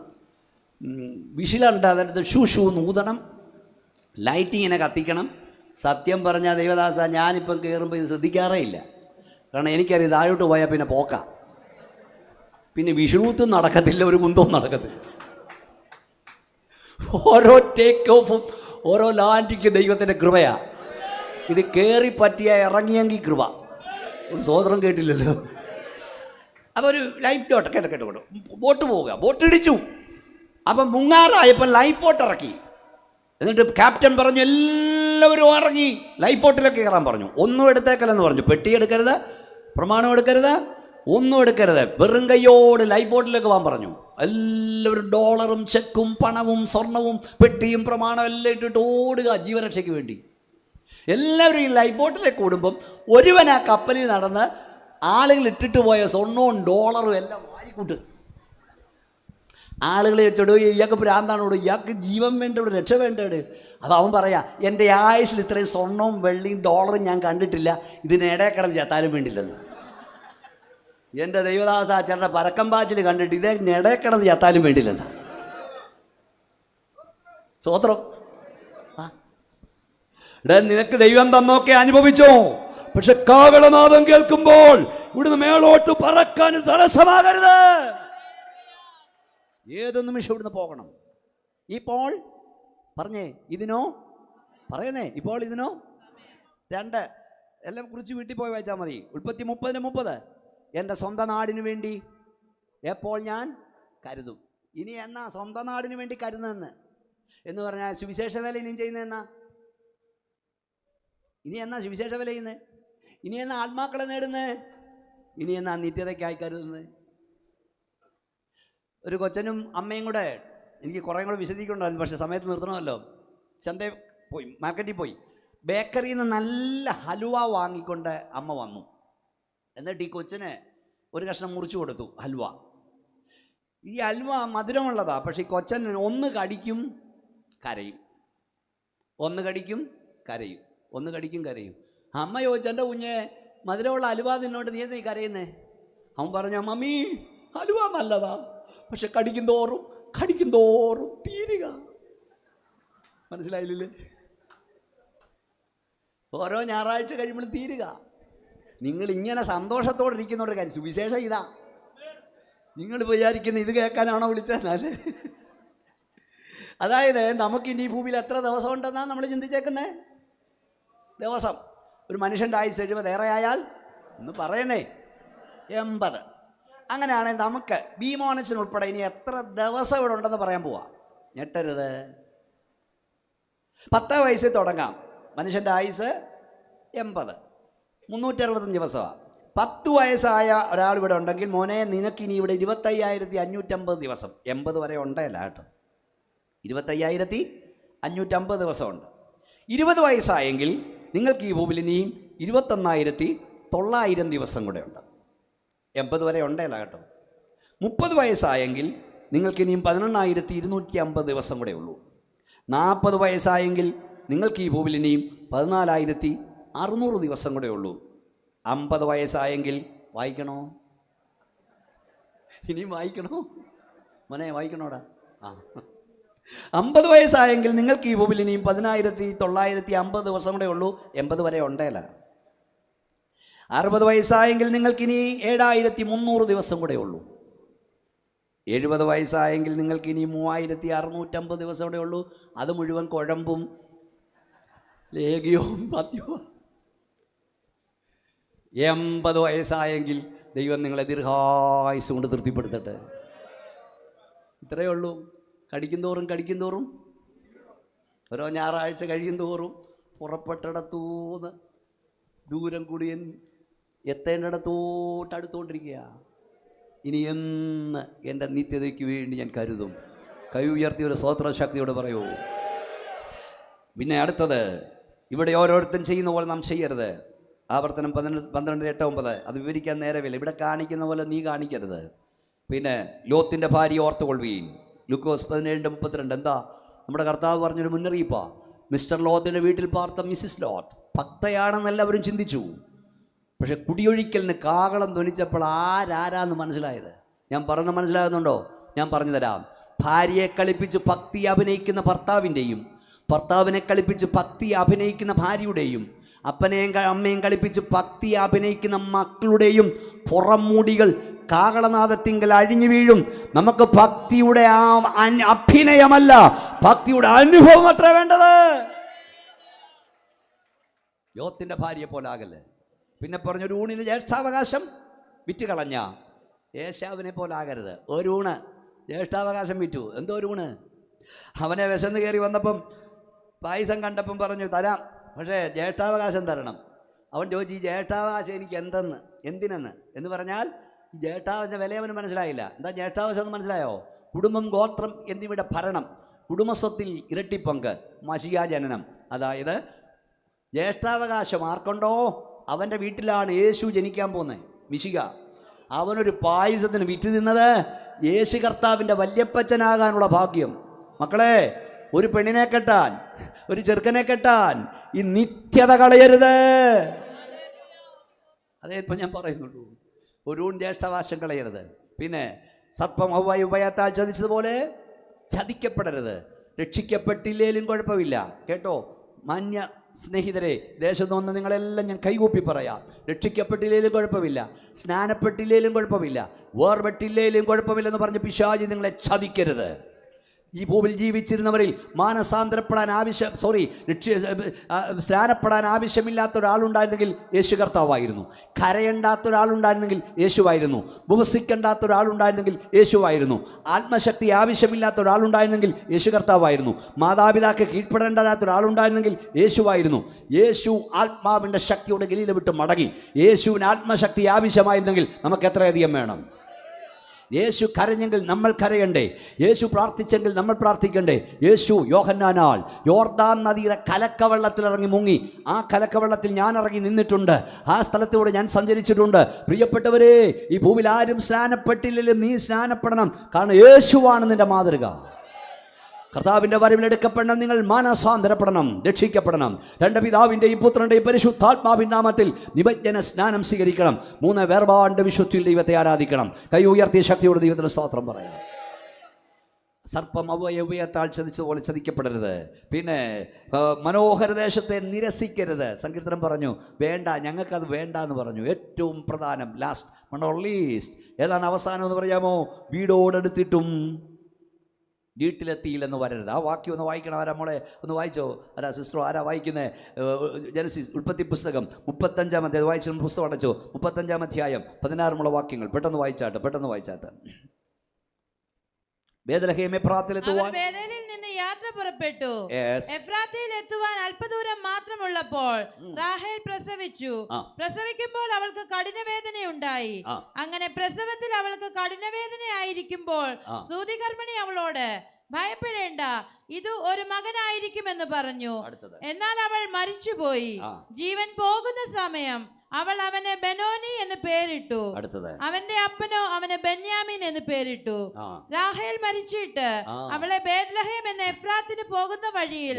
വിഷിലുണ്ട്, അതെടുത്ത് ഷൂ നൂതണം, ലൈറ്റിങ്ങിനെ കത്തിക്കണം. സത്യം പറഞ്ഞാൽ ദൈവദാസ, ഞാനിപ്പം കയറുമ്പോൾ ഇത് ശ്രദ്ധിക്കാറേ ഇല്ല. കാരണം എനിക്കറിയാം താഴോട്ട് പോയാൽ പിന്നെ പോക്കാം, പിന്നെ വിഷുവൂത്തും നടക്കത്തില്ല, ഒരു കുന്തവും നടക്കത്തില്ല. ഓരോ ടേക്ക് ഓഫും ഓരോ ലാൻഡിക്ക് ദൈവത്തിൻ്റെ കൃപയാണ്. ഇത് കയറി പറ്റിയ ഇറങ്ങിയെങ്കിൽ കൃപ. ഒരു സ്വതന്ത്രം കേട്ടില്ലല്ലോ. അപ്പോൾ ഒരു ലൈഫ് കേട്ടോ ബോട്ട് പോവുക, ബോട്ട് ഇടിച്ചു. അപ്പം മുങ്ങാറായപ്പോൾ ലൈഫ് ബോട്ട് ഇറക്കി. എന്നിട്ട് ക്യാപ്റ്റൻ പറഞ്ഞു എല്ലാവരും ഇറങ്ങി ലൈഫ് ബോട്ടിലേക്ക് കയറാൻ പറഞ്ഞു. ഒന്നും എടുത്തേക്കല്ലെന്ന് പറഞ്ഞു. പെട്ടി എടുക്കരുത്, പ്രമാണം എടുക്കരുത്, ഒന്നും എടുക്കരുത്, വെറും കയ്യോട് ലൈഫ് ബോട്ടിലേക്ക് പോകാൻ പറഞ്ഞു. എല്ലാവരും ഡോളറും ചെക്കും പണവും സ്വർണവും പെട്ടിയും പ്രമാണം എല്ലാം ഇട്ടിട്ട് ഓടുക ജീവരക്ഷയ്ക്ക് വേണ്ടി. എല്ലാവരും ഈ ലൈഫ് ബോട്ടിലേക്ക് ഓടുമ്പം ഒരുവൻ ആ കപ്പലിൽ നടന്ന് ആളുകൾ ഇട്ടിട്ട് പോയ സ്വർണവും ഡോളറും എല്ലാം വാരിക്കൂട്ട്. ആളുകളെ വെച്ചോടോ, ഇയാൾക്ക് ഭ്രാന്താണോടോ, ഇയാൾക്ക് ജീവൻ വേണ്ടവിടെ, രക്ഷ വേണ്ടവിടെ. അപ്പോൾ അവൻ പറയാ, എൻ്റെ ആയുസിൽ ഇത്രയും സ്വർണവും വെള്ളിയും ഡോളറും ഞാൻ കണ്ടിട്ടില്ല, ഇതിനിടെ കിടന്ന് ചത്താലും വേണ്ടില്ലെന്ന്. എൻ്റെ ദൈവദാസ ചേട്ടൻ്റെ പരക്കം പാച്ചിൽ കണ്ടിട്ട് ഇതിനിടെ കിടന്ന് ചത്താലും വേണ്ടില്ലെന്ന്. സ്വോത്രം. നിനക്ക് ദൈവം തന്നൊക്കെ അനുഭവിച്ചോ, പക്ഷെ കാഹളനാദം കേൾക്കുമ്പോൾ ഇവിടുന്ന് മേളോട്ട് പറക്കാൻ തടസ്സമാകരുത്. ഏത് നിമിഷം ഇവിടുന്ന് പോകണം. ഇപ്പോൾ പറഞ്ഞേ ഇതിനോ, പറയുന്നേ ഇപ്പോൾ ഇതിനോ. 2 എല്ലാം കുറിച്ച് വീട്ടിൽ പോയി വായിച്ചാൽ മതി. ഉൽപ്പത്തി 30:30 എൻ്റെ സ്വന്തം നാടിനു വേണ്ടി എപ്പോൾ ഞാൻ കരുതും. ഇനി എന്നാ സ്വന്തം നാടിനു വേണ്ടി കരുതുന്നതെന്ന് എന്ന് പറഞ്ഞാൽ സുവിശേഷ വേല ഇനിയും ചെയ്യുന്നതെന്നാ? ഇനി എന്നാ സുവിശേഷ വേല ചെയ്യുന്നത്? ഇനി എന്നാ ആത്മാക്കളെ നേടുന്നത്? ഇനി എന്നാ നിത്യതയ്ക്കായി കരുതുന്നത്? ഒരു കൊച്ചനും അമ്മയും കൂടെ, എനിക്ക് കുറേ കൂടെ വിശദീകരിക്കുന്നുണ്ടായിരുന്നു, പക്ഷേ സമയത്ത് നിർത്തണമല്ലോ. ചന്തയിൽ പോയി, മാർക്കറ്റിൽ പോയി. ബേക്കറിയിൽ നിന്ന് നല്ല ഹലുവ വാങ്ങിക്കൊണ്ട് അമ്മ വന്നു. എന്നിട്ട് ഈ കൊച്ചിന് ഒരു കഷ്ണം മുറിച്ചു കൊടുത്തു ഹൽവ. ഈ ഹൽവ മധുരമുള്ളതാ, പക്ഷേ ഈ കൊച്ചൻ ഒന്ന് കടിക്കും കരയും, ഒന്ന് കടിക്കും കരയും, ഒന്ന് കടിക്കും കരയും. അമ്മ ചോദിച്ചു, എൻ്റെ കുഞ്ഞെ മധുരമുള്ള ഹലുവ നിന്നോട്ട് നീ നീ കരയുന്നേ? അവൻ പറഞ്ഞു, മമ്മി ഹലുവ നല്ലതാ, പക്ഷെ കടിക്കും തോറും തീരുക. മനസ്സിലായില്ലേ? ഓരോ ഞായറാഴ്ച കഴിയുമ്പോഴും തീരുക. നിങ്ങൾ ഇങ്ങനെ സന്തോഷത്തോടെ ഇരിക്കുന്നവരുടെ കാര്യം സുവിശേഷം ഇതാ. നിങ്ങൾ വിചാരിക്കുന്ന ഇത് കേൾക്കാനാണോ വിളിച്ചതല്ലേ? അതായത് നമുക്കിനി ഈ ഭൂമിയിൽ എത്ര ദിവസം ഉണ്ടെന്നാണ് നമ്മൾ ചിന്തിച്ചേക്കുന്നത്? ദിവസം. ഒരു മനുഷ്യൻ്റെ ആയുസ് 70, ഏറെ ആയാൽ ഒന്ന് പറയുന്നേ 80. അങ്ങനെയാണെങ്കിൽ നമുക്ക് ബീമോനച്ചനുൾപ്പെടെ ഇനി എത്ര ദിവസം ഇവിടെ ഉണ്ടെന്ന് പറയാൻ പോവാ. ഞെട്ടരുത്. 10 വയസ്സിൽ തുടങ്ങാം. മനുഷ്യൻ്റെ ആയുസ് 80, 365 ദിവസമാണ്. 10 വയസ്സായ ഒരാൾ ഇവിടെ ഉണ്ടെങ്കിൽ മോനെ നിനക്കിനി ഇവിടെ 25,550 ദിവസം. 80 വരെ ഉണ്ടല്ല കേട്ടോ, 25,550 ദിവസമുണ്ട്. 20 വയസ്സായെങ്കിൽ നിങ്ങൾക്ക് ഈ ഭൂമിയിൽ ഇനിയും 21,900 ദിവസം കൂടെ ഉണ്ട്. 80 വരെ ഉണ്ടല്ല കേട്ടോ. 30 വയസ്സായെങ്കിൽ നിങ്ങൾക്കിനിയും 18,250 ദിവസം കൂടെ ഉള്ളൂ. 40 വയസ്സായെങ്കിൽ നിങ്ങൾക്ക് ഈ ഭൂമിയിൽ ഇനിയും 14,600 ദിവസം കൂടെ ഉള്ളൂ. 50 വയസ്സായെങ്കിൽ വായിക്കണോ? ഇനിയും വായിക്കണോ മോനെ? വായിക്കണോടാ. 50 വയസ്സായെങ്കിൽ നിങ്ങൾക്ക് ഈ ഭൂമിയിൽ ഇനിയും 10,950 ദിവസം കൂടെ ഉള്ളൂ. 80 വരെ ഉണ്ടേല. 60 വയസ്സായെങ്കിൽ നിങ്ങൾക്കിനി 7,300 ദിവസം കൂടെ ഉള്ളൂ. 70 വയസ്സായെങ്കിൽ നിങ്ങൾക്കിനി 3,650 ദിവസം കൂടെ ഉള്ളൂ. അത് മുഴുവൻ കുഴമ്പും ലേഖ്യവും പദ്യവും. 80 വയസ്സായെങ്കിൽ ദൈവം നിങ്ങളെ ദീർഘായുസ് കൊണ്ട് തൃപ്തിപ്പെടുത്തട്ടെ. ഇത്രയേ ഉള്ളൂ. കടിക്കും തോറും ഓരോ ഞായറാഴ്ച കഴിയും തോറും പുറപ്പെട്ടിടത്തൂന്ന് ദൂരം കൂടിയൻ എത്തേണ്ടിടത്തോട്ട് അടുത്തുകൊണ്ടിരിക്കുക. ഇനി എന്ന് എൻ്റെ നിത്യതയ്ക്ക് വേണ്ടി ഞാൻ കരുതും. കൈ ഉയർത്തി ഒരു സ്തോത്ര ശക്തിയോട് പറയൂ. പിന്നെ അടുത്തത്, ഇവിടെ ഓരോരുത്തരും ചെയ്യുന്ന പോലെ നാം ചെയ്യരുത്. ആവർത്തനം 12:8-9 അത് വിവരിക്കാൻ നേരമില്ല. ഇവിടെ കാണിക്കുന്ന പോലെ നീ കാണിക്കരുത്. പിന്നെ ലോത്തിൻ്റെ ഭാര്യ ഓർത്തുകൊള്ളുവീൻ. ലൂക്കോസ് 17:32 എന്താ നമ്മുടെ കർത്താവ് പറഞ്ഞൊരു മുന്നറിയിപ്പാ. മിസ്റ്റർ ലോത്തിൻ്റെ വീട്ടിൽ പാർത്ത മിസ്സിസ് ലോത്ത് ഭക്തയാണെന്ന് എല്ലാവരും ചിന്തിച്ചു. പക്ഷെ കുടിയൊഴിക്കലിന് കാഹളം ധ്വനിച്ചപ്പോൾ ആരാന്ന് മനസ്സിലായത്. ഞാൻ പറഞ്ഞ മനസ്സിലാകുന്നുണ്ടോ? ഞാൻ പറഞ്ഞു തരാം. ഭാര്യയെ കളിപ്പിച്ച് ഭക്തി അഭിനയിക്കുന്ന ഭർത്താവിൻ്റെയും ഭർത്താവിനെ കളിപ്പിച്ച് ഭക്തി അഭിനയിക്കുന്ന ഭാര്യയുടെയും അപ്പനെയും അമ്മയും കളിപ്പിച്ച് ഭക്തി അഭിനയിക്കുന്ന മക്കളുടെയും പുറംമൂടികൾ കാഹളനാദത്തിങ്കൽ അഴിഞ്ഞു വീഴും. നമുക്ക് ഭക്തിയുടെ അഭിനയമല്ല, ഭക്തിയുടെ അനുഭവം അത്ര വേണ്ടത്. യോത്തിന്റെ ഭാര്യയെ പോലാകല്ലേ. പിന്നെ പറഞ്ഞൊരു ഊണിന് ജ്യേഷ്ഠാവകാശം വിറ്റ് കളഞ്ഞ ഏശാവിനെ പോലാകരുത്. ഒരു ഊണ് ജ്യേഷ്ഠാവകാശം വിറ്റു. എന്തോ ഒരു ഊണ്. അവനെ വിശന്ന് കയറി വന്നപ്പം പായസം കണ്ടപ്പം പറഞ്ഞു തരാം, പക്ഷേ ജ്യേഷ്ഠാവകാശം തരണം. അവൻ ചോദിച്ചു, ഈ ജ്യേഷ്ഠാവകാശം എനിക്ക് എന്തിനെന്ന് എന്ന് പറഞ്ഞാൽ ഈ ജ്യേഷ്ഠാവകാശം വില അവന് മനസ്സിലായില്ല. എന്താ ജ്യേഷ്ഠാവകാശം എന്ന് മനസ്സിലായോ? കുടുംബം, ഗോത്രം എന്നിവയുടെ ഭരണം, കുടുംബസ്വത്തിൽ ഇരട്ടിപ്പങ്ക്, മശിയാ ജനനം. അതായത് ജ്യേഷ്ഠാവകാശം ആർക്കുണ്ടോ അവൻ്റെ വീട്ടിലാണ് യേശു ജനിക്കാൻ പോകുന്നത്. മിശിക അവനൊരു പായസത്തിന് വിറ്റ് തിന്നത് യേശു കർത്താവിൻ്റെ വല്യപ്പച്ചനാകാനുള്ള ഭാഗ്യം. മക്കളെ, ഒരു പെണ്ണിനെ കെട്ടാൻ, ഒരു ചെറുക്കനെ കെട്ടാൻ ഈ നിത്യത കളയരുത്. അതേ ഇപ്പം ഞാൻ പറയുന്നുള്ളൂ. ഒരു ജ്യേഷ്ഠാവകാശം കളയരുത്. പിന്നെ സർപ്പം ഹവ്വായെ ഉഭയത്താൽ ചതിച്ചതുപോലെ ചതിക്കപ്പെടരുത്. രക്ഷിക്കപ്പെട്ടില്ലേലും കുഴപ്പമില്ല കേട്ടോ. മാന്യ സ്നേഹിതരെ, ദേശത്ത് വന്ന് നിങ്ങളെല്ലാം ഞാൻ കൈകൂപ്പി പറയാം. രക്ഷിക്കപ്പെട്ടില്ലേലും കുഴപ്പമില്ല, സ്നാനപ്പെട്ടില്ലേലും കുഴപ്പമില്ല, വേർപെട്ടില്ലേലും കുഴപ്പമില്ലെന്ന് പറഞ്ഞ് പിശാചി നിങ്ങളെ ചതിക്കരുത്. ഈ ഭൂമിയിൽ ജീവിച്ചിരുന്നവരിൽ സ്നാനപ്പെടാൻ ആവശ്യമില്ലാത്ത ഒരാളുണ്ടായിരുന്നെങ്കിൽ യേശു കർത്താവായിരുന്നു. കരയണ്ടാത്ത ഒരാളുണ്ടായിരുന്നെങ്കിൽ യേശുവായിരുന്നു. ഉപവസിക്കേണ്ടാത്ത ഒരാളുണ്ടായിരുന്നെങ്കിൽ യേശുവായിരുന്നു. ആത്മശക്തി ആവശ്യമില്ലാത്ത ഒരാളുണ്ടായിരുന്നെങ്കിൽ യേശു കർത്താവായിരുന്നു. മാതാപിതാക്കൾ കീഴ്പ്പെടേണ്ടാത്ത ഒരാളുണ്ടായിരുന്നെങ്കിൽ യേശുവായിരുന്നു. യേശു ആത്മാവിൻ്റെ ശക്തിയോടെ ഗലീല വിട്ട് മടങ്ങി. യേശുവിന് ആത്മശക്തി ആവശ്യമായിരുന്നെങ്കിൽ നമുക്ക് എത്രയധികം വേണം. യേശു കരഞ്ഞെങ്കിൽ നമ്മൾ കരയണ്ടേ? യേശു പ്രാർത്ഥിച്ചെങ്കിൽ നമ്മൾ പ്രാർത്ഥിക്കണ്ടേ? യേശു യോഹന്നാനാൽ യോർദാൻ നദിയുടെ കലക്കവെള്ളത്തിൽ ഇറങ്ങി മുങ്ങി. ആ കലക്കവെള്ളത്തിൽ ഞാൻ ഇറങ്ങി നിന്നിട്ടുണ്ട്. ആ സ്ഥലത്തൂടെ ഞാൻ സഞ്ചരിച്ചിട്ടുണ്ട്. പ്രിയപ്പെട്ടവരെ, ഈ ഭൂമിയിൽ ആരും സ്നാനപ്പെട്ടില്ലെങ്കിലും നീ സ്നാനപ്പെടണം. കാരണം യേശുവാണ് നിന്റെ മാതൃക. കർത്താവിൻ്റെ വരവിൽ എടുക്കപ്പെടണം. നിങ്ങൾ മാനസാന്തരപ്പെടണം, രക്ഷിക്കപ്പെടണം. രണ്ട് പിതാവിൻ്റെയും പുത്രൻ്റെയും പരിശുദ്ധാത്മാവിൻ നാമത്തിൽ നിമജ്ജന സ്നാനം സ്വീകരിക്കണം. 3 വേർപാട് വിശുദ്ധിയിൽ ദൈവത്തെ ആരാധിക്കണം. കൈ ഉയർത്തിയ ശക്തിയോട് ദൈവത്തിന് സ്തോത്രം പറയാം. സർപ്പം അവയവയത്താൽ ചതിച്ചതുപോലെ ചതിക്കപ്പെടരുത്. പിന്നെ മനോഹര ദേശത്തെ നിരസിക്കരുത്. സങ്കീർത്തനം പറഞ്ഞു, വേണ്ട, ഞങ്ങൾക്കത് വേണ്ട എന്ന് പറഞ്ഞു. ഏറ്റവും പ്രധാനം, ലാസ്റ്റ് ബട്ട് നോട്ട് ലീസ്റ്റ്, ഏതാണ് അവസാനം എന്ന് പറയാമോ? വീടോടെടുത്തിട്ടും വീട്ടിലെത്തിയില്ലെന്ന് വരരുത്. ആ വാക്യം ഒന്ന് വായിക്കണം. ആരാ മോളെ ഒന്ന് വായിച്ചോ? ആരാ സിസ്റ്ററോ ആരാ വായിക്കുന്നത്? ജനസിസ് ഉൽപ്പത്തി പുസ്തകം 35-ാം അധ്യായം വായിച്ച പുസ്തകം അടച്ചോ. 35-ാം അധ്യായം 16 വാക്യങ്ങൾ പെട്ടെന്ന് വായിച്ചാട്ടെ. ബേത്ലഹേം എഫ്രാത്തിലെത്തുവാൻ ബേഥേലിൽ നിന്ന് യാത്ര പുറപ്പെട്ടു. എഫ്രാത്തയിൽ എത്തുവാൻ അല്പദൂരം മാത്രമുള്ളപ്പോൾ റാഹേൽ പ്രസവിച്ചു. പ്രസവിക്കുമ്പോൾ അവൾക്ക് കഠിനവേദനയുണ്ടായി. അങ്ങനെ പ്രസവത്തിൽ അവൾക്ക് കഠിനവേദനയായിരിക്കുമ്പോൾ സൂതികർമ്മിണി അവളോട്, ഭയപ്പെടേണ്ട, ഇത് ഒരു മകനായിരിക്കുമെന്ന് പറഞ്ഞു. എന്നാൽ അവൾ മരിച്ചുപോയി. ജീവൻ പോകുന്ന സമയം അവൾ അവന് ബെനോനി എന്ന് പേരിട്ടു. അവന്റെ അപ്പനോ അവന് ബെന്യാമീൻ എന്ന് പേരിട്ടു. റാഹേൽ മരിച്ചിട്ട് അവളെ ബേത്ലഹേം എന്ന എഫ്രാത്തിന് പോകുന്ന വഴിയിൽ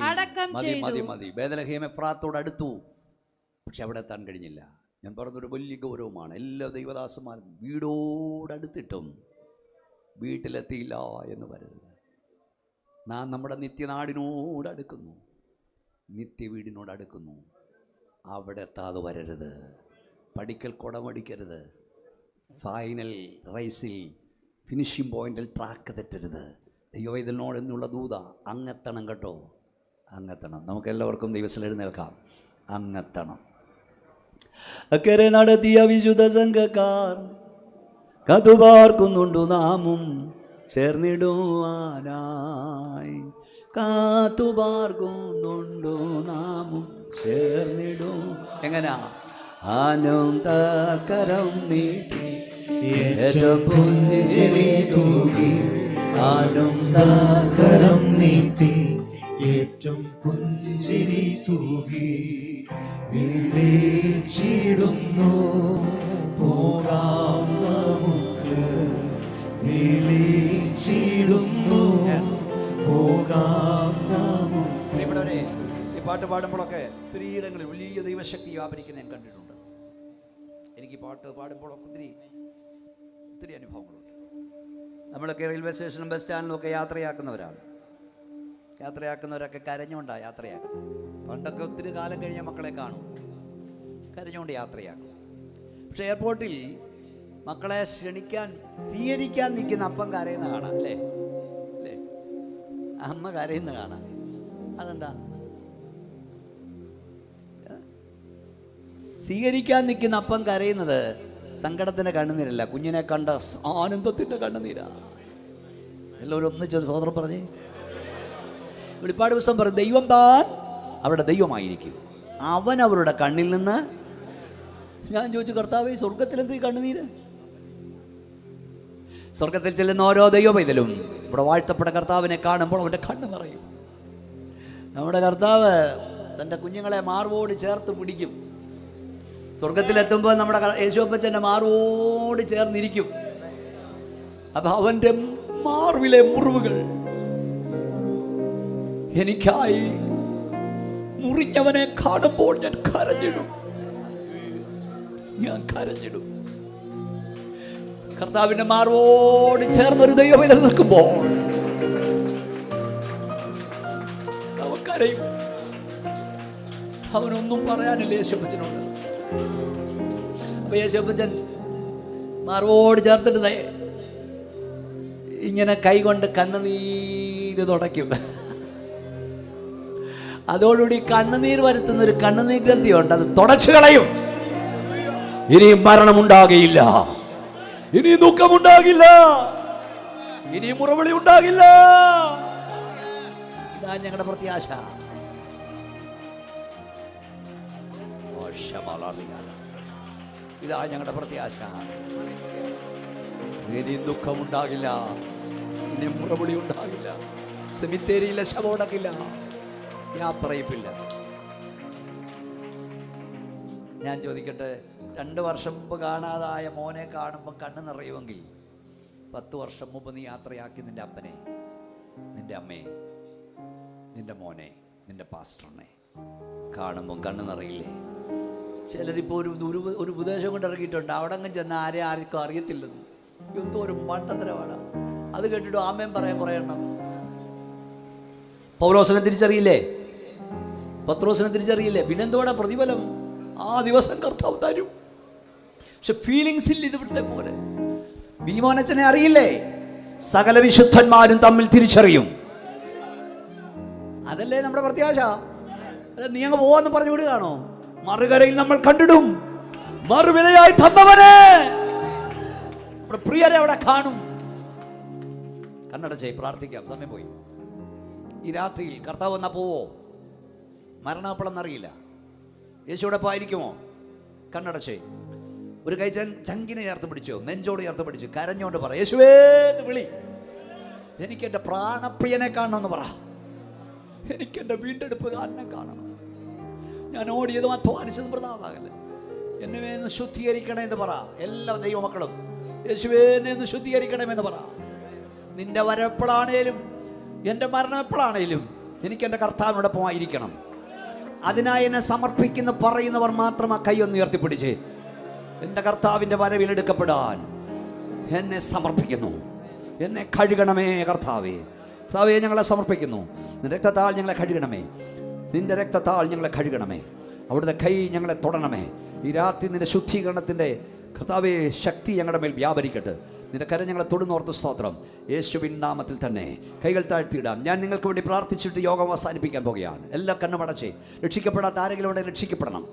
അടക്കം ചെയ്തു. ബേത്ലഹേം എഫ്രാത്തോട് അടുത്തു, പക്ഷെ അവിടെ എത്താൻ കഴിഞ്ഞില്ല. ഞാൻ പറഞ്ഞൊരു വലിയ ഗൗരവമാണ്. എല്ലാ ദൈവദാസന്മാരും വീടോടടുത്തിട്ടും വീട്ടിലെത്തിയില്ല എന്ന് പറയരുത്. നാം നമ്മുടെ നിത്യനാടിനോടടുക്കുന്നു, നിത്യ വീടിനോടടുക്കുന്നു. അവിടെ എത്താതെ വരരുത്. പഠിക്കൽ കുടമടിക്കരുത്. ഫൈനൽ റൈസിൽ ഫിനിഷിംഗ് പോയിന്റിൽ ട്രാക്ക് തെറ്റരുത്. ദൈവവേദനോട് എന്നുള്ള ദൂത അങ്ങെത്തണം കേട്ടോ, അങ്ങെത്തണം. നമുക്കെല്ലാവർക്കും ദൈവത്തിൽ എഴുന്നേൽക്കാം. അങ്ങെത്തണം. അക്കരെ നടത്തിയ വിശുദ്ധ സംഘക്കാർ കാത്തുപാർക്കുന്നുണ്ടു നാമും ചേർന്നിടുവാനായി. കാത്തുപാർക്കുന്നുണ്ടു നാമും ചേർന്നിടും. എങ്ങനാ? ആനന്ദകരം നീട്ടി പുഞ്ചിരി തൂകി. ആനന്ദകരം നീട്ടി ഏറ്റവും പുഞ്ചിരി തൂകി വിളിച്ചിടുന്നു. പോകാം നമുക്ക്, വിളിച്ചിടുന്നു. പോകാം നമുക്ക്. ഇവിടെ ഈ പാട്ട് പാടുമ്പോഴൊക്കെ ഒത്തിരി ഇടങ്ങളിൽ വലിയ ദൈവശക്തി വ്യാപരിക്കുന്ന ഞാൻ കണ്ടിട്ടുണ്ട്. എനിക്ക് പാട്ട് പാടുമ്പോഴൊക്കെ ഒത്തിരി അനുഭവങ്ങളുണ്ട്. നമ്മളൊക്കെ റെയിൽവേ സ്റ്റേഷനും ബസ് സ്റ്റാൻഡിലും ഒക്കെ യാത്രയാക്കുന്നവരൊക്കെ കരഞ്ഞുകൊണ്ടാണ് യാത്രയാക്കുന്നത്. പണ്ടൊക്കെ ഒത്തിരി കാലം കഴിഞ്ഞ മക്കളെ കാണും, കരഞ്ഞുകൊണ്ട് യാത്രയാക്കും. പക്ഷെ എയർപോർട്ടിൽ മക്കളെ സ്വീകരിക്കാൻ നിൽക്കുന്ന അപ്പം കരയുന്ന കാണാം. അല്ലേ? അമ്മ കരയുന്ന കാണാം. അതെന്താ? സ്വീകരിക്കാൻ നിൽക്കുന്ന അപ്പം കരയുന്നത് സങ്കടത്തിൻ്റെ കണ്ണുനീരല്ല, കുഞ്ഞിനെ കണ്ട ആനന്ദത്തിൻ്റെ കണ്ണുനീരാ. എല്ലാവരും ഒന്നിച്ചൊരു സഹോദരൻ പറഞ്ഞേ. വെളിപ്പാട് പുസ്തകം പറയും, ദൈവം താൻ അവരുടെ ദൈവമായിരിക്കും, അവൻ അവരുടെ കണ്ണിൽ നിന്ന്. ഞാൻ ചോദിച്ചു, കർത്താവേ, സ്വർഗത്തിലെന്ത് കണ്ണുനീര്? സ്വർഗത്തിൽ ചെല്ലുന്ന ഓരോ ദൈവ പൈതലും ഇവിടെ വാഴ്ത്തപ്പെട്ട കർത്താവിനെ കാണുമ്പോൾ അവൻ്റെ കണ്ണ് നിറയും. നമ്മുടെ കർത്താവ് തൻ്റെ കുഞ്ഞുങ്ങളെ മാർവോട് ചേർത്ത് പിടിക്കും. സ്വർഗത്തിലെത്തുമ്പോൾ നമ്മുടെ യേശുപ്പച്ചൻ്റെ മാർവോട് ചേർന്നിരിക്കും. അപ്പൊ അവൻ്റെ മാർവിലെ മുറിവുകൾ എനിക്കായി മുറിഞ്ഞവനെ കാണുമ്പോൾ ഞാൻ കരഞ്ഞിടും. കർത്താവിന്റെ മാർവോട് ചേർന്നൊരു ദൈവം നിൽക്കുമ്പോൾ അവൻ കരയും. അവനൊന്നും പറയാനില്ല യേശുപ്പച്ചനോട്. അപ്പൊ യേശുപ്പച്ചൻ മാർവോട് ചേർത്തിട്ട് ഇങ്ങനെ കൈകൊണ്ട് കണ്ണുനീര് തുടയ്ക്കും. അതോടുകൂടി കണ്ണുനീര് വരുത്തുന്നൊരു കണ്ണുനീർ ഗ്രന്ഥിയുണ്ട്, അത് തുടച്ചു കളയും. ഇനിയും മരണമുണ്ടാകില്ല, ഇനി ദുഃഖമുണ്ടാകില്ല, ഇനി മുറവിളി ഉണ്ടാകില്ല. ഇതാ ഞങ്ങളുടെ പ്രത്യാശ. ഇതാ ഞങ്ങളുടെ പ്രത്യാശ. ഇനി ദുഃഖമുണ്ടാകില്ല, ഇനി മുറവിളി ഉണ്ടാകില്ല, സെമിത്തേരിയിലെ ശവമടക്കില്ല, യാത്രയിപ്പില്ല. ഞാൻ ചോദിക്കട്ടെ, 2 വർഷം മുമ്പ് കാണാതായ മോനെ കാണുമ്പോൾ കണ്ണ് നിറയുമെങ്കിൽ 10 വർഷം മുമ്പ് നീ യാത്രയാക്കി നിന്റെ അപ്പനെ, നിന്റെ അമ്മയെ, നിന്റെ മോനെ, നിന്റെ പാസ്റ്ററിനെ കാണുമ്പോൾ കണ്ണ് നിറയില്ലേ? ചിലരിപ്പോൾ ഒരു ഉപദേശം കൊണ്ട് ഇറങ്ങിയിട്ടുണ്ട്, അവിടെ അങ്ങ് ചെന്ന് ആർക്കും അറിയത്തില്ലെന്ന്. എന്തോ ഒരു മണ്ടത്തരമാണ്. അത് കേട്ടിട്ട് ആമേൻ പറയാൻ പറയണം. പൗലോസിനെ തിരിച്ചറിയില്ലേ? പത്രോസിനെ തിരിച്ചറിയില്ലേ? പിന്നെന്തോടെ പ്രതിഫലം? ആ ദിവസം കർത്താവ് തരും. പക്ഷെ ഫീലിങ്സ് ഇല്ല ഇവിടുത്തെ പോലെ. ഭീമോനച്ചനെ അറിയില്ലേ? സകല വിശുദ്ധന്മാരും തമ്മിൽ തിരിച്ചറിയും. അതല്ലേ നമ്മുടെ പ്രത്യാശ. നീ അങ്ങ് പോവാന്ന് പറഞ്ഞു വിടുകയാണോ? മറുകരയിൽ നമ്മൾ കണ്ടിടും, മറുവിലയായി തന്നവനെ നമ്മുടെ പ്രിയരെ അവിടെ കാണും. കണ്ണടച്ചേ പ്രാർത്ഥിക്കാം, സമയം പോയി. ഈ രാത്രിയിൽ കർത്താവ് വന്നാ പോവോ? മരണപ്പെടെന്നറിയില്ല. യേശുവോടൊപ്പം ആയിരിക്കുമോ? കണ്ണടച്ചേ ഒരു കൈ ചങ്കിനെ ചേർത്ത് പിടിച്ചോ, നെഞ്ചോട് ചേർത്ത് പിടിച്ചു കരഞ്ഞോണ്ട് പറ, യേശുവേ എന്ന് വിളി. എനിക്ക് എൻ്റെ പ്രാണപ്രിയനെ കാണണമെന്ന് പറ. എനിക്ക് എൻ്റെ വീണ്ടെടുപ്പുകാരനെ കാണണം. ഞാൻ ഓടിയതും അധ്വാനിച്ചതും വൃഥാവാകല്ലേ. എന്നെ ഒന്ന് ശുദ്ധീകരിക്കണമെന്ന് പറ. എല്ലാ ദൈവമക്കളും യേശുവേ എന്നെ ഒന്ന് ശുദ്ധീകരിക്കണമെന്ന് പറ. നിന്റെ വരപ്പെടാണേലും എൻ്റെ മരണം എപ്പോഴാണേലും എനിക്ക് എൻ്റെ കർത്താവിനോടൊപ്പം ആയിരിക്കണം. അതിനായി എന്നെ സമർപ്പിക്കുന്ന പറയുന്നവർ മാത്രം ആ കൈ ഒന്ന് ഉയർത്തിപ്പിടിച്ച്, എൻ്റെ കർത്താവിൻ്റെ വരവിലെടുക്കപ്പെടാൻ എന്നെ സമർപ്പിക്കുന്നു. എന്നെ കഴുകണമേ കർത്താവേ. കർത്താവേ ഞങ്ങളെ സമർപ്പിക്കുന്നു. നിന്റെ രക്തത്താൽ ഞങ്ങളെ കഴുകണമേ. നിന്റെ രക്തത്താൽ ഞങ്ങളെ കഴുകണമേ. അവിടുത്തെ കൈ ഞങ്ങളെ തൊടണമേ. ഈ രാത്രി നിന്റെ ശുദ്ധീകരണത്തിൻ്റെ കർത്താവേ ശക്തി ഞങ്ങളുടെ മേൽ വ്യാപരിക്കട്ടെ. നിന്റെ കരം ഞങ്ങളെ തൊടുന്നോർത്ത് സ്തോത്രം. യേശുവിൻ നാമത്തിൽ തന്നെ കൈകൾ താഴ്ത്തിയിടാം. ഞാൻ നിങ്ങൾക്ക് വേണ്ടി പ്രാർത്ഥിച്ചിട്ട് യോഗം അവസാനിപ്പിക്കാൻ പോകുകയാണ്. എല്ലാ കണ്ണുമടച്ചേ. രക്ഷിക്കപ്പെടാത്ത ആരെങ്കിലും ഉണ്ടെങ്കിൽ രക്ഷിക്കപ്പെടണം.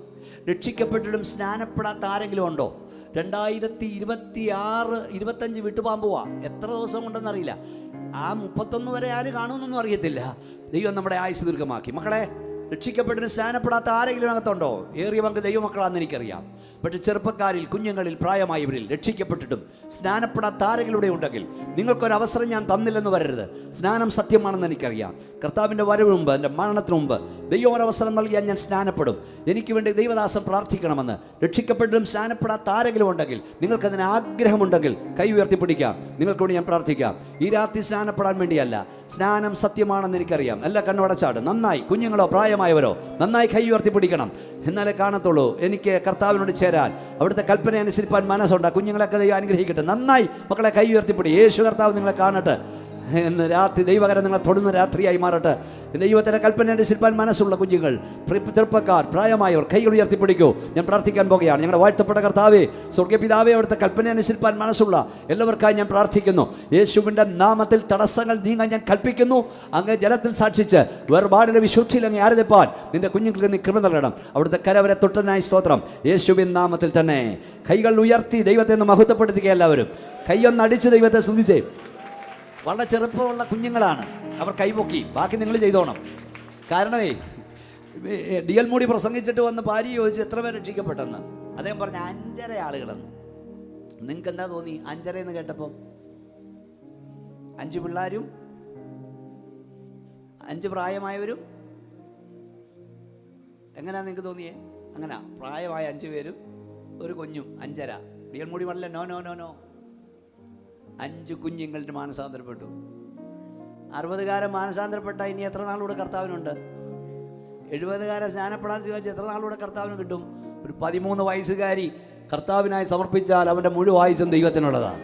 രക്ഷിക്കപ്പെട്ടിട്ടും സ്നാനപ്പെടാത്ത ആരെങ്കിലും ഉണ്ടോ? 2026 25 വിട്ടുപോകാൻ പോവാ. എത്ര ദിവസം കൊണ്ടെന്നറിയില്ല. ആ 31 വരെ ആര് കാണുമെന്നൊന്നും അറിയത്തില്ല. ദൈവം നമ്മുടെ ആയുസ് ദീർഘമാക്കി. മക്കളെ, രക്ഷിക്കപ്പെട്ടിട്ടും സ്നാനപ്പെടാത്ത ആരെങ്കിലും അകത്തുണ്ടോ? ഏറിയ പങ്ക് ദൈവമക്കളാണെന്ന് എനിക്കറിയാം. പക്ഷേ ചെറുപ്പക്കാരിൽ, കുഞ്ഞുങ്ങളിൽ, പ്രായമായവരിൽ രക്ഷിക്കപ്പെട്ടിട്ടും സ്നാനപ്പെടാത്ത ആരെങ്കിലും ഉണ്ടെങ്കിൽ നിങ്ങൾക്കൊരവസരം ഞാൻ തന്നില്ലെന്ന് വരരുത്. സ്നാനം സത്യമാണെന്ന് എനിക്കറിയാം. കർത്താവിൻ്റെ വരവ് മുമ്പ്, എൻ്റെ മരണത്തിന് മുമ്പ് ദൈവം ഒരവസരം നൽകിയാൽ ഞാൻ സ്നാനപ്പെടും. എനിക്ക് വേണ്ടി ദൈവദാസൻ പ്രാർത്ഥിക്കണമെന്ന്. രക്ഷിക്കപ്പെട്ടിട്ടും സ്നാനപ്പെടാത്ത ആരെങ്കിലും ഉണ്ടെങ്കിൽ, നിങ്ങൾക്കതിന് ആഗ്രഹമുണ്ടെങ്കിൽ കൈ ഉയർത്തിപ്പിടിക്കാം. നിങ്ങൾക്ക് വേണ്ടി ഞാൻ പ്രാർത്ഥിക്കാം. ഈ രാത്രി സ്നാനപ്പെടാൻ വേണ്ടിയല്ല, സ്നാനം സത്യമാണെന്ന് എനിക്കറിയാം. എല്ലാ കണ്ണുടച്ചാട്. നന്നായി കുഞ്ഞുങ്ങളോ പ്രായമായവരോ നന്നായി കൈ ഉയർത്തിപ്പിടിക്കണം. എന്നാലേ കാണത്തുള്ളൂ. എനിക്ക് കർത്താവിനോട് ചേരാൻ, അവിടുത്തെ കൽപ്പന അനുസരിപ്പാൻ മനസ്സുണ്ട്. കുഞ്ഞുങ്ങളൊക്കെ ദൈവം അനുഗ്രഹിക്കട്ടെ. നന്നായി മക്കളെ കൈ ഉയർത്തിപ്പിടി. യേശു കർത്താവ് നിങ്ങളെ കാണട്ടെ. ഇന്ന് രാത്രി ദൈവകരം നിങ്ങളെ തൊടുന്ന രാത്രിയായി മാറട്ടെ. ദൈവത്തിൻ്റെ കൽപ്പന അനുസരിപ്പാൻ മനസ്സുള്ള കുഞ്ഞുങ്ങൾ, ചെറുപ്പക്കാർ, പ്രായമായവർ കൈകൾ ഉയർത്തിപ്പിടിക്കൂ. ഞാൻ പ്രാർത്ഥിക്കാൻ പോകുകയാണ്. ഞങ്ങളുടെ വാഴ്ത്തപ്പെട്ട കർത്താവേ, സ്വർഗ്ഗപിതാവേ, അവിടുത്തെ കൽപ്പന അനുസരിപ്പാൻ മനസ്സുള്ള എല്ലാവർക്കായി ഞാൻ പ്രാർത്ഥിക്കുന്നു. യേശുവിൻ്റെ നാമത്തിൽ തടസ്സങ്ങൾ നീങ്ങാൻ ഞാൻ കൽപ്പിക്കുന്നു. അങ്ങ് ജലത്തിൽ സാക്ഷിച്ച് വേർപാടിൻ്റെ വിശുദ്ധിയിൽ അങ്ങ് ആരതിപ്പാൻ നിന്റെ കുഞ്ഞുങ്ങൾക്ക് നീ കൃപ നൽകണം. അവിടുത്തെ കരവരെ തൊട്ടനായി സ്തോത്രം. യേശുവിൻ നാമത്തിൽ തന്നെ കൈകൾ ഉയർത്തി ദൈവത്തെ ഒന്ന് മഹത്വപ്പെടുത്തുക. എല്ലാവരും കൈയൊന്നടിച്ച് ദൈവത്തെ സ്തുതിച്ചേ. വളരെ ചെറുപ്പമുള്ള കുഞ്ഞുങ്ങളാണ്, അവർ കൈപൊക്കി. ബാക്കി നിങ്ങൾ ചെയ്തോണം. കാരണമേ, DL മൂടി പ്രസംഗിച്ചിട്ട് വന്ന് ഭാര്യ ചോദിച്ചു എത്ര പേർ രക്ഷിക്കപ്പെട്ടെന്ന്. അദ്ദേഹം പറഞ്ഞ 5.5 ആളുകളെന്ന്. നിങ്ങൾക്ക് എന്താ തോന്നി 5.5 എന്ന് കേട്ടപ്പോൾ? 5 പിള്ളേരും 5 പ്രായമായവരും. എങ്ങനെയാ നിങ്ങൾക്ക് തോന്നിയേ? അങ്ങനെ പ്രായമായ 5 പേരും ഒരു കുഞ്ഞും 5.5. DL മൂടി പറഞ്ഞില്ല, നോ നോ നോ നോ. 5 കുഞ്ഞുങ്ങളുടെ മാനസാന്തരപ്പെട്ടു. 60-കാരൻ മാനസാന്തരപ്പെട്ട ഇനി എത്ര നാളുകൂടെ കർത്താവിനുണ്ട്? 70-കാരൻ സ്നാനപ്പെടാൻ സ്വീകരിച്ച് എത്ര നാളുകൂടെ കർത്താവിന് കിട്ടും? ഒരു 13 വയസ്സുകാരി കർത്താവിനായി സമർപ്പിച്ചാൽ അവൻ്റെ മുഴുവൻ ആയുസ്സും ദൈവത്തിനുള്ളതാണ്.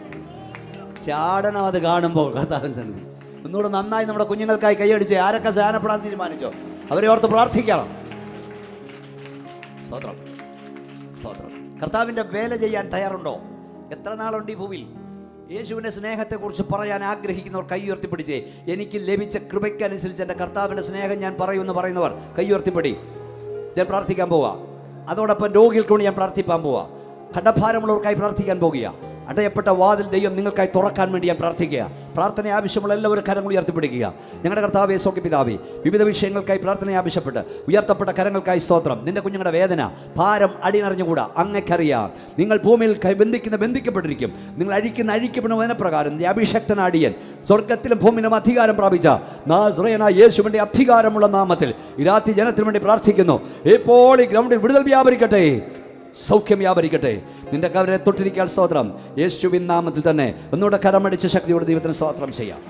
ചാടനം അത് കാണുമ്പോൾ കർത്താവിന് സന്നിധി. ഒന്നുകൂടെ നന്നായി നമ്മുടെ കുഞ്ഞുങ്ങൾക്കായി കൈയടിച്ച് ആരൊക്കെ സ്നാനപ്പെടാൻ തീരുമാനിച്ചോ അവരെ ഓർത്ത് പ്രാർത്ഥിക്കണം. സ്തോത്രം, സ്തോത്രം. കർത്താവിൻ്റെ വേല ചെയ്യാൻ തയ്യാറുണ്ടോ? എത്ര നാളുണ്ട് ഈ ഭൂമിയിൽ? യേശുവിൻ്റെ സ്നേഹത്തെക്കുറിച്ച് പറയാൻ ആഗ്രഹിക്കുന്നവർ കൈ ഉയർത്തിപ്പിടിച്ചേ. എനിക്ക് ലഭിച്ച കൃപയ്ക്കനുസരിച്ച് എൻ്റെ കർത്താവിൻ്റെ സ്നേഹം ഞാൻ പറയുമെന്ന് പറയുന്നവർ കൈ ഉയർത്തിപ്പിടി. ഞാൻ പ്രാർത്ഥിക്കാൻ പോവുക. അതോടൊപ്പം രോഗികൾക്ക് വേണ്ടി ഞാൻ പ്രാർത്ഥിക്കാൻ പോവുക. കടഭാരമുള്ളവർക്കായി പ്രാർത്ഥിക്കാൻ പോകുക. അടയപ്പെട്ട വാതിൽ ദൈവം നിങ്ങൾക്കായി തുറക്കാൻ വേണ്ടി ഞാൻ പ്രാർത്ഥിക്കുക. പ്രാർത്ഥന ആവശ്യമുള്ള എല്ലാവരും കരങ്ങൾ ഉയർത്തിപ്പിടിക്കുക. ഞങ്ങളുടെ കർത്താവേ, സ്വർഗ്ഗ പിതാവേ, വിവിധ വിഷയങ്ങൾക്കായി പ്രാർത്ഥന ആവശ്യപ്പെട്ട് ഉയർത്തപ്പെട്ട കരങ്ങൾക്കായി സ്തോത്രം. നിന്റെ കുഞ്ഞുങ്ങളുടെ വേദന ഭാരം അടിയറിഞ്ഞുകൂടാ, അങ്ങക്കറിയാം. നിങ്ങൾ ഭൂമിയിൽ ബന്ധിക്കപ്പെട്ടിരിക്കും. നിങ്ങൾ അഴിക്കപ്പെടുന്ന വേദനപ്രകാരം അഭിഷക്തനാടിയൻ സ്വർഗത്തിലും ഭൂമിയിലും അധികാരം പ്രാപിച്ച നാസറേയനായ യേശുവിന്റെ അധികാരമുള്ള നാമത്തിൽ ഈ രാത്രി ജനത്തിന് വേണ്ടി പ്രാർത്ഥിക്കുന്നു. ഇപ്പോൾ ഈ ഗ്രൗണ്ടിൽ വിടുതൽ വ്യാപരിക്കട്ടെ, സൗഖ്യം വ്യാപരിക്കട്ടെ. നിന്റെ കവരെ തൊട്ടിരിക്കാൻ സ്തോത്രം. യേശുവിൻ നാമത്തിൽ തന്നെ ഒന്നുകൂടെ കരമടിച്ച് ശക്തിയോട് ദൈവത്തിന് സ്തോത്രം ചെയ്യാം.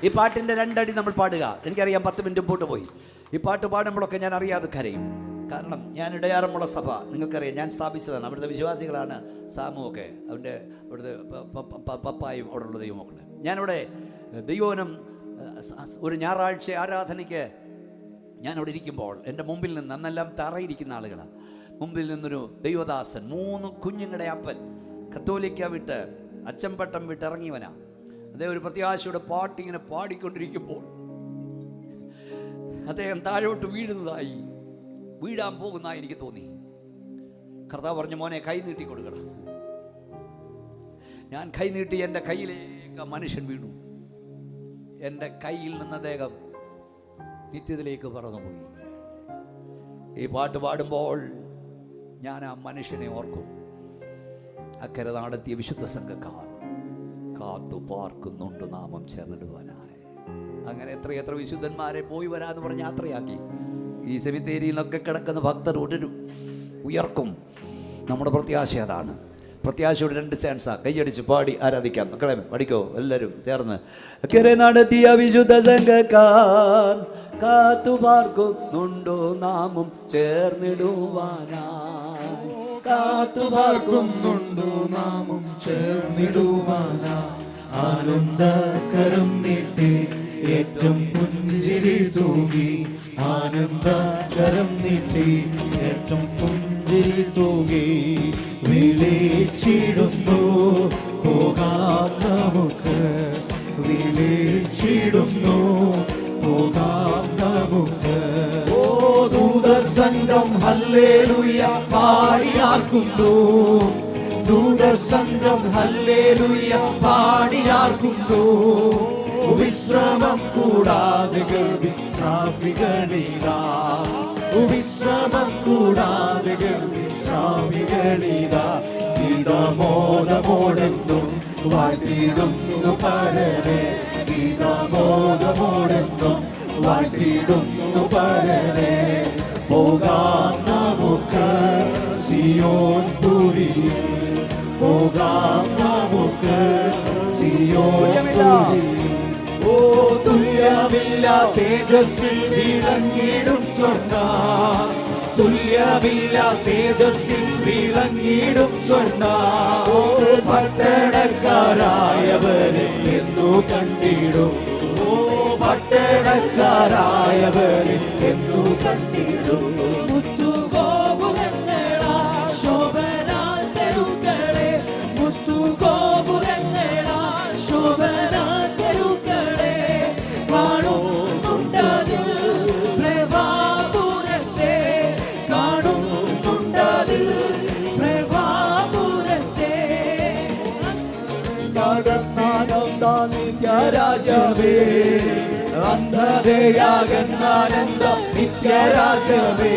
ഈ പാട്ടിൻ്റെ 2 അടി നമ്മൾ പാടുക. എനിക്കറിയാം 10 മിനിറ്റ് മുമ്പോട്ട് പോയി. ഈ പാട്ട് പാടുമ്പോഴൊക്കെ ഞാൻ അറിയാതെ കരയും. കാരണം ഞാൻ ഇടയാറമുള്ള സഭ നിങ്ങൾക്കറിയാം, ഞാൻ സ്ഥാപിച്ചതാണ്. അവിടുത്തെ വിശ്വാസികളാണ് സാമുവൊക്കെ, അവിടുത്തെ പപ്പായും അവിടെ ഉള്ള ദൈവമൊക്കെ. ഞാനിവിടെ ദൈവവനം ഒരു ഞായറാഴ്ച ആരാധനയ്ക്ക് ഞാനവിടെ ഇരിക്കുമ്പോൾ എൻ്റെ മുമ്പിൽ നിന്ന്, അന്നെല്ലാം തറയിരിക്കുന്ന ആളുകളാണ്, മുമ്പിൽ നിന്നൊരു ദൈവദാസൻ, 3 കുഞ്ഞുങ്ങളുടെ അപ്പൻ, കത്തോലിക്ക വിട്ട് അച്ചമ്പട്ടം വിട്ട് ഇറങ്ങിയവനാ. അദ്ദേഹം ഒരു പ്രത്യാശയുടെ പാട്ടിങ്ങനെ പാടിക്കൊണ്ടിരിക്കുമ്പോൾ അദ്ദേഹം താഴോട്ട് വീഴാൻ പോകുന്നതായി എനിക്ക് തോന്നി. കർത്താവ് പറഞ്ഞു, മോനെ കൈ നീട്ടി കൊടുക്കണം. ഞാൻ കൈ നീട്ടി, എൻ്റെ കയ്യിലേക്ക് മനുഷ്യൻ വീണു. എൻ്റെ കയ്യിൽ നിന്ന് അദ്ദേഹം നിത്യത്തിലേക്ക് പറന്നുപോയി. ഈ പാട്ട് പാടുമ്പോൾ ഞാൻ ആ മനുഷ്യനെ ഓർക്കും. അക്കരെ നടത്തിയ വിശുദ്ധ സംഘക്കാർ കാത്തു പാർക്കുന്നുണ്ട് നാമം ചേർന്നിടുവാനായി. അങ്ങനെ എത്ര വിശുദ്ധന്മാരെ പോയി വരാന്ന് പറഞ്ഞ് യാത്രയാക്കി. ഈ സെമിത്തേരിയിൽ നിന്നൊക്കെ കിടക്കുന്ന ഭക്തർ ഉയർക്കും. നമ്മുടെ പ്രത്യാശ അതാണ്. പ്രത്യാശയുടെ 2 സ്റ്റാൻസാ കൈയടിച്ച് പാടി ആരാധിക്കാം. മക്കളെ പഠിക്കോ എല്ലാവരും ചേർന്ന്. അക്കരെ നടത്തിയ വിശുദ്ധ സംഘക്കാർ കാത്തു പാർക്കുന്നുണ്ടോ നാമം ചേർന്നിടുവാനായി. കാത്തു പാർക്കുന്നുണ്ടോ നാമം ചേർന്നിടുവാനായി. ആനന്ദകരം നീട്ടി ഏറ്റവും പുഞ്ചിരി തൂകി. ആനന്ദകരം നീട്ടി ഏറ്റവും പുഞ്ചിരി തൂകി. വിളിച്ചിടുന്നു പോകാം നമുക്ക്. വിളിച്ചിടുന്നു പോകാം നമുക്ക്. ഓ ദൂതസംഘം ഹല്ലേലൂയ പാടിയാർക്കുന്നു. ദൂതസംഘം ഹല്ലേലൂയ പാടിയാർക്കുന്നു. വിശ്രമം കൂടാതെ ഗർഭിണിതാ. വിശ്രമം കൂടാതെ ഗർഭിണിതാ. ഗീതമോദമോടെന്നും വാഴ്ത്തിടുന്നു പരനെ. ഗീതമോദമോടെന്നും വാഴ്ത്തിടുന്നു പരനെ. പോകാം നമുക്ക് സിയോൻ പുരിയിൽ. പോകാം നമുക്ക് സിയോൻ പുരിയിൽ. ഓ തുല്യമില്ല തേജസ്സിൽ വിളങ്ങിടും സ്വർണ്ണ. തുല്യമില്ല തേജസ്സിൽ വിളങ്ങിടും സ്വർണ്ണ. പട്ടണക്കാരായവരെ എന്നു കണ്ടിടും. ഓ പട്ടണക്കാരായവരെ എന്നു കണ്ടിടും. മുത്തുഗോപുരങ്ങളാ ശോഭനാൽ തെരുക്കളെ. മുത്തുഗോപുരങ്ങളാ ശോഭനാൽ തെരുക്കളെ. കാണുന്നുണ്ടതിൽ പ്രഭാപുരത്തെ. കാണുന്നുണ്ടതിൽ പ്രഭാപുരത്തെ. നിത്യരാജവേ അന്ധതയാകന്നാനന്ദ നിത്യരാജവേ.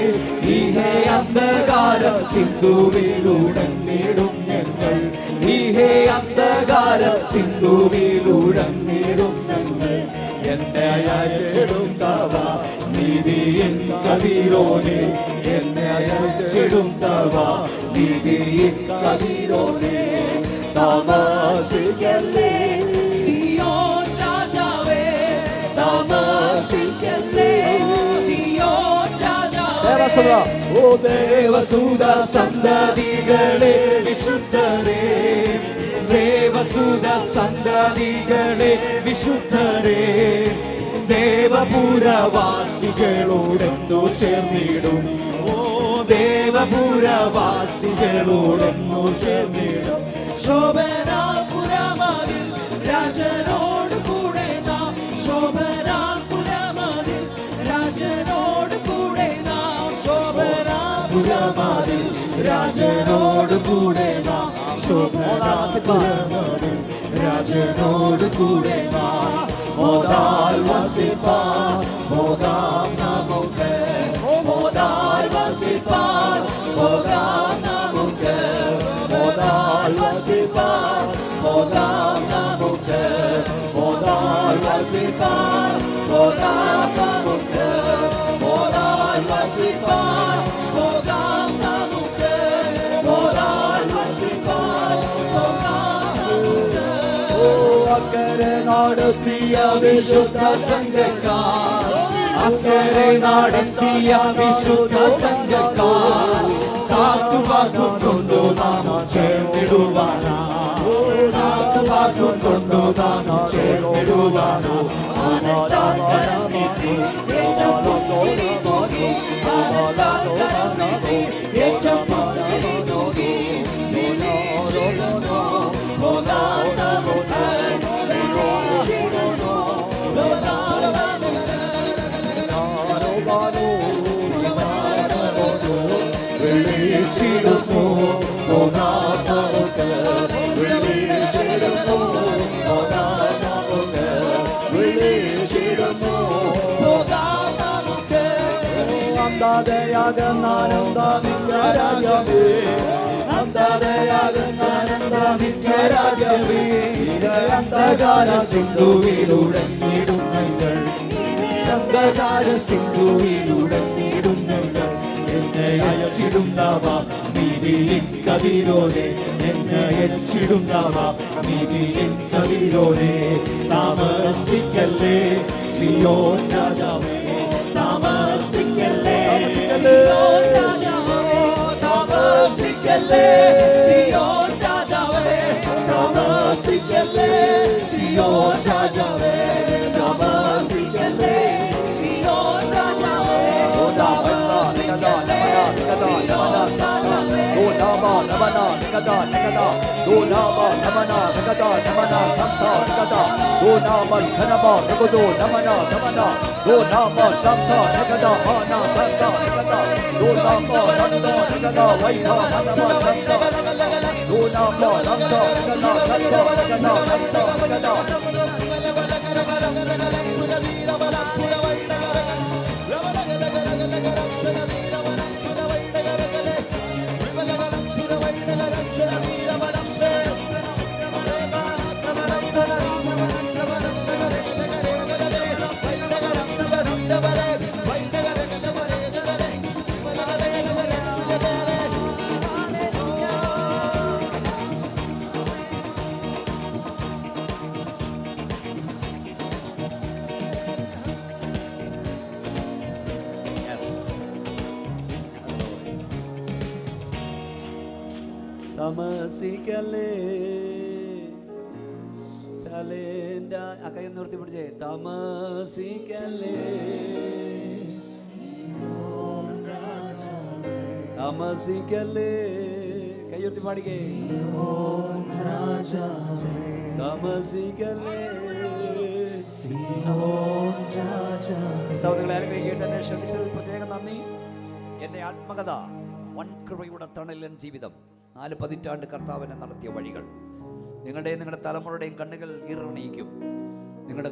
ഈഹേ അന്ധകാരം സിന്ധുവിലുടന്നിടും ഞങ്ങൾ. ഈഹേ അന്ധകാരം സിന്ധുവിലുടന്നിടും ഞങ്ങൾ. എന്നെ അയച്ചിടും തവ നീതിയിൻ കതിരോനെ. എന്നെ അയച്ചിടും തവ നീതിയിൻ കതിരോനെ. താമസിക്കല്ലേ സിയോൻ രാജാവേ. താമസിക്കല്ലേ സിയോൻ രാജാവേ. ഓ ദേവസുത സന്തതികളെ വിശുദ്ധരേ. ദേവസുത സന്തതികളെ വിശുദ്ധരേ. ദേവപുരവാസികളോടെന്നു ചേർന്നിടും. ഓ ദേവപുരവാസികളോടെന്നു ചേർന്നിടും. ശോഭനാപുരമതിൽ രാജനോട് കൂടെ നാം. ശോഭനാപുരമതിൽ രാജനോട് കൂടെ നാം. ശോഭനാപുരമതിൽ രാജനോട് കൂടെ നാം ശോഭനാപുരമതിൽ രാജനോട് കൂടെ നാം മോദാൽ വസിപ്പാൻ പോകാം നമുക്ക് മോദാൽ വസിപ്പാൻ പോകാം നമുക്ക് മോദാൽ വസിപ്പാൻ പോകാം നമുക്ക് മോദാൽ വസിപ്പാൻ പോകാം നമുക്ക് മോദാൽ വസിപ്പാൻ പോകാം നമുക്ക് മോദാൽ വസിപ്പാൻ പോകാം നമുക്ക് അക്കരെ നടത്തിയ വിശുദ്ധ സംഘക്കാർ അക്കരെ നടത്തിയ വിശുദ്ധ സംഘക്കാർ കാത്തുവാക്കുകൊണ്ടു നാം ചേർന്നിടുവാനാ കാത്തുവാക്കുകൊണ്ടു നാം ചേർന്നിടുവാനാ വിളിച്ചിടുന്നു നമുക്ക് വിളിച്ചിടുന്നു നമുക്ക് വിളിച്ചിടുന്നു നമുക്ക് അന്താതയാകുന്നാനന്ദ നിത്യരാജ്യമേ അന്താതയാകുന്നാനന്ദ നിത്യരാജ്യമേ അന്ധകാര സിന്ധുവിലുടങ്ങിടുന്നങ്ങൾ അന്ധകാര സിന്ധുവിലുടങ്ങിടുന്നങ്ങൾ എന്നെ അയച്ചിടുന്നവ നീതിയിൻ കതിരോനെ എന്നെ അയച്ചിടുന്നവ നീതിയിൻ കതിരോനെ താമസിക്കല്ലേ സിയോൻ രാജാവേ താമസിക്കല്ലേ സിയോൻ രാജാവേ താമസിക്കല്ലേ സിയോൻ രാജാവേ താമസിക്കല്ലേ സിയോൻ രാജാവേ താമസിക്കല്ലേ സിയോൻ രാജാവേ താമസിക്കല്ലേ സലേൻ്റെ ആ കൈ നിർത്തി പിടിച്ചേ താമസിക്കല്ലേ താമസിക്കല്ലേ കൈയുർത്തി പാടിക്കേ താമസിക്കല്ലേ നിങ്ങളെ അനുഗ്രഹിക്കട്ടെ. എന്നെ ശ്രദ്ധിച്ചതിൽ പ്രത്യേകം നന്ദി. എൻ്റെ ആത്മകഥ വൻകൃപയുടെ തണലൻ ജീവിതം 4 പതിറ്റാണ്ട് കർത്താവിനെ നടത്തിയ വഴികൾ നിങ്ങളുടെയും നിങ്ങളുടെ തലമുറയുടെയും കണ്ണുകൾ ഈറണിയിക്കും. നിങ്ങളുടെ